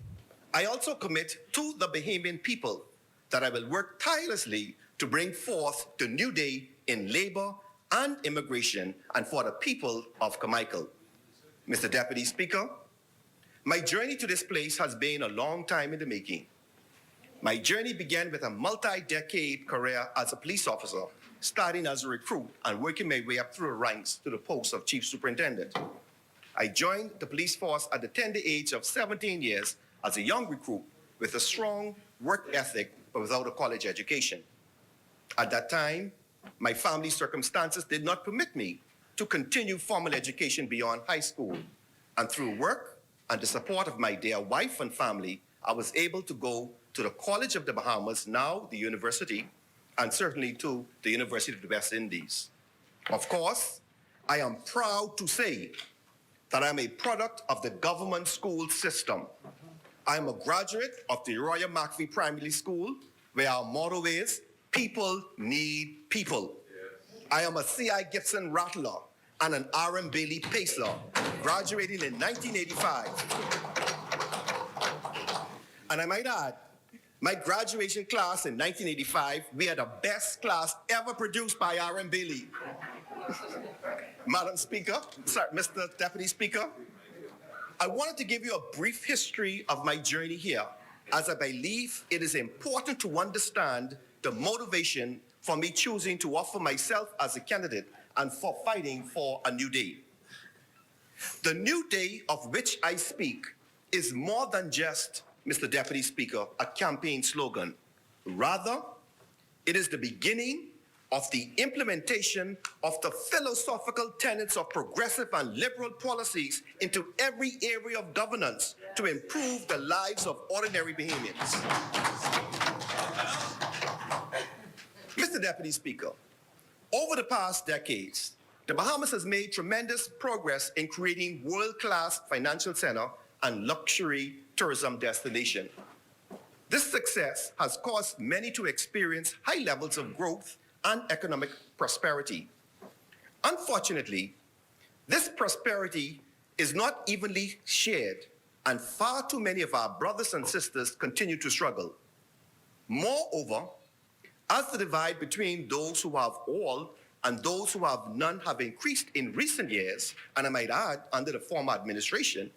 S10: I also commit to the Bahamian people that I will work tirelessly to bring forth the new day in labor and immigration and for the people of Carmichael. Mr. Deputy Speaker, my journey to this place has been a long time in the making. My journey began with a multi-decade career as a police officer, starting as a recruit and working my way up through the ranks to the post of Chief Superintendent. I joined the police force at the tender age of 17 years as a young recruit with a strong work ethic but without a college education. At that time, my family circumstances did not permit me to continue formal education beyond high school. And through work and the support of my dear wife and family, I was able to go to the College of the Bahamas, now the university, and certainly to the University of the West Indies. Of course, I am proud to say that I'm a product of the government school system. I'm a graduate of the Royal McVie Primary School, where our motto is, people need people. I am a C.I. Gibson Rattler and an R.M. Bailey Pacer, graduating in 1985. And I might add, my graduation class in 1985, we had the best class ever produced by R.M. Bailey. Madam Speaker, sorry, Mr. Deputy Speaker, I wanted to give you a brief history of my journey here, as I believe it is important to understand the motivation for me choosing to offer myself as a candidate and for fighting for a new day. The new day of which I speak is more than just, Mr. Deputy Speaker, a campaign slogan. Rather, it is the beginning of the implementation of the philosophical tenets of progressive and liberal policies into every area of governance to improve the lives of ordinary Bahamians. Mr. Deputy Speaker, over the past decades, the Bahamas has made tremendous progress in creating world-class financial center and luxury tourism destination. This success has caused many to experience high levels of growth and economic prosperity. Unfortunately, this prosperity is not evenly shared, and far too many of our brothers and sisters continue to struggle. Moreover, as the divide between those who have all and those who have none have increased in recent years, and I might add, under the former administration,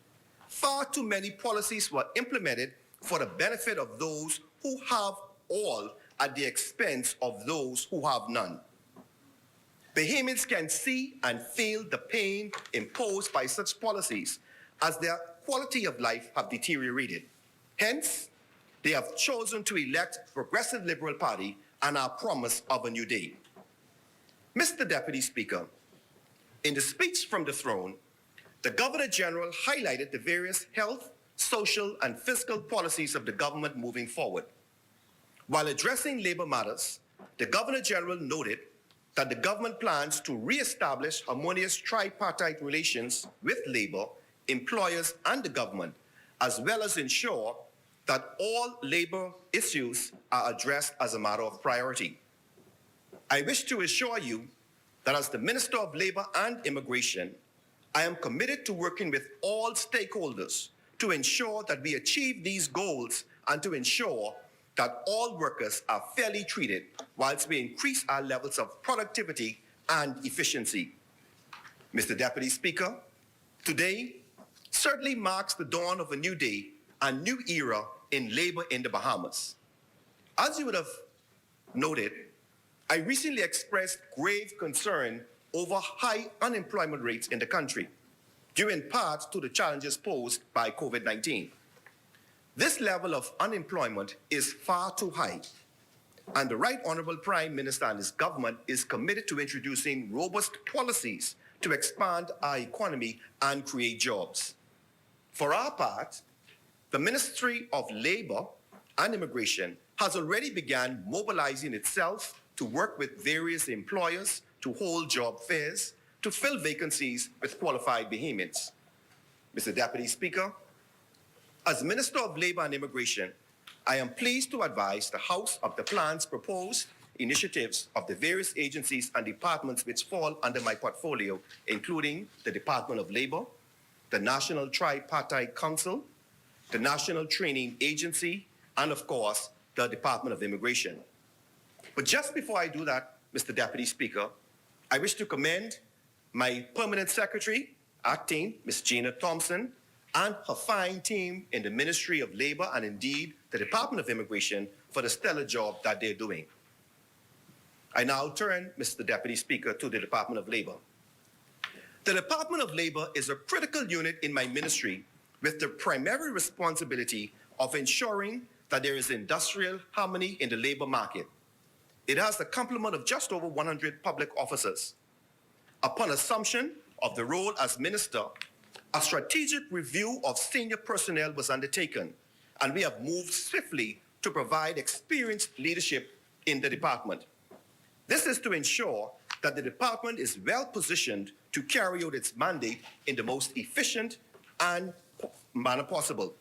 S10: far too many policies were implemented for the benefit of those who have all at the expense of those who have none. Bahamians can see and feel the pain imposed by such policies as their quality of life have deteriorated. Hence, they have chosen to elect Progressive Liberal Party and our promise of a new day. Mr. Deputy Speaker, in the speech from the throne, the Governor General highlighted the various health, social, and fiscal policies of the government moving forward. While addressing labor matters, the Governor General noted that the government plans to re-establish harmonious tripartite relations with labor, employers, and the government, as well as ensure that all labor issues are addressed as a matter of priority. I wish to assure you that as the Minister of Labor and Immigration, I am committed to working with all stakeholders to ensure that we achieve these goals and to ensure that all workers are fairly treated whilst we increase our levels of productivity and efficiency. Mr. Deputy Speaker, today certainly marks the dawn of a new day and new era in labor in the Bahamas. As you would have noted, I recently expressed grave concern over high unemployment rates in the country, due in part to the challenges posed by COVID-19. This level of unemployment is far too high, and the Right Honorable Prime Minister and his government is committed to introducing robust policies to expand our economy and create jobs. For our part, the Ministry of Labor and Immigration has already begun mobilizing itself to work with various employers to hold job fairs to fill vacancies with qualified Bahamians. Mr. Deputy Speaker, as Minister of Labor and Immigration, I am pleased to advise the House of the plans, proposed initiatives of the various agencies and departments which fall under my portfolio, including the Department of Labor, the National Tripartite Council, the National Training Agency, and of course, the Department of Immigration. But just before I do that, Mr. Deputy Speaker, I wish to commend my Permanent Secretary, Acting, Ms. Gina Thompson, and her fine team in the Ministry of Labor and indeed the Department of Immigration for the stellar job that they're doing. I now turn, Mr. Deputy Speaker, to the Department of Labor. The Department of Labor is a critical unit in my ministry with the primary responsibility of ensuring that there is industrial harmony in the labor market. It has the complement of just over 100 public officers. Upon assumption of the role as minister, a strategic review of senior personnel was undertaken, and we have moved swiftly to provide experienced leadership in the department. This is to ensure that the department is well positioned to carry out its mandate in the most efficient and manner possible.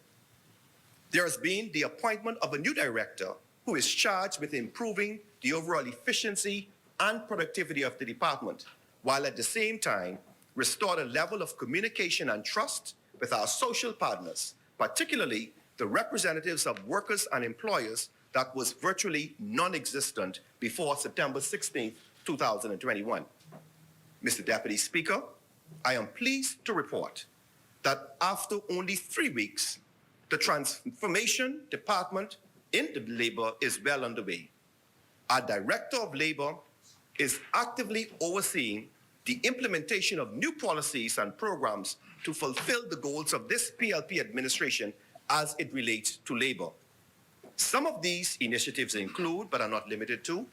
S10: There has been the appointment of a new director who is charged with improving the overall efficiency and productivity of the department, while at the same time restore the level of communication and trust with our social partners, particularly the representatives of workers and employers that was virtually non-existent before September 16, 2021. Mr. Deputy Speaker, I am pleased to report that after only 3 weeks, the transformation department in the labor is well underway. Our Director of Labor is actively overseeing the implementation of new policies and programs to fulfill the goals of this PLP administration as it relates to labor. Some of these initiatives include, but are not limited to,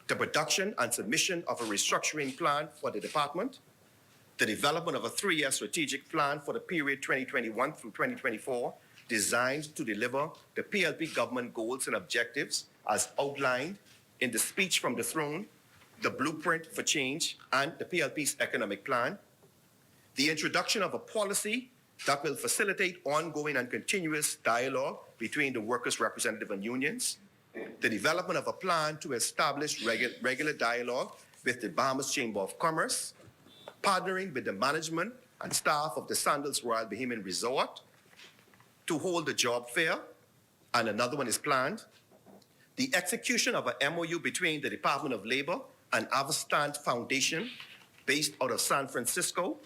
S10: the production and submission of a restructuring plan for the department, the development of a 3-year strategic plan for the period 2021 through 2024, designed to deliver the PLP government goals and objectives as outlined in the speech from the throne, the blueprint for change, and the PLP's economic plan, the introduction of a policy that will facilitate ongoing and continuous dialogue between the workers' representative and unions, the development of a plan to establish regular dialogue with the Bahamas Chamber of Commerce, partnering with the management and staff of the Sandals Royal Bahamian Resort to hold a job fair, and another one is planned, the execution of an MOU between the Department of Labor and Avastant Foundation based out of San Francisco,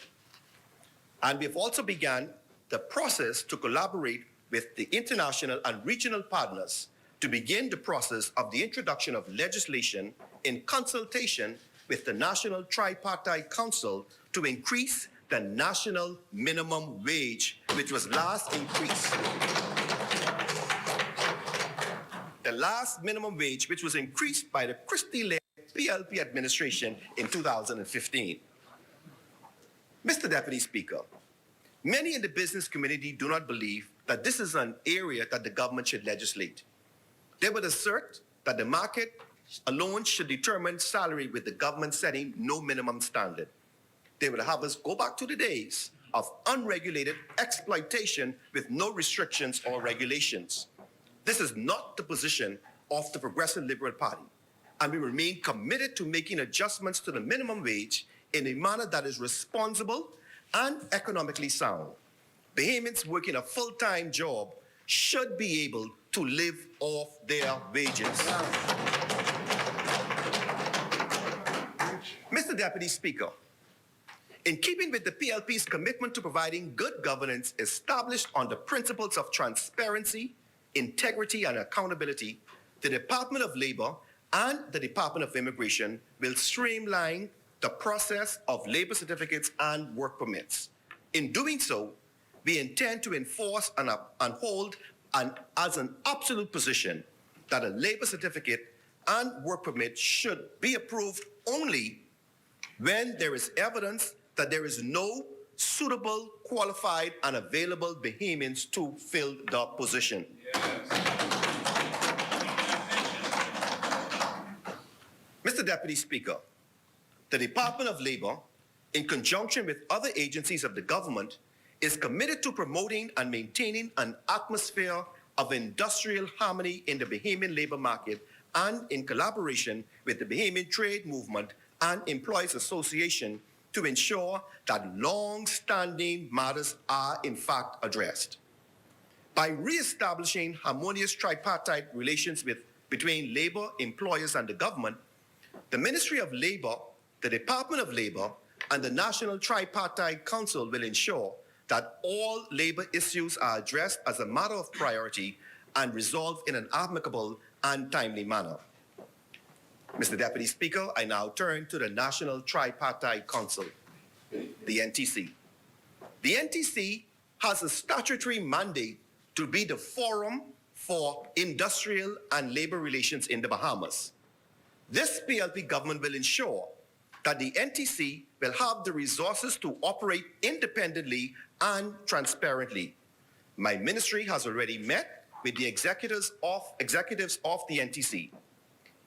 S10: and we've also begun the process to collaborate with the international and regional partners to begin the process of the introduction of legislation in consultation with the National Tripartite Council to increase the national minimum wage, which was last increased. The last minimum wage, which was increased by the Christie-led PLP administration in 2015. Mr. Deputy Speaker, many in the business community do not believe that this is an area that the government should legislate. They would assert that the market alone should determine salary with the government setting no minimum standard. They would have us go back to the days of unregulated exploitation with no restrictions or regulations. This is not the position of the Progressive Liberal Party, and we remain committed to making adjustments to the minimum wage in a manner that is responsible and economically sound. Bahamians working a full-time job should be able to live off their wages. Mr. Deputy Speaker, in keeping with the PLP's commitment to providing good governance established on the principles of transparency, integrity, and accountability, the Department of Labor and the Department of Immigration will streamline the process of labor certificates and work permits. In doing so, we intend to enforce and hold as an absolute position that a labor certificate and work permit should be approved only when there is evidence that there is no suitable, qualified, and available Bahamians to fill the position. Mr. Deputy Speaker, the Department of Labor, in conjunction with other agencies of the government, is committed to promoting and maintaining an atmosphere of industrial harmony in the Bahamian labor market and in collaboration with the Bahamian Trade Movement and Employees Association to ensure that long-standing matters are in fact addressed. By re-establishing harmonious tripartite relations between labor, employers, and the government, the Ministry of Labor, the Department of Labor, and the National Tripartite Council will ensure that all labor issues are addressed as a matter of priority and resolved in an amicable and timely manner. Mr. Deputy Speaker, I now turn to the National Tripartite Council, the NTC. The NTC has a statutory mandate to be the forum for industrial and labor relations in the Bahamas. This PLP government will ensure that the NTC will have the resources to operate independently and transparently. My ministry has already met with the executives of the NTC.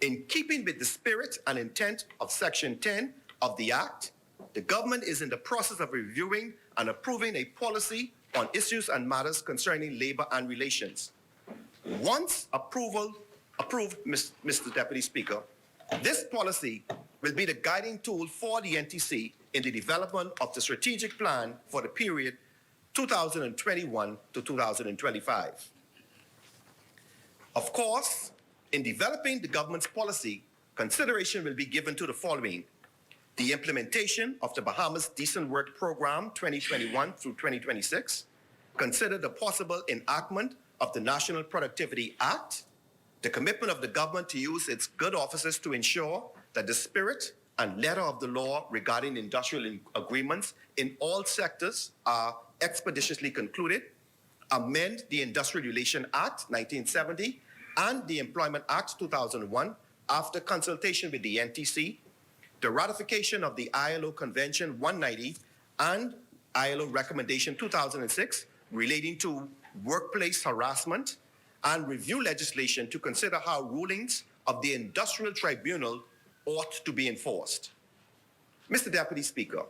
S10: In keeping with the spirit and intent of Section 10 of the Act, the government is in the process of reviewing and approving a policy on issues and matters concerning labor and relations. Once approved, Mr. Deputy Speaker, this policy will be the guiding tool for the NTC in the development of the strategic plan for the period 2021 to 2025. Of course, in developing the government's policy, consideration will be given to the following: the implementation of the Bahamas Decent Work Program 2021 through 2026, consider the possible enactment of the National Productivity Act, the commitment of the government to use its good offices to ensure that the spirit and letter of the law regarding industrial agreements in all sectors are expeditiously concluded, amend the Industrial Relations Act 1970 and the Employment Act 2001 after consultation with the NTC, the ratification of the ILO Convention 190 and ILO Recommendation 2006 relating to workplace harassment, and review legislation to consider how rulings of the Industrial Tribunal ought to be enforced. Mr. Deputy Speaker,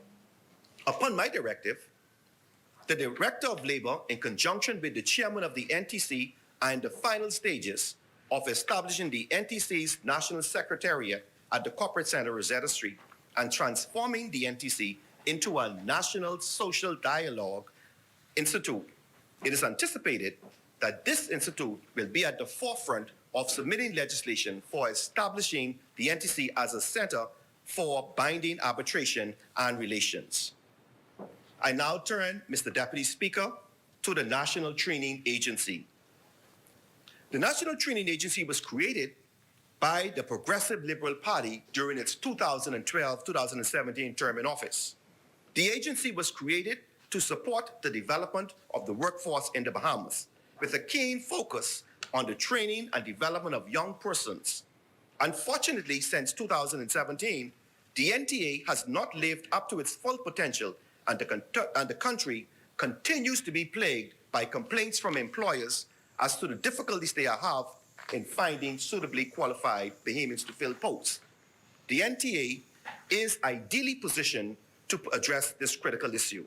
S10: upon my directive, the Director of Labor, in conjunction with the Chairman of the NTC, are in the final stages of establishing the NTC's National Secretariat at the Corporate Center, Rosetta Street, and transforming the NTC into a National Social Dialogue Institute. It is anticipated that this institute will be at the forefront of submitting legislation for establishing the NTC as a center for binding arbitration and relations. I now turn, Mr. Deputy Speaker, to the National Training Agency. The National Training Agency was created by the Progressive Liberal Party during its 2012-2017 term in office. The agency was created to support the development of the workforce in the Bahamas, with a keen focus on the training and development of young persons. Unfortunately, since 2017, the NTA has not lived up to its full potential, and the country continues to be plagued by complaints from employers as to the difficulties they have in finding suitably qualified Bahamians to fill posts. The NTA is ideally positioned to address this critical issue.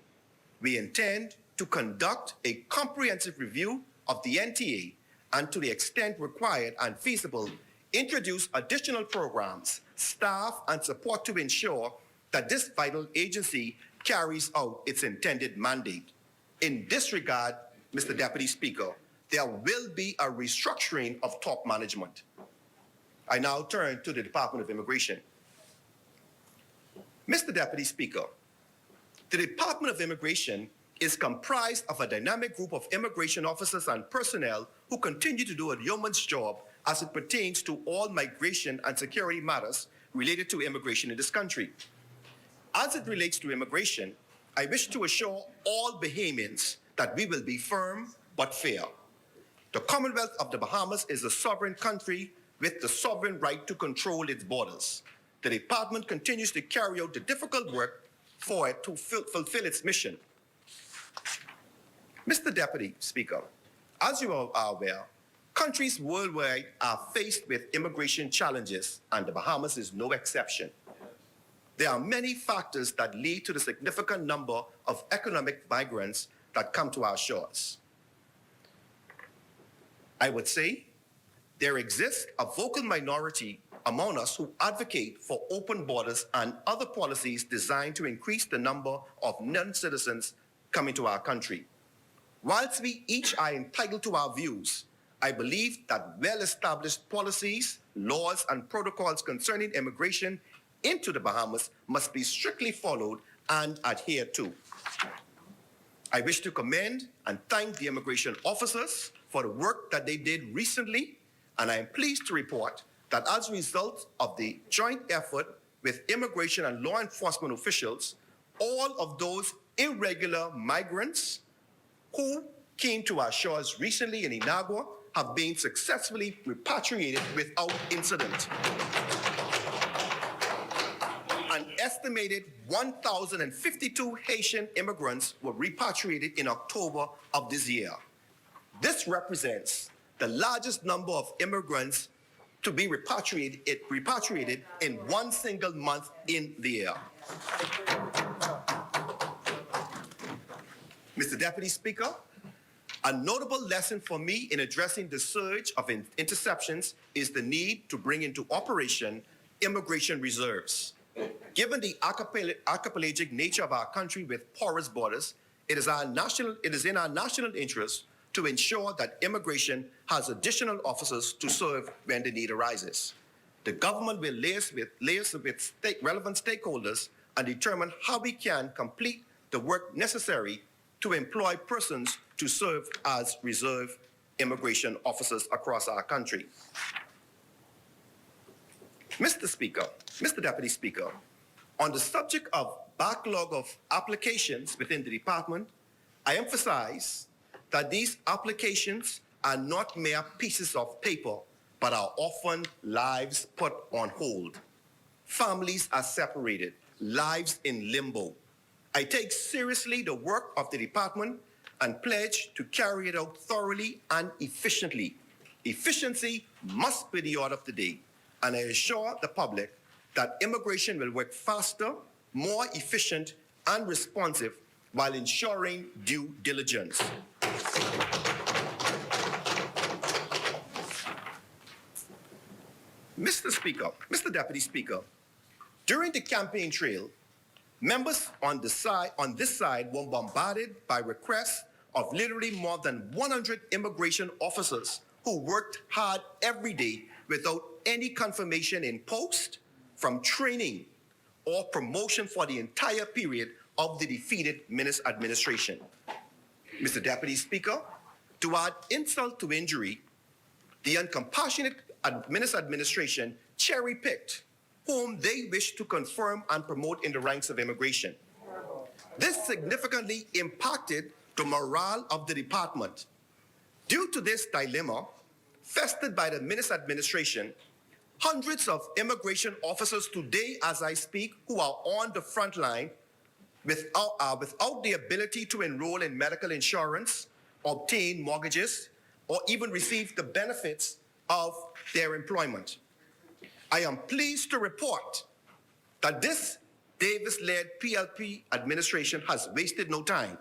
S10: We intend to conduct a comprehensive review of the NTA and, to the extent required and feasible, introduce additional programs, staff, and support to ensure that this vital agency carries out its intended mandate. In this regard, Mr. Deputy Speaker, there will be a restructuring of top management. I now turn to the Department of Immigration. Mr. Deputy Speaker, the Department of Immigration is comprised of a dynamic group of immigration officers and personnel who continue to do a yeoman's job as it pertains to all migration and security matters related to immigration in this country. As it relates to immigration, I wish to assure all Bahamians that we will be firm but fair. The Commonwealth of the Bahamas is a sovereign country with the sovereign right to control its borders. The department continues to carry out the difficult work for it to fulfill its mission. Mr. Deputy Speaker, as you are aware, countries worldwide are faced with immigration challenges, and the Bahamas is no exception. There are many factors that lead to the significant number of economic migrants that come to our shores. I would say there exists a vocal minority among us who advocate for open borders and other policies designed to increase the number of non-citizens coming to our country. Whilst we each are entitled to our views, I believe that well-established policies, laws, and protocols concerning immigration into the Bahamas must be strictly followed and adhered to. I wish to commend and thank the immigration officers for the work that they did recently, and I am pleased to report that as a result of the joint effort with immigration and law enforcement officials, all of those irregular migrants who came to our shores recently in Inagua have been successfully repatriated without incident. An estimated 1,052 Haitian immigrants were repatriated in October of this year. This represents the largest number of immigrants to be repatriated in one single month in the year. Mr. Deputy Speaker, a notable lesson for me in addressing the surge of interceptions is the need to bring into operation immigration reserves. Given the archipelagic nature of our country with porous borders, it is in our national interest to ensure that immigration has additional officers to serve when the need arises. The government will liaise with relevant stakeholders and determine how we can complete the work necessary to employ persons to serve as reserve immigration officers across our country. Mr. Deputy Speaker, on the subject of backlog of applications within the department, I emphasize that these applications are not mere pieces of paper, but but are often lives put on hold. Families are separated, lives in limbo. I take seriously the work of the department and pledge to carry it out thoroughly and efficiently. Efficiency must be the order of the day, and I assure the public that immigration will work faster, more efficient, and responsive while ensuring due diligence. Mr. Speaker, Mr. Deputy Speaker, during the campaign trail, members on this side were bombarded by requests of literally more than 100 immigration officers who worked hard every day without any confirmation in post, from training or promotion for the entire period of the defeated Minnis administration. Mr. Deputy Speaker, to add insult to injury, the uncompassionate Minnis administration cherry-picked whom they wish to confirm and promote in the ranks of immigration. This significantly impacted the morale of the department. Due to this dilemma, festered by the Minnis administration, hundreds of immigration officers today, as I speak, who are on the front line without the ability to enroll in medical insurance, obtain mortgages, or even receive the benefits of their employment. I am pleased to report that this Davis-led PLP administration has wasted no time.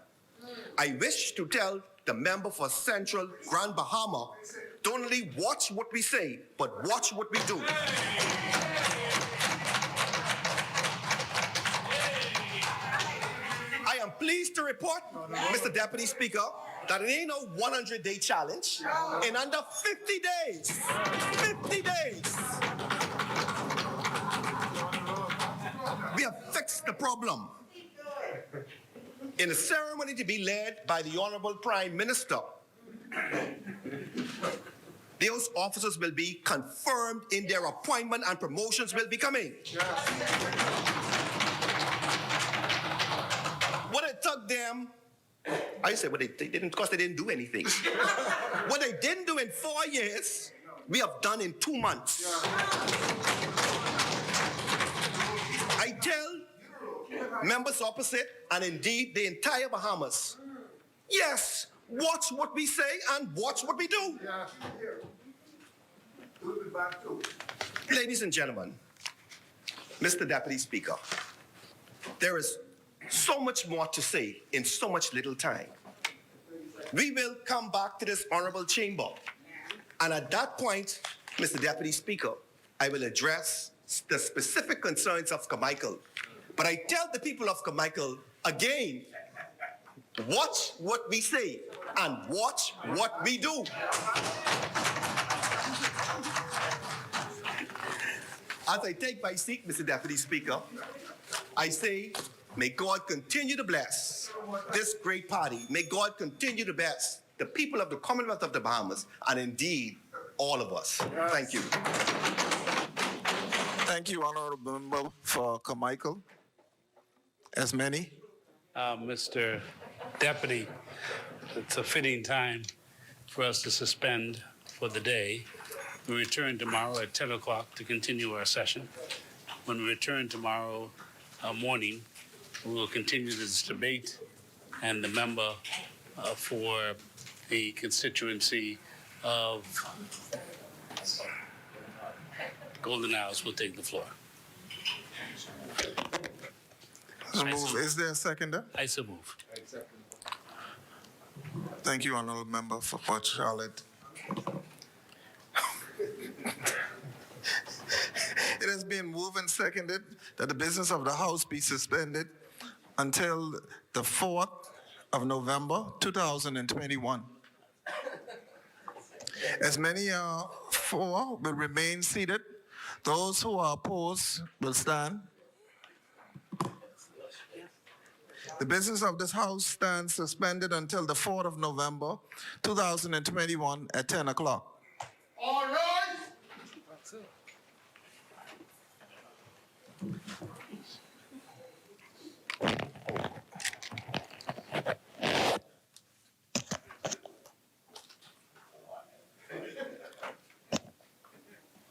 S10: I wish to tell the member for Central Grand Bahama, don't only watch what we say, but watch what we do. I am pleased to report, Mr. Deputy Speaker, that it ain't no 100-day challenge. In under 50 days, 50 days, we have fixed the problem. In a ceremony to be led by the Honorable Prime Minister, those officers will be confirmed in their appointment and promotions will be coming. What it took them, I said, well, they didn't, because they didn't do anything. What they didn't do in 4 years, we have done in 2 months. I tell members opposite, and indeed the entire Bahamas, yes, watch what we say and watch what we do. Ladies and gentlemen, Mr. Deputy Speaker, there is so much more to say in so much little time. We will come back to this honorable chamber, and at that point, Mr. Deputy Speaker, I will address the specific concerns of Carmichael. But I tell the people of Carmichael again, watch what we say and watch what we do. As I take my seat, Mr. Deputy Speaker, I say, may God continue to bless this great party. May God continue to bless the people of the Commonwealth of the Bahamas, and indeed, all of us. Thank you.
S4: Thank you, Honorable Member for Carmichael. As many.
S8: Mr. Deputy, it's a fitting time for us to suspend for the day. We return tomorrow at 10 o'clock to continue our session. When we return tomorrow morning, we will continue this debate, and the member for the constituency of Golden Isles will take the floor.
S4: Is there a seconder?
S8: I so move.
S4: Thank you, Honorable Member for Port Charlotte. It has been moved and seconded that the business of the House be suspended until the 4th of November, 2021. As many are for will remain seated. Those who are opposed will stand. The business of this House stands suspended until the 4th of November, 2021 at 10 o'clock. All right.